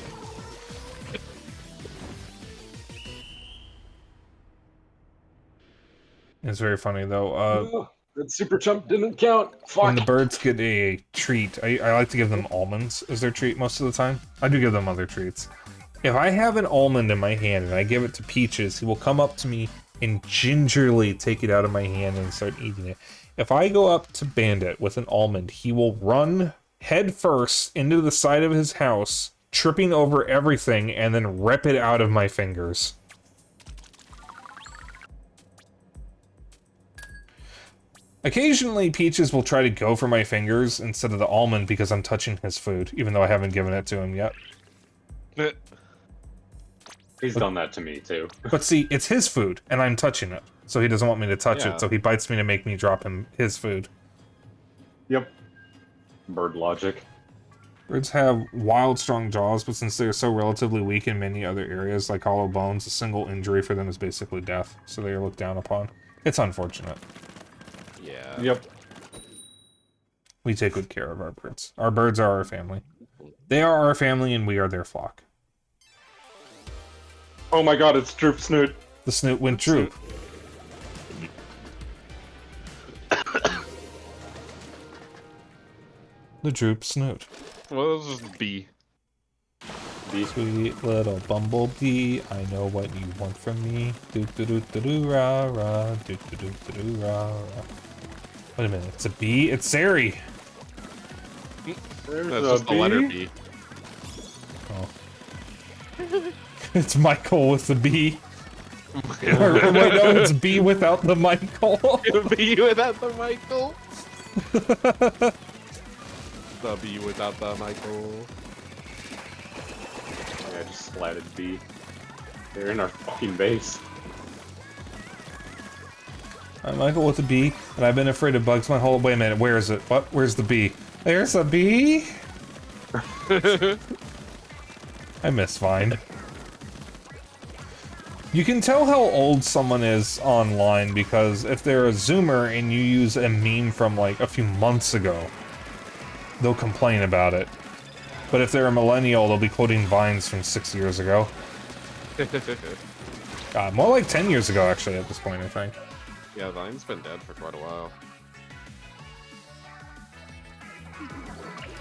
[SPEAKER 1] It's very funny though.
[SPEAKER 3] That super jump didn't count. Fuck.
[SPEAKER 1] When the birds get a treat, I like to give them almonds as their treat most of the time. I do give them other treats. If I have an almond in my hand and I give it to Peaches, he will come up to me and gingerly take it out of my hand and start eating it. If I go up to Bandit with an almond, he will run head first into the side of his house, tripping over everything, and then rip it out of my fingers. Occasionally, Peaches will try to go for my fingers instead of the almond because I'm touching his food, even though I haven't given it to him yet.
[SPEAKER 3] He's done that to me, too.
[SPEAKER 1] But see, it's his food, and I'm touching it, so he doesn't want me to touch
[SPEAKER 2] Yeah.
[SPEAKER 1] it, so he bites me to make me drop him his food.
[SPEAKER 3] Yep. Bird logic.
[SPEAKER 1] Birds have wild, strong jaws, but since they're so relatively weak in many other areas, like hollow bones, a single injury for them is basically death, so they are looked down upon. It's unfortunate.
[SPEAKER 2] Yeah.
[SPEAKER 3] Yep.
[SPEAKER 1] We take good care of our birds. Our birds are our family. They are our family, and we are their flock.
[SPEAKER 3] Oh my god, it's Droop Snoot.
[SPEAKER 1] The snoot went droop. The droop snoot.
[SPEAKER 2] Well, this is B.
[SPEAKER 1] Sweet little bumblebee, I know what you want from me. Do do do do do rah rah, do do do do do rah rah. Wait a minute, it's a bee? It's Sari!
[SPEAKER 3] There's
[SPEAKER 2] That's just the letter B.
[SPEAKER 1] Oh. It's Michael with the B. Or wait, no, it's B without the Michael.
[SPEAKER 2] B without the Michael. The B without the Michael.
[SPEAKER 3] Yeah, I just splatted B. They're in our fucking base.
[SPEAKER 1] I'm Michael with the B, and I've been afraid of bugs my whole... Wait a minute, where is it? What? Where's the B? There's a B? I miss Vine. You can tell how old someone is online because if they're a Zoomer and you use a meme from like a few months ago, they'll complain about it. But if they're a millennial, they'll be quoting Vines from 6 years ago. God, more like 10 years ago actually at this point, I think.
[SPEAKER 2] Yeah, Vine's been dead for quite a while.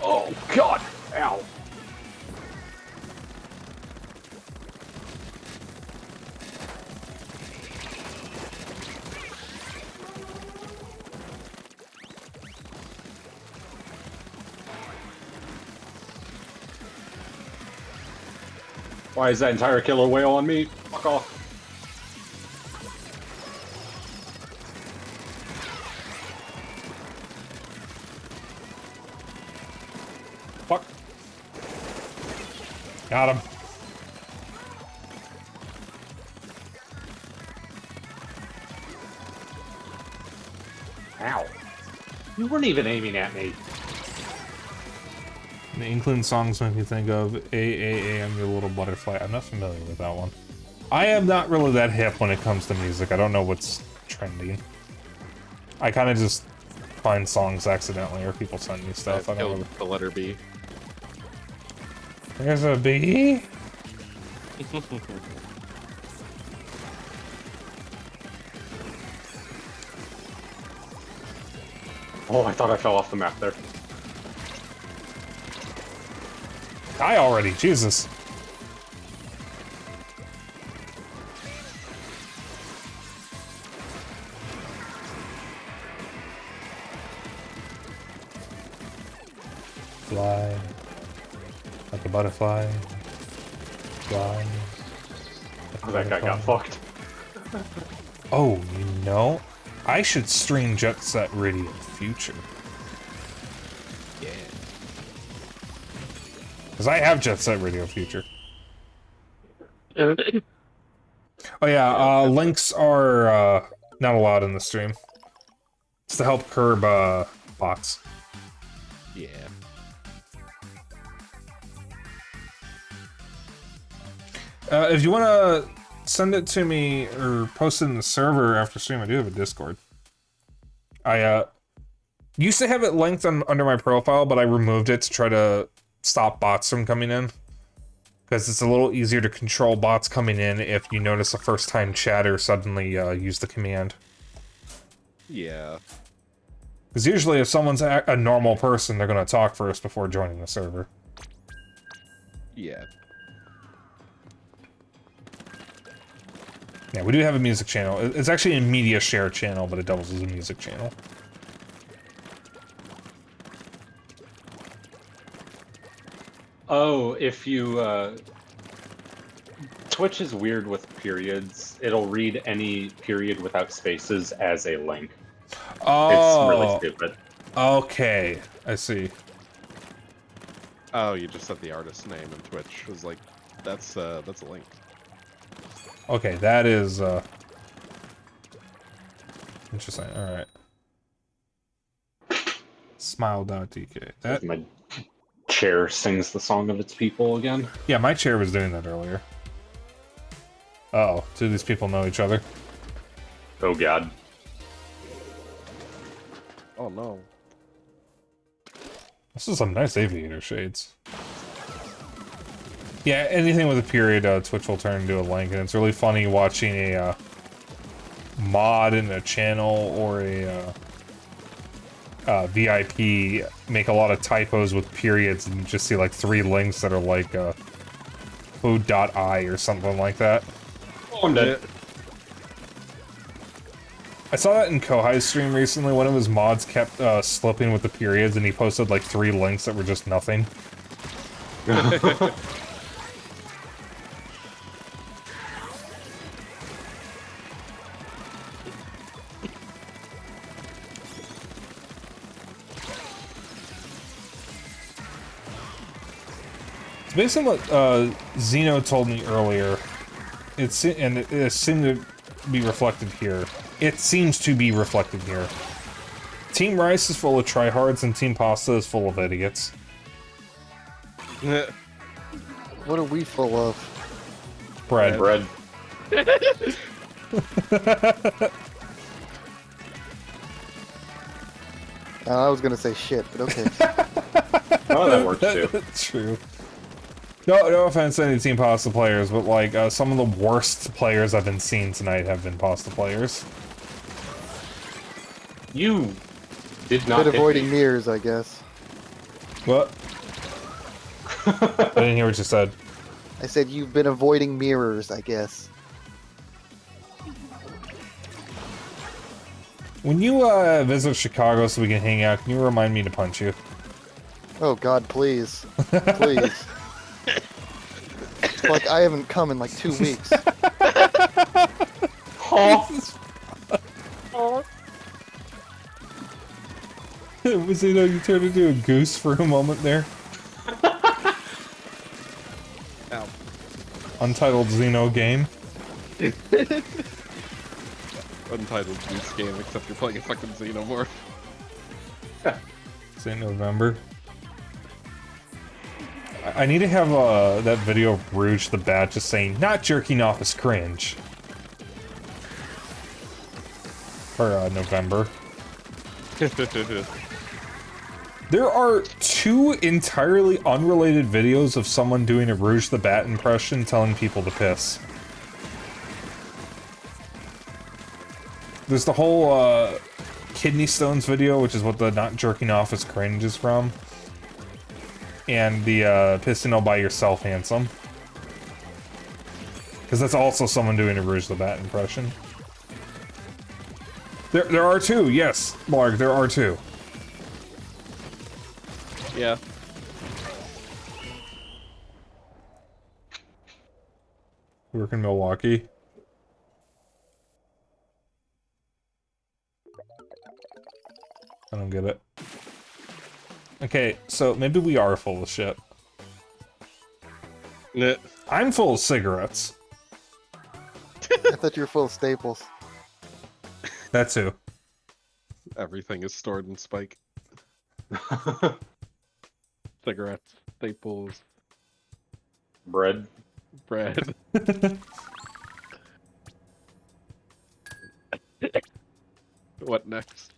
[SPEAKER 3] Oh god! Ow! Why is that entire killer whale on me? Fuck off.
[SPEAKER 1] Fuck. Got him.
[SPEAKER 3] Ow. You weren't even aiming at me.
[SPEAKER 1] The Inkling songs make me think of A, I'm Your Little Butterfly. I'm not familiar with that one. I am not really that hip when it comes to music. I don't know what's trending. I kind of just find songs accidentally, or people send me stuff. I don't know.
[SPEAKER 2] The letter B.
[SPEAKER 1] There's a bee?
[SPEAKER 3] Oh, I thought I fell off the map there.
[SPEAKER 1] Die already, Jesus. Fly like a butterfly. Fly.
[SPEAKER 3] Oh, that guy got fucked.
[SPEAKER 1] Oh, you know, I should stream Jet Set Radio Future.
[SPEAKER 2] Yeah.
[SPEAKER 1] Because I have Jet Set Radio Future. Oh yeah, links are not allowed in the stream. It's to help curb bots.
[SPEAKER 2] Yeah.
[SPEAKER 1] If you want to send it to me or post it in the server after stream, I do have a Discord. I used to have it linked under my profile, but I removed it to try to stop bots from coming in. Because it's a little easier to control bots coming in if you notice a first-time chatter suddenly use the command.
[SPEAKER 2] Yeah.
[SPEAKER 1] Because usually if someone's a normal person, they're going to talk first before joining the server.
[SPEAKER 2] Yeah.
[SPEAKER 1] Yeah, we do have a music channel. It's actually a media share channel, but it doubles as a music channel.
[SPEAKER 3] Oh, if you, Twitch is weird with periods. It'll read any period without spaces as a link.
[SPEAKER 1] Oh,
[SPEAKER 3] It's really stupid.
[SPEAKER 1] Okay, I see.
[SPEAKER 2] Oh, you just said the artist's name, and Twitch was like, that's a link.
[SPEAKER 1] Okay, that is, interesting, alright. Smile.dk. That,
[SPEAKER 3] My chair sings the song of its people again.
[SPEAKER 1] yeah, my chair was doing that earlier. Uh-oh, do these people know each other?
[SPEAKER 3] Oh god.
[SPEAKER 2] Oh no.
[SPEAKER 1] This is some nice aviator shades. Yeah, anything with a period, Twitch will turn into a link, and it's really funny watching a mod in a channel or a VIP make a lot of typos with periods and just see like 3 links that are like food.I or something like that.
[SPEAKER 3] Oh, I'm dead.
[SPEAKER 1] I saw that in Kohai's stream recently. One of his mods kept slipping with the periods, and he posted like 3 links that were just nothing. Based on what Zeno told me earlier, it seemed to be reflected here. It seems to be reflected here. Team Rice is full of tryhards, and Team Pasta is full of idiots.
[SPEAKER 4] What are we full of?
[SPEAKER 1] Bread.
[SPEAKER 3] Bread.
[SPEAKER 4] I was gonna say shit, but okay.
[SPEAKER 3] Oh, that works too.
[SPEAKER 1] True. No offense to any Team Pasta players, but like some of the worst players I've been seeing tonight have been Pasta players.
[SPEAKER 3] You did not
[SPEAKER 4] Bit
[SPEAKER 3] hit
[SPEAKER 4] avoiding
[SPEAKER 3] me.
[SPEAKER 4] mirrors, I guess.
[SPEAKER 1] What? I didn't hear what you said.
[SPEAKER 4] I said you've been avoiding mirrors, I guess.
[SPEAKER 1] When you visit Chicago so we can hang out, can you remind me to punch you?
[SPEAKER 4] Oh God, please, please. It's like I haven't come in like 2 weeks.
[SPEAKER 1] Was it you turned into a goose for a moment there?
[SPEAKER 2] Ow.
[SPEAKER 1] Untitled Xeno game.
[SPEAKER 2] Untitled Goose Game, except you're playing a fucking Xenomorph.
[SPEAKER 1] St. November. I need to have that video of Rouge the Bat just saying, not jerking off is cringe. For November. There are 2 entirely unrelated videos of someone doing a Rouge the Bat impression telling people to piss. There's the whole kidney stones video, which is what the not jerking off is cringe is from. And the pissing all by yourself handsome. Because that's also someone doing a Rouge the Bat impression. There are 2, yes, Mark, there are 2.
[SPEAKER 2] Yeah.
[SPEAKER 1] We work in Milwaukee. I don't get it. Okay, so maybe we are full of shit.
[SPEAKER 2] Nah.
[SPEAKER 1] I'm full of cigarettes.
[SPEAKER 4] I thought you were full of staples.
[SPEAKER 1] That too.
[SPEAKER 2] Everything is stored in Spike. Cigarettes, staples,
[SPEAKER 3] Bread.
[SPEAKER 2] bread. What next?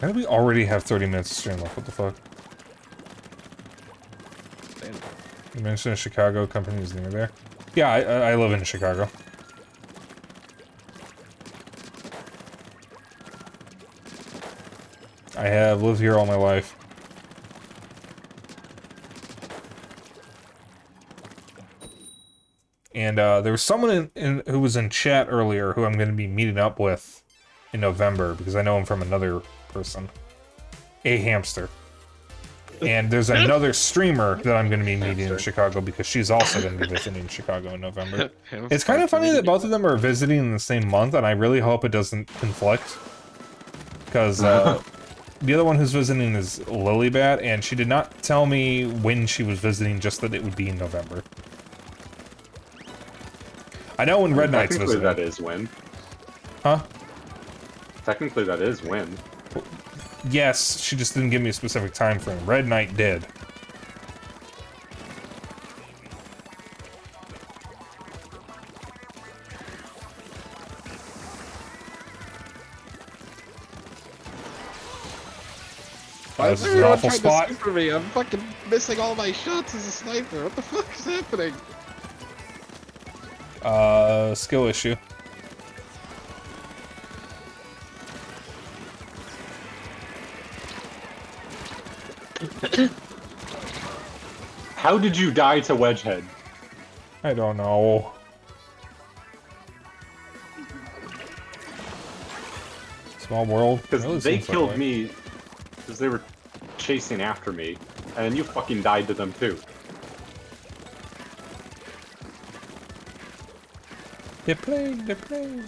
[SPEAKER 1] How do we already have 30 minutes to stream left? What the fuck? You mentioned a Chicago company is near there. Yeah, I live in Chicago. I have lived here all my life. And there was someone who was in chat earlier who I'm going to be meeting up with in November because I know him from another person. A hamster. And there's another streamer that I'm going to be meeting in Chicago because she's also going to be visiting Chicago in November. It's kind of funny that both of them are visiting in the same month, and I really hope it doesn't conflict. Because the other one who's visiting is Lilybat, and she did not tell me when she was visiting, just that it would be in November. I know when Red Knight's visiting.
[SPEAKER 3] Technically that is when.
[SPEAKER 1] Huh?
[SPEAKER 3] Technically that is when.
[SPEAKER 1] Yes, she just didn't give me a specific time frame. Red Knight did. This is an awful spot.
[SPEAKER 2] For me? I'm fucking missing all my shots as a sniper. What the fuck is happening?
[SPEAKER 1] Skill issue.
[SPEAKER 3] How did you die to Wedgehead?
[SPEAKER 1] I don't know. Small world.
[SPEAKER 3] Because
[SPEAKER 1] Really
[SPEAKER 3] they
[SPEAKER 1] seems that
[SPEAKER 3] killed
[SPEAKER 1] way.
[SPEAKER 3] me because they were chasing after me, and you fucking died to them too.
[SPEAKER 1] They're playing, they're playing.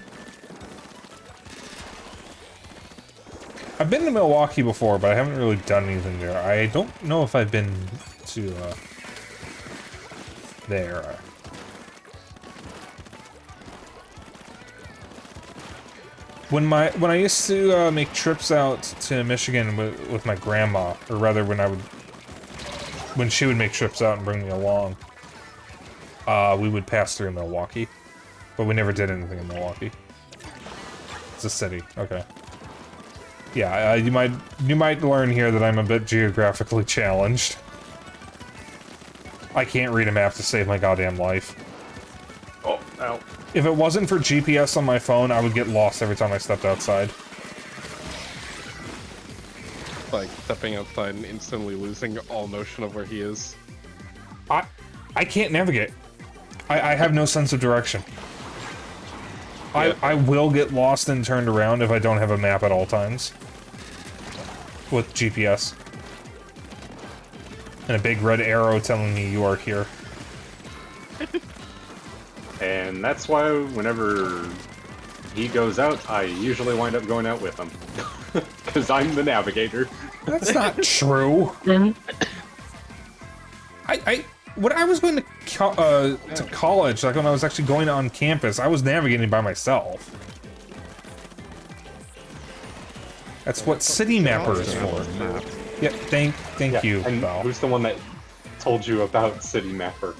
[SPEAKER 1] I've been to Milwaukee before, but I haven't really done anything there. I don't know if I've been to, there. When I used to make trips out to Michigan with my grandma, or rather when she would make trips out and bring me along, we would pass through Milwaukee, but we never did anything in Milwaukee. It's a city, okay. Yeah, you might learn here that I'm a bit geographically challenged. I can't read a map to save my goddamn life.
[SPEAKER 3] Oh, ow.
[SPEAKER 1] If it wasn't for GPS on my phone, I would get lost every time I stepped outside.
[SPEAKER 2] Like stepping outside and instantly losing all notion of where he is.
[SPEAKER 1] I can't navigate. I have no sense of direction.
[SPEAKER 2] Yeah.
[SPEAKER 1] I will get lost and turned around if I don't have a map at all times. With GPS. And a big red arrow telling me you are here.
[SPEAKER 3] And that's why whenever he goes out, I usually wind up going out with him. Because I'm the navigator.
[SPEAKER 1] That's not true. When I was going to college, like when I was actually going on campus, I was navigating by myself. That's what City Mapper is for. Yeah, thank you,
[SPEAKER 3] And
[SPEAKER 1] Val.
[SPEAKER 3] who's the one that told you about City Mapper?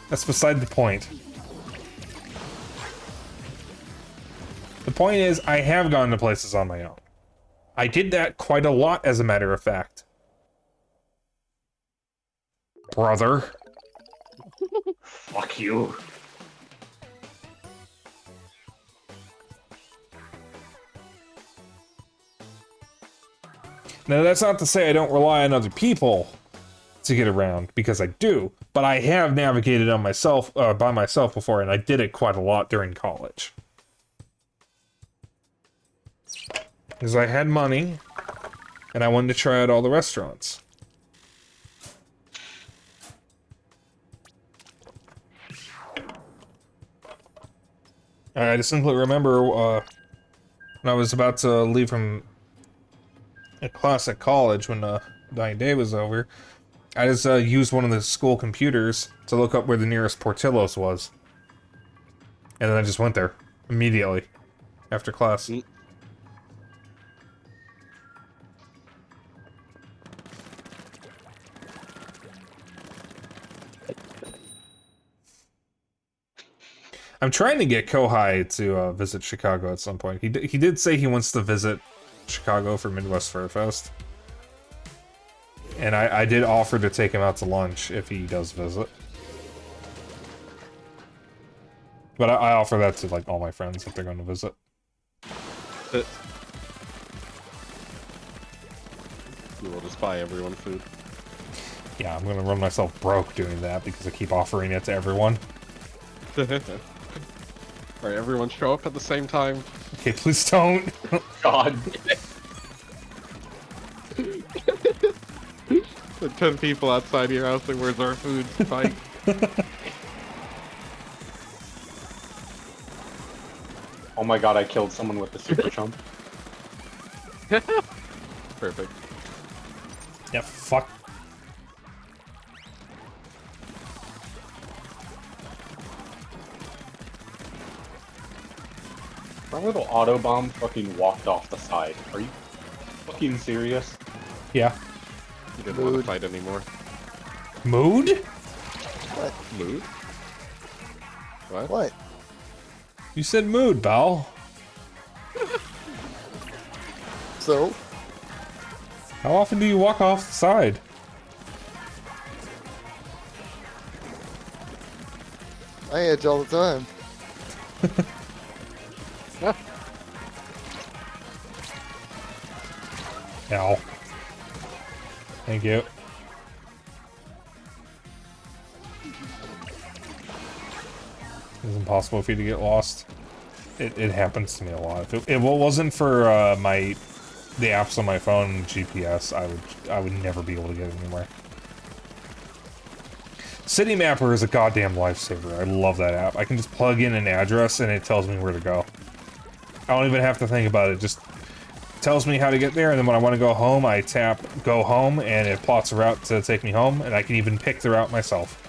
[SPEAKER 1] That's beside the point. The point is, I have gone to places on my own. I did that quite a lot, as a matter of fact. Brother.
[SPEAKER 3] Fuck you.
[SPEAKER 1] Now, that's not to say I don't rely on other people to get around, because I do. But I have navigated on myself, by myself before, and I did it quite a lot during college. Because I had money, and I wanted to try out all the restaurants. I distinctly remember when I was about to leave from a class at college when Dying Day was over, I just used one of the school computers to look up where the nearest Portillo's was. And then I just went there immediately after class. I'm trying to get Kohai to visit Chicago at some point. He did say he wants to visit Chicago for Midwest Fur Fest. And I did offer to take him out to lunch if he does visit. But I offer that to, like, all my friends if they're going to visit.
[SPEAKER 2] You will just buy everyone food.
[SPEAKER 1] Yeah, I'm going to run myself broke doing that because I keep offering it to everyone.
[SPEAKER 2] Alright, everyone show up at the same time.
[SPEAKER 1] Okay, please don't.
[SPEAKER 3] God.
[SPEAKER 2] The 10 people outside your house, like, where's our food, Spike?
[SPEAKER 3] Oh my god, I killed someone with the super chump.
[SPEAKER 2] Perfect.
[SPEAKER 1] Yeah, fuck.
[SPEAKER 3] My little auto bomb fucking walked off the side. Are you fucking serious?
[SPEAKER 1] Yeah.
[SPEAKER 2] You didn't want to fight anymore.
[SPEAKER 1] Mood?
[SPEAKER 4] What?
[SPEAKER 2] Mood? What?
[SPEAKER 4] What?
[SPEAKER 1] You said mood, Val.
[SPEAKER 4] So?
[SPEAKER 1] How often do you walk off the side?
[SPEAKER 4] I edge all the time.
[SPEAKER 1] Ow. Thank you. It's impossible for you to get lost. It happens to me a lot. If it wasn't for the apps on my phone and GPS, I would never be able to get anywhere. City Mapper is a goddamn lifesaver. I love that app. I can just plug in an address and it tells me where to go. I don't even have to think about it. Just tells me how to get there, and then when I want to go home, I tap go home, and it plots a route to take me home, and I can even pick the route myself.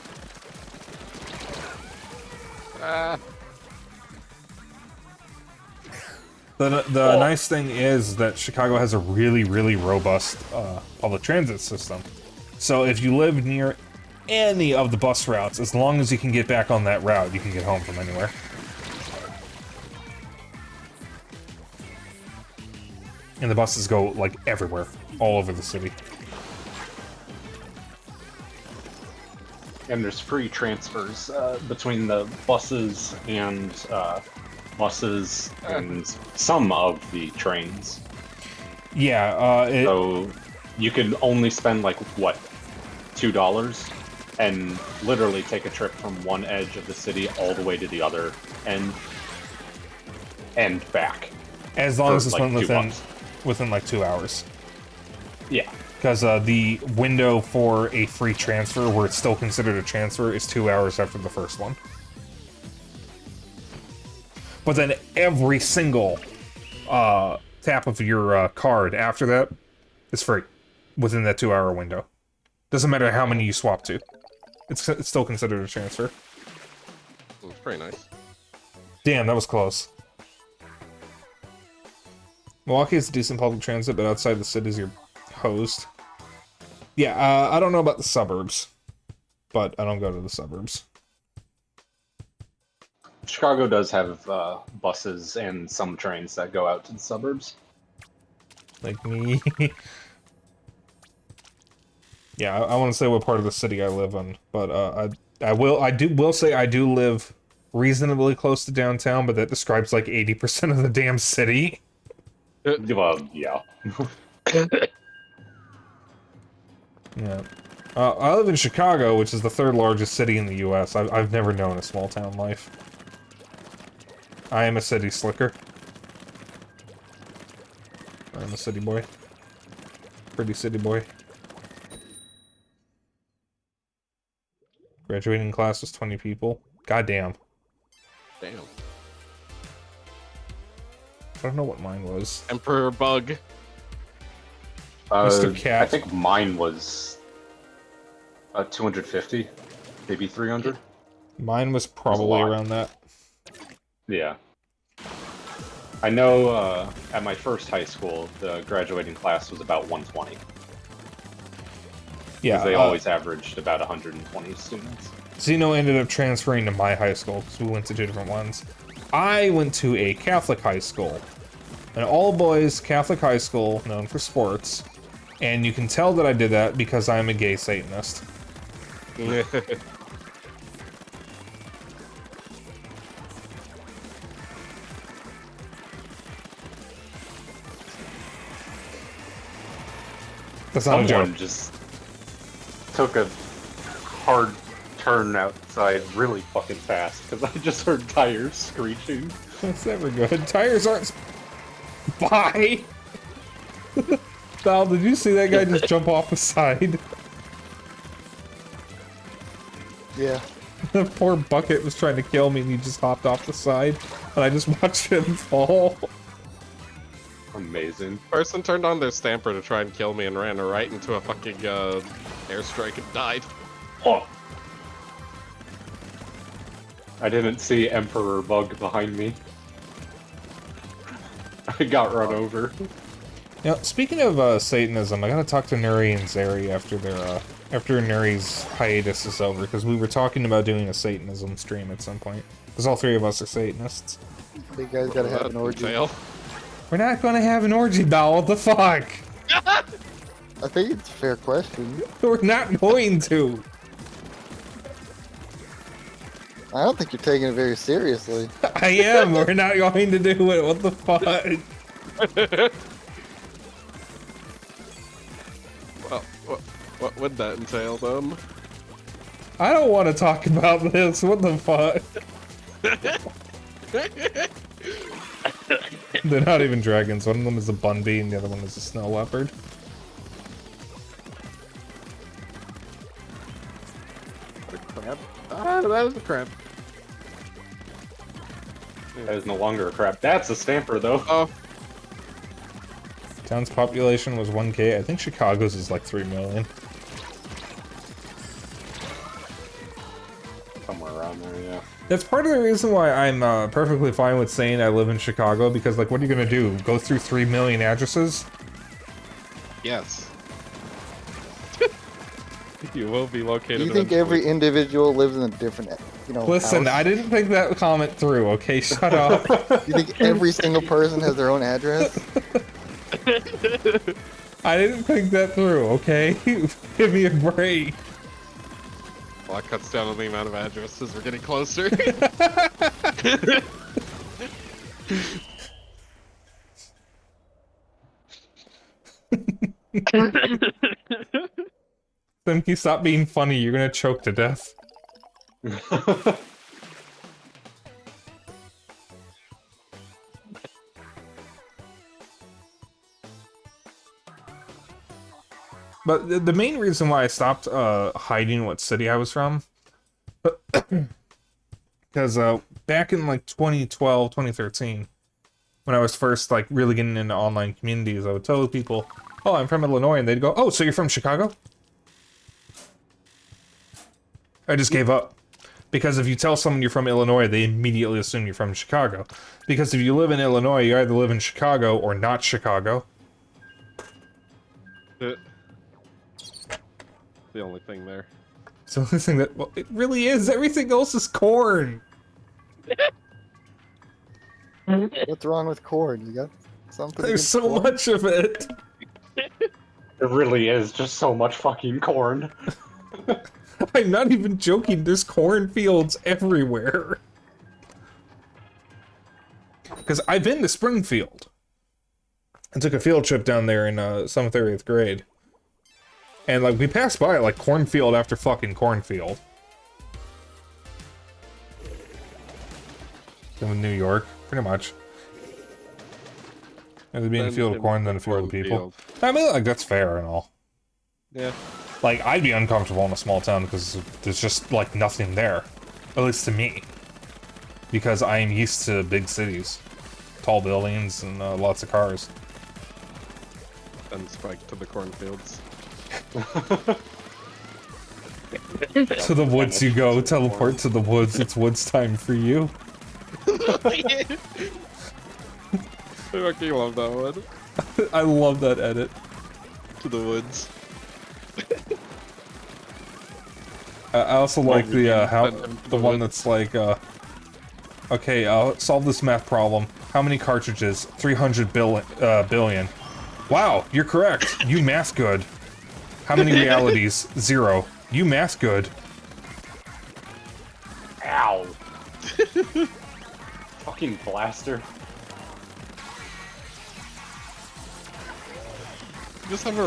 [SPEAKER 1] The nice thing is that Chicago has a really, really robust public transit system. So if you live near any of the bus routes, as long as you can get back on that route, you can get home from anywhere. And the buses go, like, everywhere. All over the city.
[SPEAKER 3] And there's free transfers between the buses and some of the trains.
[SPEAKER 1] Yeah,
[SPEAKER 3] so you could only spend, like, what, $2? And literally take a trip from one edge of the city all the way to the other end. And back.
[SPEAKER 1] As long as it's
[SPEAKER 3] like
[SPEAKER 1] within like 2 hours.
[SPEAKER 3] Yeah.
[SPEAKER 1] Because the window for a free transfer, where it's still considered a transfer, is 2 hours after the first one. But then every single tap of your card after that is free within that 2-hour window. Doesn't matter how many you swap to. It's still considered a transfer.
[SPEAKER 2] It's pretty nice.
[SPEAKER 1] Damn, that was close. Milwaukee is decent public transit, but outside the cities you're hosed. Yeah, I don't know about the suburbs, but I don't go to the suburbs.
[SPEAKER 3] Chicago does have buses and some trains that go out to the suburbs.
[SPEAKER 1] Like me. Yeah, I want to say what part of the city I live in, but I will say I do live reasonably close to downtown, but that describes like 80% of the damn city.
[SPEAKER 3] Well, yeah.
[SPEAKER 1] Yeah. I live in Chicago, which is the 3rd largest city in the U.S. I've never known a small town life. I am a city slicker. I'm a city boy. Pretty city boy. Graduating class was 20 people. Goddamn.
[SPEAKER 2] Damn.
[SPEAKER 1] I don't know what mine was.
[SPEAKER 2] Emperor Bug.
[SPEAKER 1] Mr. Cat.
[SPEAKER 3] I think mine was 250, maybe 300.
[SPEAKER 1] Mine was probably around that.
[SPEAKER 3] Yeah. I know at my first high school, the graduating class was about 120.
[SPEAKER 1] Yeah,
[SPEAKER 3] They always averaged about 120 students.
[SPEAKER 1] Zeno ended up transferring to my high school because we went to 2 different ones. I went to a Catholic high school, an all-boys Catholic high school known for sports, and you can tell that I did that because I'm a gay Satanist. That's not a
[SPEAKER 3] Someone
[SPEAKER 1] joke.
[SPEAKER 3] just took a hard turn outside really fucking fast because I just heard tires screeching.
[SPEAKER 1] That's never good. Tires aren't. Bye. Val, did you see that guy just jump off the side?
[SPEAKER 4] Yeah.
[SPEAKER 1] The poor bucket was trying to kill me and he just hopped off the side, and I just watched him fall.
[SPEAKER 3] Amazing.
[SPEAKER 2] Person turned on their stamper to try and kill me and ran right into a fucking airstrike and died.
[SPEAKER 3] Oh. I didn't see Emperor Bug behind me. I got run over.
[SPEAKER 1] You know, speaking of Satanism, I gotta talk to Nuri and Zeri after their after Nuri's hiatus is over, because we were talking about doing a Satanism stream at some point. Because all 3 of us are Satanists.
[SPEAKER 4] You guys gotta have an orgy.
[SPEAKER 2] Fail.
[SPEAKER 1] We're not gonna have an orgy, Val. What the fuck?
[SPEAKER 4] I think it's a fair question.
[SPEAKER 1] We're not going to.
[SPEAKER 4] I don't think you're taking it very seriously.
[SPEAKER 1] I am. We're not going to do it. What the fuck?
[SPEAKER 2] Well, what would that entail, then?
[SPEAKER 1] I don't want to talk about this. What the fuck? They're not even dragons. One of them is a bun bee and the other one is a snow leopard.
[SPEAKER 2] Crab? Ah, that is a crab.
[SPEAKER 3] That is no longer a crap. That's a stamper, though.
[SPEAKER 2] Oh,
[SPEAKER 1] Town's population was 1K. I think Chicago's is like 3 million.
[SPEAKER 3] Somewhere around there, yeah.
[SPEAKER 1] That's part of the reason why I'm perfectly fine with saying I live in Chicago, because, like, what are you gonna do? Go through 3 million addresses?
[SPEAKER 2] yes. You will be located.
[SPEAKER 4] You think every individual lives in a different,
[SPEAKER 1] Listen,
[SPEAKER 4] house?
[SPEAKER 1] I didn't think that comment through, okay? Shut up.
[SPEAKER 4] You think every single person has their own address?
[SPEAKER 1] I didn't think that through, okay? Give me a break.
[SPEAKER 2] Well, that cuts down on the amount of addresses. We're getting closer.
[SPEAKER 1] Simki, stop being funny. You're gonna choke to death. But the main reason why I stopped hiding what city I was from, because back in like 2012, 2013, when I was first like really getting into online communities, I would tell people, "Oh, I'm from Illinois," and they'd go, "Oh, so you're from Chicago?" I just gave up. Because if you tell someone you're from Illinois, they immediately assume you're from Chicago. Because if you live in Illinois, you either live in Chicago or not Chicago.
[SPEAKER 2] The only thing there.
[SPEAKER 1] It's the only thing that, well, it really is. Everything else is corn.
[SPEAKER 4] What's wrong with corn? You got something?
[SPEAKER 1] There's
[SPEAKER 4] against
[SPEAKER 1] so
[SPEAKER 4] corn?
[SPEAKER 1] much of it.
[SPEAKER 3] There really is just so much fucking corn.
[SPEAKER 1] I'm not even joking. There's cornfields everywhere. Because I've been to Springfield. I took a field trip down there in 7th or 8th grade. And, like, we passed by, like, cornfield after fucking cornfield. In New York, pretty much. And there'd be a field of corn, then a field of people. I mean, like, that's fair and all.
[SPEAKER 2] Yeah.
[SPEAKER 1] Like, I'd be uncomfortable in a small town because there's just, like, nothing there. At least to me. Because I am used to big cities. Tall buildings and lots of cars.
[SPEAKER 2] And Spike to the cornfields.
[SPEAKER 1] To the woods you go, teleport to the woods, it's woods time for you.
[SPEAKER 2] I fucking love that one.
[SPEAKER 1] I love that edit.
[SPEAKER 2] To the woods.
[SPEAKER 1] I also like the, how,
[SPEAKER 2] Send him to
[SPEAKER 1] the
[SPEAKER 2] the
[SPEAKER 1] one
[SPEAKER 2] woods.
[SPEAKER 1] that's like, okay, solve this math problem. How many cartridges? 300 billion. Wow, you're correct. You math good. How many realities? 0. You math good.
[SPEAKER 3] Ow. Fucking blaster.
[SPEAKER 2] Just have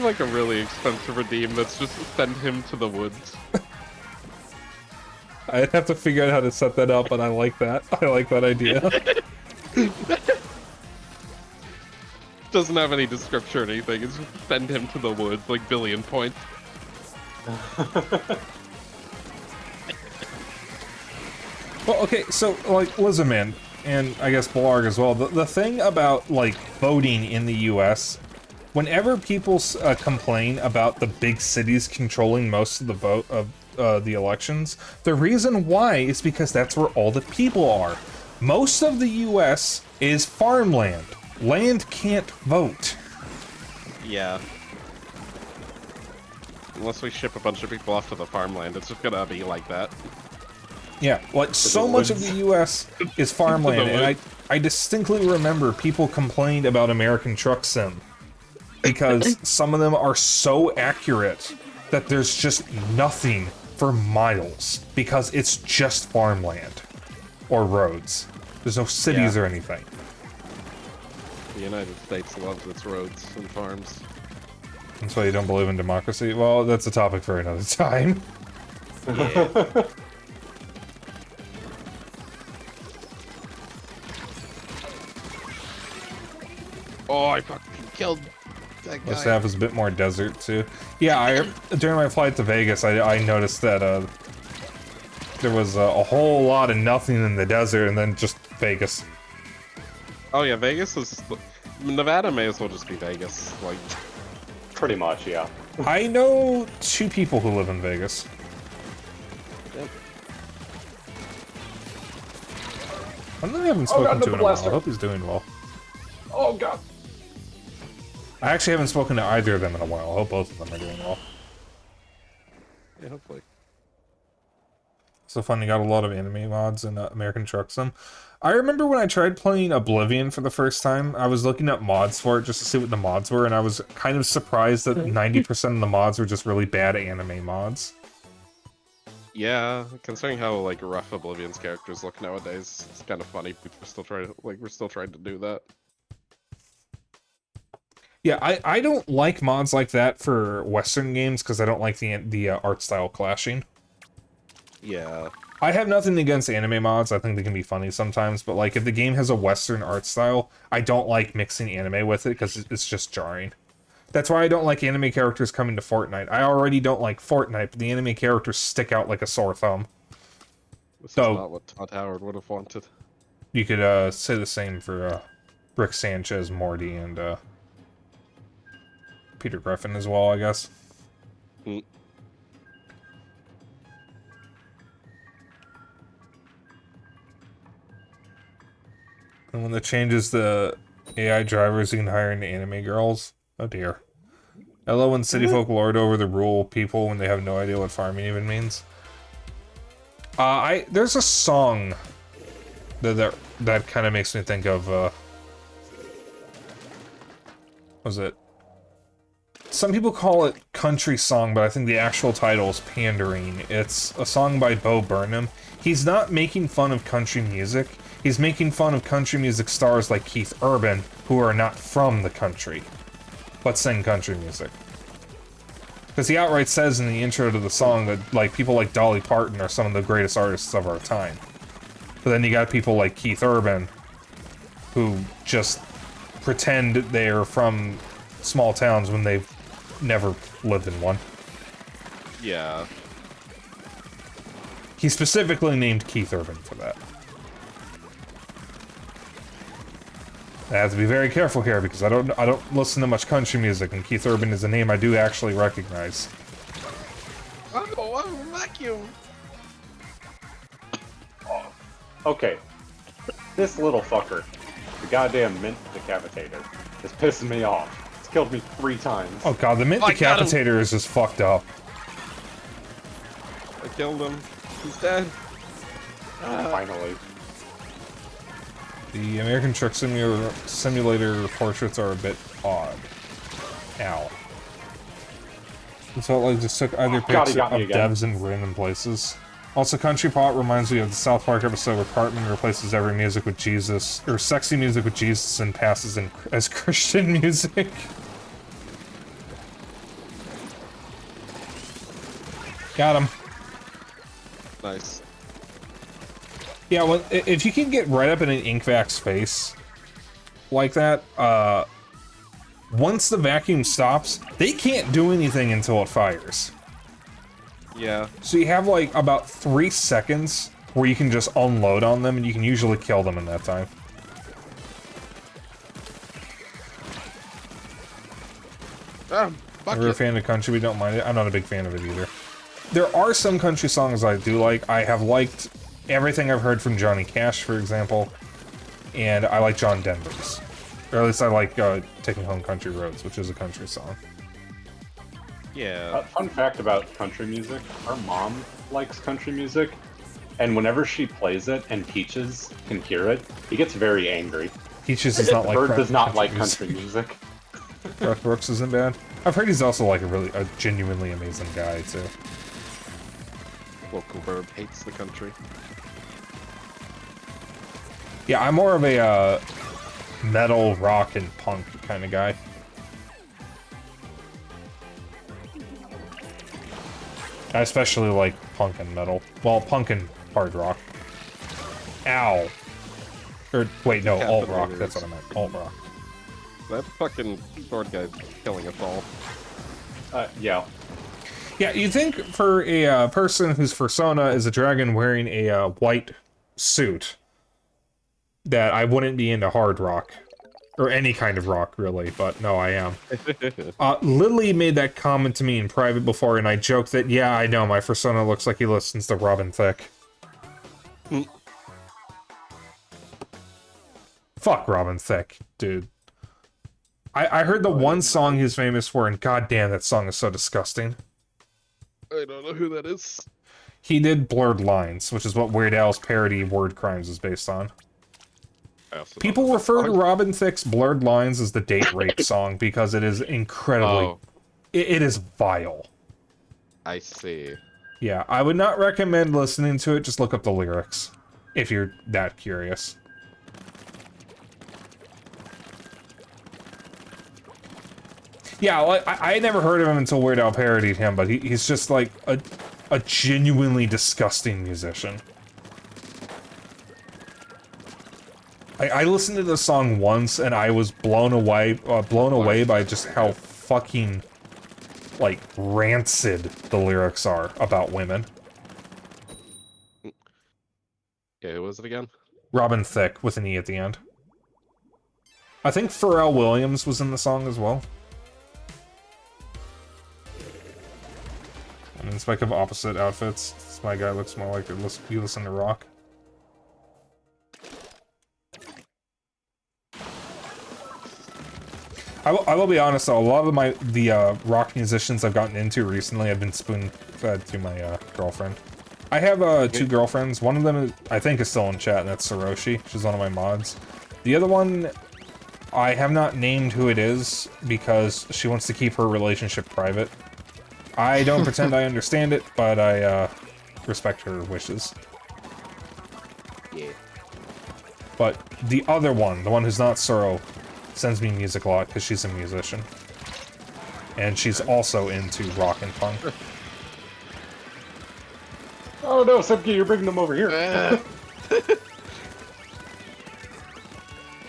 [SPEAKER 2] like a really expensive redeem that's just send him to the woods.
[SPEAKER 1] I'd have to figure out how to set that up, but I like that. I like that idea.
[SPEAKER 2] Doesn't have any description or anything, it's just send him to the woods, like billion points.
[SPEAKER 1] Well, okay, so, like, Lizardman, and I guess Blarg as well, the thing about, like, voting in the US, whenever people complain about the big cities controlling most of the vote of the elections, the reason why is because that's where all the people are. Most of the US is farmland. Land can't vote.
[SPEAKER 2] Yeah. Unless we ship a bunch of people off to the farmland, it's just gonna be like that.
[SPEAKER 1] Yeah, like, so much of the US is farmland, and I distinctly remember people complained about American Truck Sim. Because some of them are so accurate that there's just nothing for miles. Because it's just farmland. Or roads. There's no cities or anything.
[SPEAKER 2] The United States loves its roads and farms.
[SPEAKER 1] That's why you don't believe in democracy? Well, that's a topic for another time.
[SPEAKER 2] Yeah. Oh, I fucking killed that guy.
[SPEAKER 1] Must have is a bit more desert too. Yeah, during my flight to Vegas, I noticed that there was a whole lot of nothing in the desert, and then just Vegas.
[SPEAKER 2] Oh yeah, Vegas is... Nevada may as well just be Vegas. Like,
[SPEAKER 3] Pretty much, yeah.
[SPEAKER 1] I know 2 people who live in Vegas.
[SPEAKER 2] yep.
[SPEAKER 1] I haven't spoken
[SPEAKER 3] God,
[SPEAKER 1] to
[SPEAKER 3] the
[SPEAKER 1] in a while. I
[SPEAKER 3] blaster.
[SPEAKER 1] hope he's doing well.
[SPEAKER 3] Oh god.
[SPEAKER 1] I actually haven't spoken to either of them in a while. I hope both of them are doing well.
[SPEAKER 2] Yeah, hopefully.
[SPEAKER 1] So fun, you got a lot of anime mods in American Truck Sim. I remember when I tried playing Oblivion for the first time, I was looking up mods for it just to see what the mods were, and I was kind of surprised that 90% of the mods were just really bad anime mods.
[SPEAKER 2] Yeah, considering how like rough Oblivion's characters look nowadays, it's kind of funny. We're still trying to do that.
[SPEAKER 1] Yeah, I don't like mods like that for Western games because I don't like the art style clashing.
[SPEAKER 2] Yeah.
[SPEAKER 1] I have nothing against anime mods. I think they can be funny sometimes, but like if the game has a Western art style, I don't like mixing anime with it because it's just jarring. That's why I don't like anime characters coming to Fortnite. I already don't like Fortnite, but the anime characters stick out like a sore thumb.
[SPEAKER 2] This is
[SPEAKER 1] So-
[SPEAKER 2] not what Todd Howard would have wanted.
[SPEAKER 1] You could say the same for Rick Sanchez, Morty, and Peter Griffin as well, I guess.
[SPEAKER 2] Mm.
[SPEAKER 1] And when it changes the AI drivers, you can hire into anime girls. Oh dear. Hello, when city folk lord over the rural people when they have no idea what farming even means. There's a song that kind of makes me think of was it? Some people call it country song, but I think the actual title is Pandering. It's a song by Bo Burnham. He's not making fun of country music. He's making fun of country music stars like Keith Urban, who are not from the country, but sing country music. Because he outright says in the intro to the song that, like, people like Dolly Parton are some of the greatest artists of our time. But then you got people like Keith Urban, who just pretend they're from small towns when they've never lived in one.
[SPEAKER 2] Yeah.
[SPEAKER 1] He specifically named Keith Urban for that. I have to be very careful here because I don't listen to much country music, and Keith Urban is a name I do actually recognize.
[SPEAKER 2] Oh, I'm a vacuum!
[SPEAKER 3] Okay. This little fucker, the goddamn mint decapitator, is pissing me off. It's killed me 3 times.
[SPEAKER 1] Oh god, the mint
[SPEAKER 2] I got him.
[SPEAKER 1] decapitator is just fucked up.
[SPEAKER 2] I killed him. He's dead.
[SPEAKER 3] Finally.
[SPEAKER 1] The American Truck Simulator portraits are a bit odd. Ow. It's felt like just took either
[SPEAKER 3] God,
[SPEAKER 1] pics
[SPEAKER 3] he got
[SPEAKER 1] of
[SPEAKER 3] me again.
[SPEAKER 1] devs in random places. Also, Country Pot reminds me of the South Park episode where Cartman replaces every music with Jesus, or sexy music with Jesus, and passes in as Christian music. Got him.
[SPEAKER 2] Nice.
[SPEAKER 1] Yeah, well, if you can get right up in an Inkvac's face like that, once the vacuum stops, they can't do anything until it fires.
[SPEAKER 2] Yeah.
[SPEAKER 1] So you have like about 3 seconds where you can just unload on them, and you can usually kill them in that time.
[SPEAKER 2] Fuck
[SPEAKER 1] We're a
[SPEAKER 2] it.
[SPEAKER 1] fan of country, we don't mind it. I'm not a big fan of it either. There are some country songs I do like. I have liked everything I've heard from Johnny Cash, for example, and I like John Denver's. Or at least I like Taking Home Country Roads, which is a country song.
[SPEAKER 2] Yeah.
[SPEAKER 3] Fun fact about country music, our mom likes country music, and whenever she plays it and Peaches can hear it, he gets very angry.
[SPEAKER 1] Peaches is not like
[SPEAKER 3] Bird does not like
[SPEAKER 1] music.
[SPEAKER 3] country music.
[SPEAKER 1] Garth Brooks isn't bad. I've heard he's also like a genuinely amazing guy too.
[SPEAKER 2] Local Bird hates the country.
[SPEAKER 1] Yeah, I'm more of a metal, rock, and punk kind of guy. I especially like punk and metal. Well, punk and hard rock. Ow. Or, wait, no, alt rock. That's what I meant. Alt rock.
[SPEAKER 2] That fucking sword guy's killing us all.
[SPEAKER 3] Yeah.
[SPEAKER 1] Yeah, you'd think for a person whose persona is a dragon wearing a white suit that I wouldn't be into hard rock. Or any kind of rock, really, but no, I am. Lily made that comment to me in private before, and I joked that, yeah, I know, my persona looks like he listens to Robin Thicke. Fuck Robin Thicke, dude. I heard the one song he's famous for, and goddamn, that song is so disgusting.
[SPEAKER 2] I don't know who that is.
[SPEAKER 1] He did Blurred Lines, which is what Weird Al's parody Word Crimes is based on.
[SPEAKER 2] I also
[SPEAKER 1] People
[SPEAKER 2] know
[SPEAKER 1] refer
[SPEAKER 2] that
[SPEAKER 1] to
[SPEAKER 2] song.
[SPEAKER 1] Robin Thicke's Blurred Lines as the date rape song because it is incredibly...
[SPEAKER 2] Oh,
[SPEAKER 1] It is vile.
[SPEAKER 2] I see.
[SPEAKER 1] Yeah, I would not recommend listening to it, just look up the lyrics, if you're that curious. Yeah, like, I never heard of him until Weird Al parodied him, but he's just like a genuinely disgusting musician. I listened to the song once, and I was blown away by just how fucking, like, rancid the lyrics are about women.
[SPEAKER 2] Yeah, who was it again?
[SPEAKER 1] Robin Thicke with an E at the end. I think Pharrell Williams was in the song as well. And in spite of opposite outfits, this my guy looks more like you listen to rock. I will be honest though, a lot of the rock musicians I've gotten into recently have been spoon-fed to my girlfriend. I have 2 girlfriends. One of them, I think, is still in chat, and that's Saroshi. She's one of my mods. The other one, I have not named who it is because she wants to keep her relationship private. I don't pretend I understand it, but I respect her wishes.
[SPEAKER 2] Yeah.
[SPEAKER 1] But the other one, the one who's not Soro, sends me music a lot because she's a musician. And she's also into rock and punk.
[SPEAKER 3] Oh no, Simki, you're bringing them over here.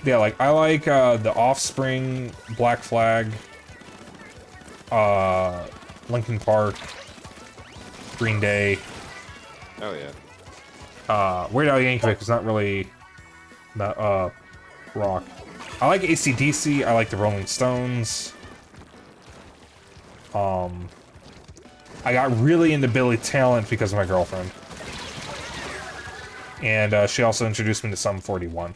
[SPEAKER 1] Yeah, like, I like The Offspring, Black Flag, Linkin Park, Green Day.
[SPEAKER 2] Oh yeah.
[SPEAKER 1] Weird Al Yankovic is not really that rock. I like AC/DC, I like the Rolling Stones. I got really into Billy Talent because of my girlfriend. And she also introduced me to Sum 41.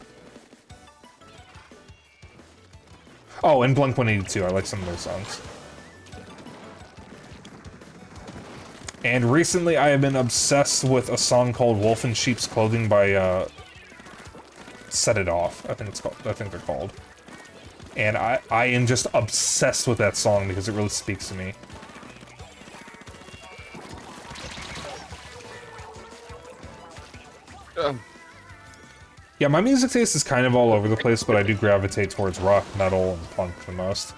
[SPEAKER 1] Oh, and Blink-182, I like some of their songs. And recently I have been obsessed with a song called Wolf in Sheep's Clothing by Set It Off, I think they're called. And I am just obsessed with that song because it really speaks to me. Yeah, my music taste is kind of all over the place, but I do gravitate towards rock, metal, and punk the most.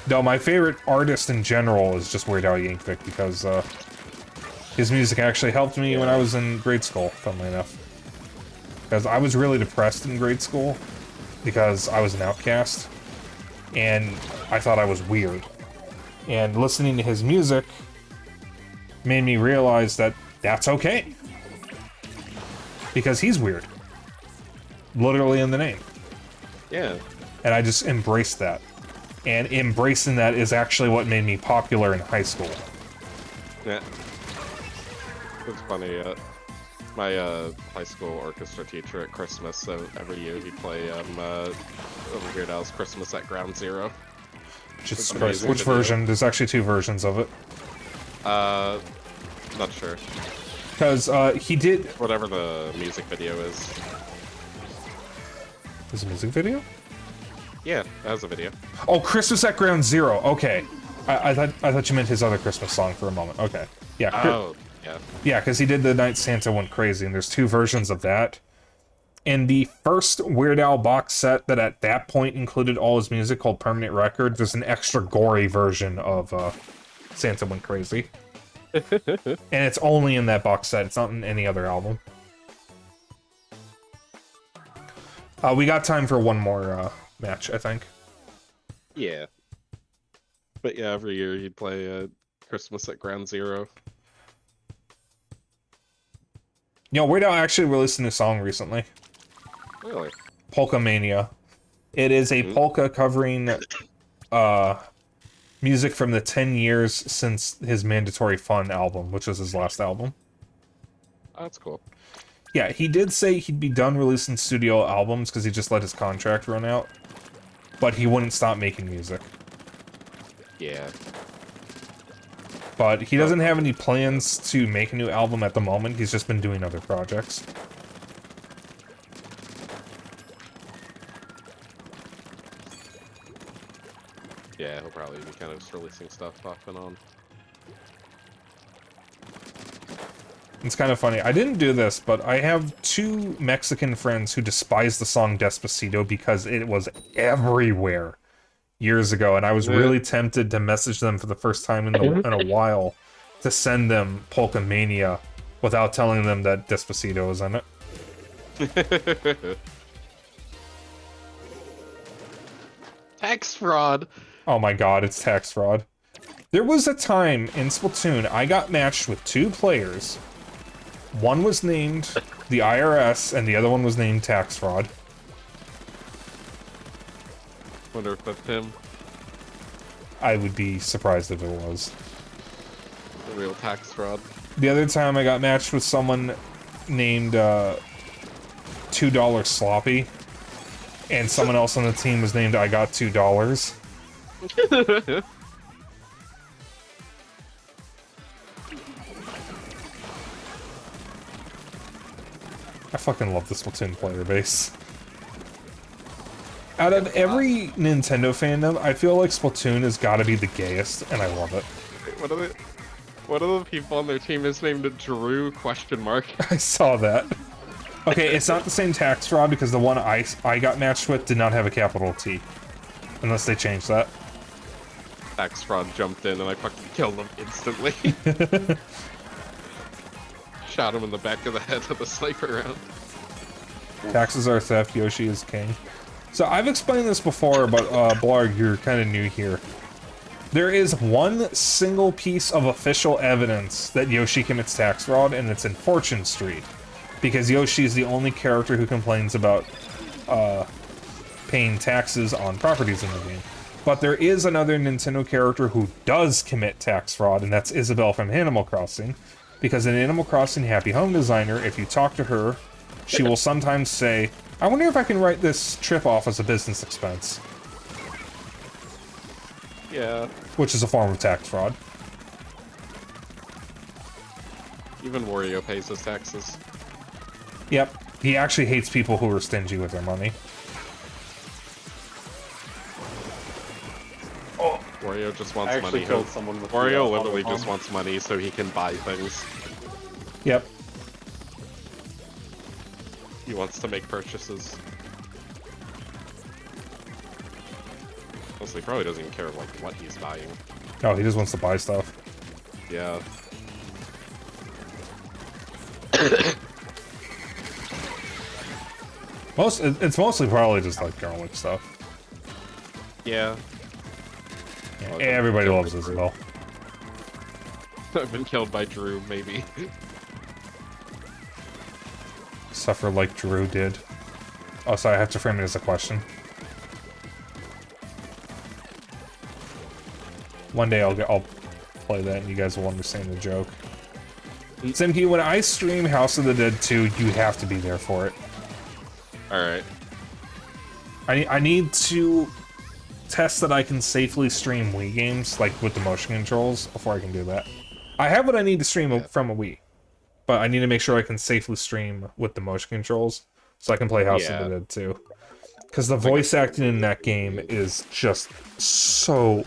[SPEAKER 1] No, my favorite artist in general is just Weird Al Yankovic because his music actually helped me when I was in grade school, funnily enough. Because I was really depressed in grade school because I was an outcast, and I thought I was weird. And listening to his music made me realize that that's okay. Because he's weird. Literally in the name.
[SPEAKER 2] Yeah.
[SPEAKER 1] And I just embraced that. And embracing that is actually what made me popular in high school.
[SPEAKER 2] Yeah. It's funny, my high school orchestra teacher at Christmas, every year he'd play Weird Al's Christmas at Ground Zero.
[SPEAKER 1] Jesus Christ, which version? There's actually 2 versions of it.
[SPEAKER 2] Not sure.
[SPEAKER 1] Because he did...
[SPEAKER 2] Whatever the music video is.
[SPEAKER 1] There's a music video?
[SPEAKER 2] Yeah, that was a video.
[SPEAKER 1] Oh, Christmas at Ground Zero. Okay, I thought you meant his other Christmas song for a moment. Okay, yeah.
[SPEAKER 2] Oh, yeah.
[SPEAKER 1] Yeah, because he did The Night Santa Went Crazy, and there's 2 versions of that. In the first Weird Al box set that at that point included all his music called Permanent Record, there's an extra gory version of Santa Went Crazy. And it's only in that box set, it's not in any other album. We got time for one more match, I think.
[SPEAKER 2] Yeah. But yeah, every year he'd play Christmas at Ground Zero.
[SPEAKER 1] You know, Weird Al actually released a new song recently.
[SPEAKER 2] Really?
[SPEAKER 1] Polka Mania. It is a polka covering music from the 10 years since his Mandatory Fun album, which was his last album.
[SPEAKER 2] Oh, that's cool.
[SPEAKER 1] Yeah, he did say he'd be done releasing studio albums because he just let his contract run out. But he wouldn't stop making music.
[SPEAKER 2] Yeah.
[SPEAKER 1] But he doesn't have any plans to make a new album at the moment. He's just been doing other projects.
[SPEAKER 2] Yeah, he'll probably be kind of just releasing stuff off and on.
[SPEAKER 1] It's kind of funny. I didn't do this, but I have 2 Mexican friends who despise the song Despacito because it was everywhere years ago, and I was really tempted to message them for the first time in a while to send them Polka Mania without telling them that Despacito was in it.
[SPEAKER 2] Tax fraud!
[SPEAKER 1] Oh my god, it's tax fraud. There was a time in Splatoon I got matched with 2 players. One was named the IRS, and the other one was named Tax Fraud.
[SPEAKER 2] Wonder if that's him.
[SPEAKER 1] I would be surprised if it was.
[SPEAKER 2] The real tax fraud.
[SPEAKER 1] The other time I got matched with someone named $2 Sloppy, and someone else on the team was named I Got $2. I fucking love the Splatoon player base. Out of every Nintendo fandom, I feel like Splatoon has got to be the gayest, and I love it.
[SPEAKER 2] What are the people on their team is named Drew question mark?
[SPEAKER 1] I saw that. Okay, it's not the same tax fraud because the one I got matched with did not have a capital T. Unless they changed that.
[SPEAKER 2] Tax fraud jumped in and I fucking killed him instantly. Shot him in the back of the head with a sniper round.
[SPEAKER 1] Taxes are theft, Yoshi is king. So I've explained this before, but Blarg, you're kind of new here. There is one single piece of official evidence that Yoshi commits tax fraud, and it's in Fortune Street. Because Yoshi is the only character who complains about paying taxes on properties in the game. But there is another Nintendo character who does commit tax fraud, and that's Isabelle from Animal Crossing. Because in Animal Crossing Happy Home Designer, if you talk to her, she will sometimes say, I wonder if I can write this trip off as a business expense.
[SPEAKER 2] Yeah.
[SPEAKER 1] Which is a form of tax fraud.
[SPEAKER 2] Even Wario pays his taxes.
[SPEAKER 1] Yep. He actually hates people who are stingy with their money.
[SPEAKER 2] Oh. Wario just wants
[SPEAKER 3] I actually
[SPEAKER 2] money.
[SPEAKER 3] killed someone with
[SPEAKER 2] Wario
[SPEAKER 3] the,
[SPEAKER 2] literally
[SPEAKER 3] auto
[SPEAKER 2] just
[SPEAKER 3] bomb.
[SPEAKER 2] wants money so he can buy things.
[SPEAKER 1] Yep.
[SPEAKER 2] He wants to make purchases. Honestly, probably doesn't even care like what he's buying.
[SPEAKER 1] Oh, he just wants to buy stuff.
[SPEAKER 2] Yeah.
[SPEAKER 1] It's mostly probably just like garlic stuff.
[SPEAKER 2] Yeah.
[SPEAKER 1] Yeah,
[SPEAKER 2] Oh,
[SPEAKER 1] everybody
[SPEAKER 2] I've
[SPEAKER 1] loves
[SPEAKER 2] been
[SPEAKER 1] Isabelle.
[SPEAKER 2] I've been killed by Drew, maybe.
[SPEAKER 1] Suffer like Drew did. Oh, sorry, I have to frame it as a question. One day I'll play that and you guys will understand the joke. Simki, when I stream House of the Dead 2, you have to be there for it.
[SPEAKER 2] Alright.
[SPEAKER 1] I need to test that I can safely stream Wii games, like with the motion controls, before I can do that. I have what I need to stream from a Wii, but I need to make sure I can safely stream with the motion controls, so I can play House of the Dead 2. Because the voice acting in that game is just so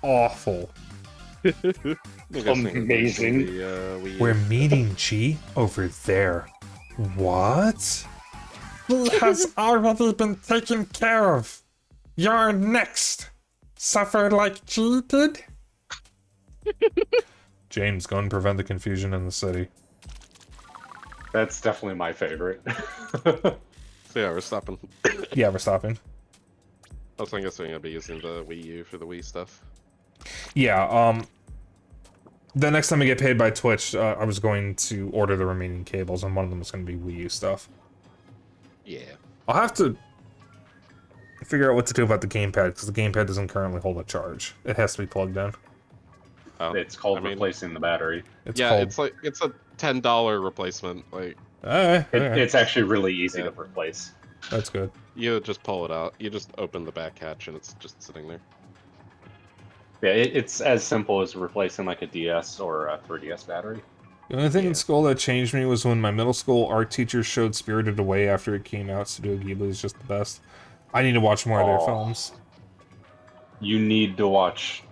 [SPEAKER 1] awful.
[SPEAKER 3] Amazing.
[SPEAKER 1] We're meeting G over there. What? He has already been taken care of. You're next. Suffer like G did? James, go and prevent the confusion in the city.
[SPEAKER 3] That's definitely my favorite.
[SPEAKER 2] So yeah, we're stopping.
[SPEAKER 1] Yeah, we're stopping.
[SPEAKER 2] I was guessing I'm gonna be using the Wii U for the Wii stuff.
[SPEAKER 1] Yeah, the next time I get paid by Twitch, I was going to order the remaining cables, and one of them was going to be Wii U stuff.
[SPEAKER 2] Yeah.
[SPEAKER 1] I'll have to figure out what to do about the gamepad, because the gamepad doesn't currently hold a charge. It has to be plugged in.
[SPEAKER 2] Oh,
[SPEAKER 3] It's called replacing the battery.
[SPEAKER 2] it's like it's a $10 replacement. Like
[SPEAKER 3] It's actually really easy to replace.
[SPEAKER 1] That's good.
[SPEAKER 2] you just pull it out. You just open the back hatch and it's just sitting there.
[SPEAKER 3] Yeah, it's as simple as replacing like a DS or a 3DS battery.
[SPEAKER 1] The only thing in school that changed me was when my middle school art teacher showed Spirited Away after it came out. Studio Ghibli is just the best. I need to watch more of their films.
[SPEAKER 3] You need to watch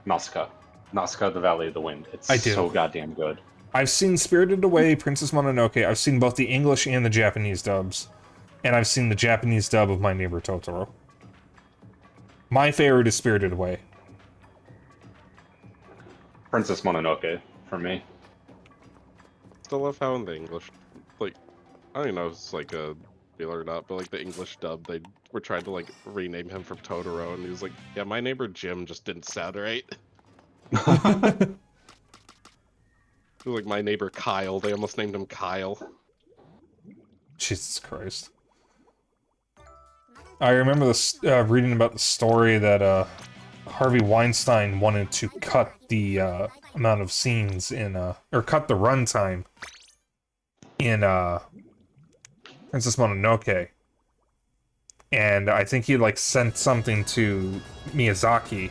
[SPEAKER 3] Nausicaa. Nausicaa, the Valley of the Wind. It's
[SPEAKER 1] I do.
[SPEAKER 3] so goddamn good.
[SPEAKER 1] I've seen Spirited Away, Princess Mononoke. I've seen both the English and the Japanese dubs. And I've seen the Japanese dub of My Neighbor Totoro. My favorite is Spirited Away.
[SPEAKER 3] Princess Mononoke, for me.
[SPEAKER 2] Still love how in the English, like, I don't even know if it's like a popular or not, but like the English dub, they were trying to like rename him from Totoro, and he was like, "Yeah, my neighbor Jim just didn't sound right." It was like my neighbor Kyle. They almost named him Kyle.
[SPEAKER 1] Jesus Christ. I remember this, reading about the story that Harvey Weinstein wanted to cut the amount of scenes in, or cut the runtime in Princess Mononoke. And I think he like sent something to Miyazaki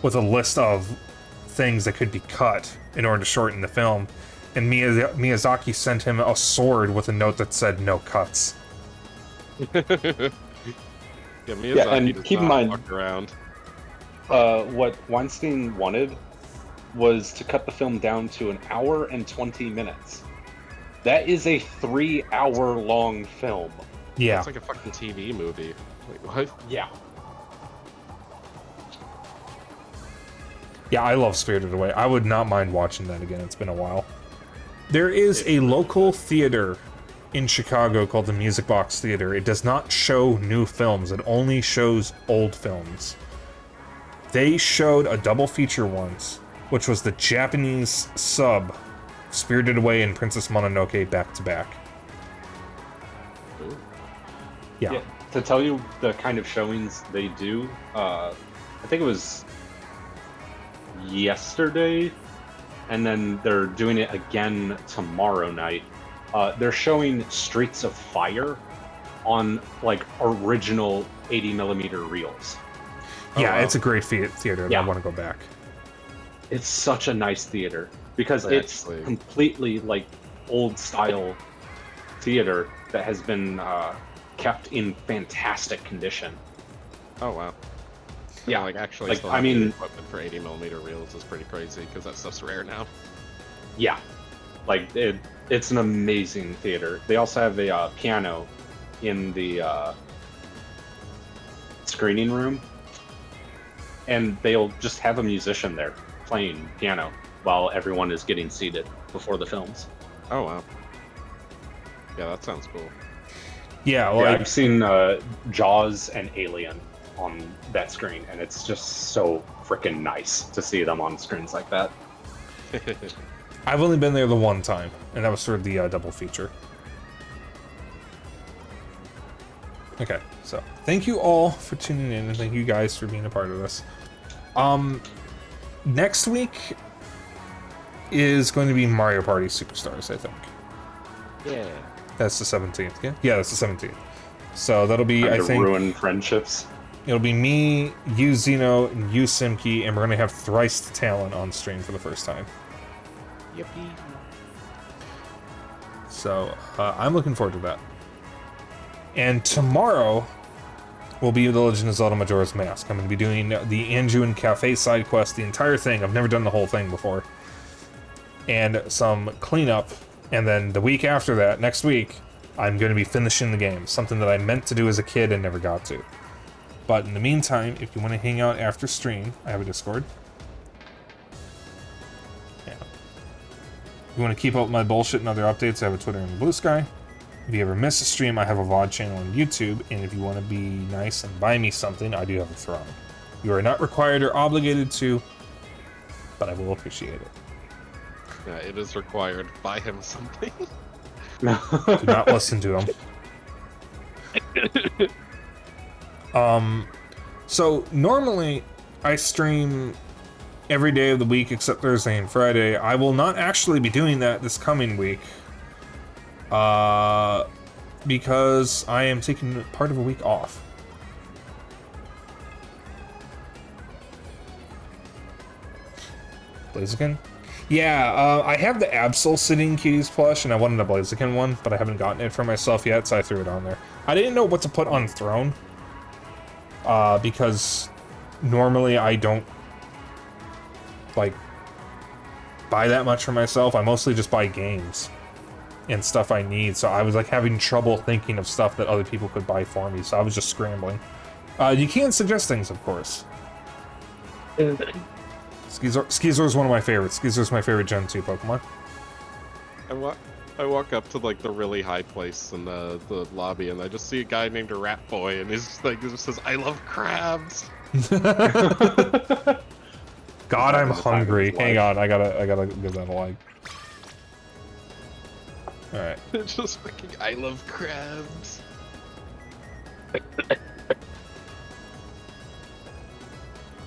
[SPEAKER 1] with a list of things that could be cut in order to shorten the film. And Miyazaki sent him a sword with a note that said no cuts.
[SPEAKER 2] Yeah, Miyazaki
[SPEAKER 3] and
[SPEAKER 2] does
[SPEAKER 3] keep in
[SPEAKER 2] not
[SPEAKER 3] mind-
[SPEAKER 2] fuck around.
[SPEAKER 3] What Weinstein wanted was to cut the film down to 1 hour and 20 minutes. That is a 3-hour-long film.
[SPEAKER 1] Yeah.
[SPEAKER 2] It's like a fucking TV movie. Like, what?
[SPEAKER 3] Yeah.
[SPEAKER 1] Yeah, I love Spirited Away. I would not mind watching that again. It's been a while. There is a local theater in Chicago called the Music Box Theater. It does not show new films. It only shows old films. They showed a double feature once, which was the Japanese sub, Spirited Away and Princess Mononoke back to back.
[SPEAKER 2] Ooh.
[SPEAKER 1] Yeah.
[SPEAKER 3] To tell you the kind of showings they do, I think it was yesterday, and then they're doing it again tomorrow night. They're showing Streets of Fire on like original 80mm reels.
[SPEAKER 1] Yeah,
[SPEAKER 2] Oh, wow.
[SPEAKER 1] it's a great theater.
[SPEAKER 3] Yeah.
[SPEAKER 1] I want to go back.
[SPEAKER 3] It's such a nice theater because
[SPEAKER 2] Actually.
[SPEAKER 3] it's completely like old style theater that has been kept in fantastic condition.
[SPEAKER 2] Oh wow.
[SPEAKER 3] Yeah,
[SPEAKER 2] like actually,
[SPEAKER 3] like,
[SPEAKER 2] still
[SPEAKER 3] I
[SPEAKER 2] having
[SPEAKER 3] mean-
[SPEAKER 2] equipment for 80mm reels is pretty crazy because that stuff's rare now.
[SPEAKER 3] Yeah, like it's an amazing theater. They also have a piano in the screening room, and they'll just have a musician there playing piano while everyone is getting seated before the films.
[SPEAKER 2] Oh wow. Yeah, that sounds cool.
[SPEAKER 1] Yeah,
[SPEAKER 3] Yeah,
[SPEAKER 1] like
[SPEAKER 3] I've seen Jaws and Alien on that screen, and it's just so freaking nice to see them on screens like that.
[SPEAKER 1] I've only been there the one time, and that was for the double feature. Okay, so thank you all for tuning in, and thank you guys for being a part of this. Next week is going to be Mario Party Superstars, I think.
[SPEAKER 2] Yeah.
[SPEAKER 1] That's the 17th, yeah? Yeah, that's the 17th. So that'll be,
[SPEAKER 3] Trying
[SPEAKER 1] I
[SPEAKER 3] to
[SPEAKER 1] think,
[SPEAKER 3] ruin friendships.
[SPEAKER 1] it'll be me, you Zeno, and you Simki, and we're going to have Thrice the Talent on stream for the first time.
[SPEAKER 2] Yippee.
[SPEAKER 1] So, I'm looking forward to that. And tomorrow will be The Legend of Zelda Majora's Mask. I'm going to be doing the Anjuin Cafe side quest, the entire thing. I've never done the whole thing before. And some cleanup. And then the week after that, next week, I'm going to be finishing the game. Something that I meant to do as a kid and never got to. But in the meantime, if you want to hang out after stream, I have a Discord. Yeah. If you want to keep up with my bullshit and other updates, I have a Twitter and a Blue Sky. If you ever miss a stream, I have a VOD channel on YouTube, and if you want to be nice and buy me something, I do have a Throne. You are not required or obligated to, but I will appreciate it.
[SPEAKER 2] Yeah, it is required. Buy him something.
[SPEAKER 1] Do not listen to him. So normally I stream every day of the week except Thursday and Friday. I will not actually be doing that this coming week. Because I am taking part of a week off. Blaziken? Yeah, I have the Absol Sitting Keys plush, and I wanted a Blaziken one, but I haven't gotten it for myself yet, so I threw it on there. I didn't know what to put on Throne, because normally I don't, like, buy that much for myself. I mostly just buy games and stuff I need, so I was like having trouble thinking of stuff that other people could buy for me, so I was just scrambling. You can suggest things, of course. Skeezor is one of my favorites. Skeezor is my favorite Gen 2 Pokemon.
[SPEAKER 2] And what? I walk up to like the really high place in the lobby, and I just see a guy named Rat Boy, and he's just like, it just says, "I love crabs."
[SPEAKER 1] God, I'm
[SPEAKER 3] Having the time of
[SPEAKER 1] hungry.
[SPEAKER 3] his
[SPEAKER 1] Hang
[SPEAKER 3] life.
[SPEAKER 1] on, I gotta give that a like. All right.
[SPEAKER 2] It's just fucking, "I love crabs."
[SPEAKER 1] You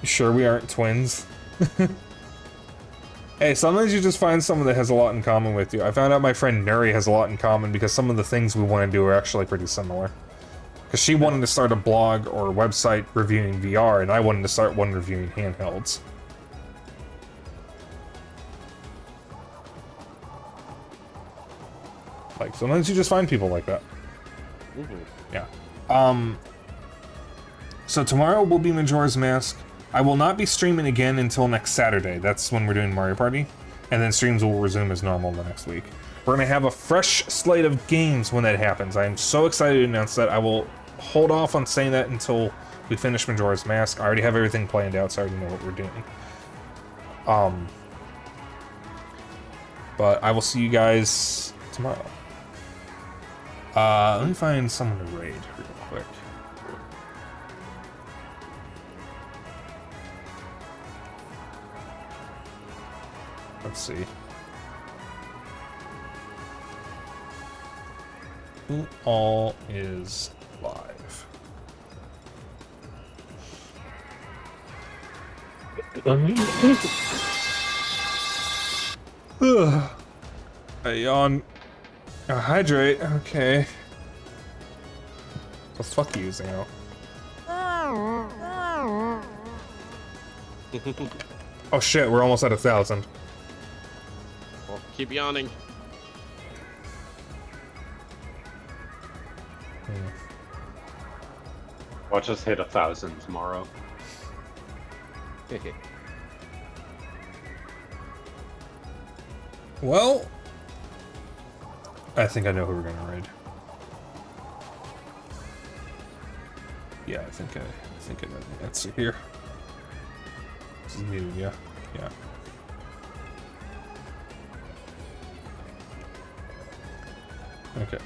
[SPEAKER 1] sure we aren't twins? Hey, sometimes you just find someone that has a lot in common with you. I found out my friend Nuri has a lot in common because some of the things we want to do are actually pretty similar. Because she wanted to start a blog or a website reviewing VR, and I wanted to start one reviewing handhelds. Like, sometimes you just find people like that. Yeah. So tomorrow will be Majora's Mask. I will not be streaming again until next Saturday. That's when we're doing Mario Party. And then streams will resume as normal the next week. We're going to have a fresh slate of games when that happens. I am so excited to announce that. I will hold off on saying that until we finish Majora's Mask. I already have everything planned out, so I already know what we're doing. But I will see you guys tomorrow. Let me find someone to raid real quick. Let's see. Who all is live? Ugh. I yawn. Hydrate. Okay. The fuck you, Zeno. Oh shit, we're almost at 1,000.
[SPEAKER 2] Well, keep yawning.
[SPEAKER 3] Watch us hit 1,000 tomorrow.
[SPEAKER 1] Well, I think I know who we're gonna raid. Yeah, I think I know the answer here. This is new, yeah. Yeah. Okay.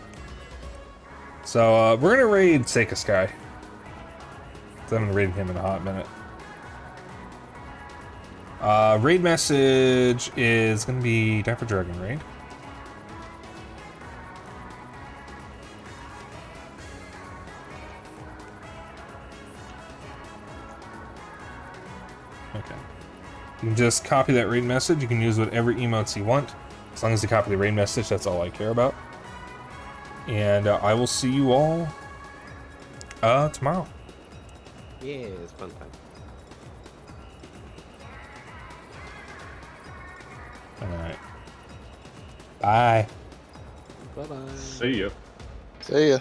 [SPEAKER 1] So, we're gonna raid Seika Sky. So I'm gonna raid him in a hot minute. Raid message is gonna be Dapper Dragon raid. Okay. You can just copy that raid message. You can use whatever emotes you want. As long as you copy the raid message, that's all I care about. And I will see you all tomorrow.
[SPEAKER 2] Yeah, it's fun time.
[SPEAKER 1] Alright. Bye.
[SPEAKER 2] Bye-bye.
[SPEAKER 3] See ya.
[SPEAKER 4] See ya.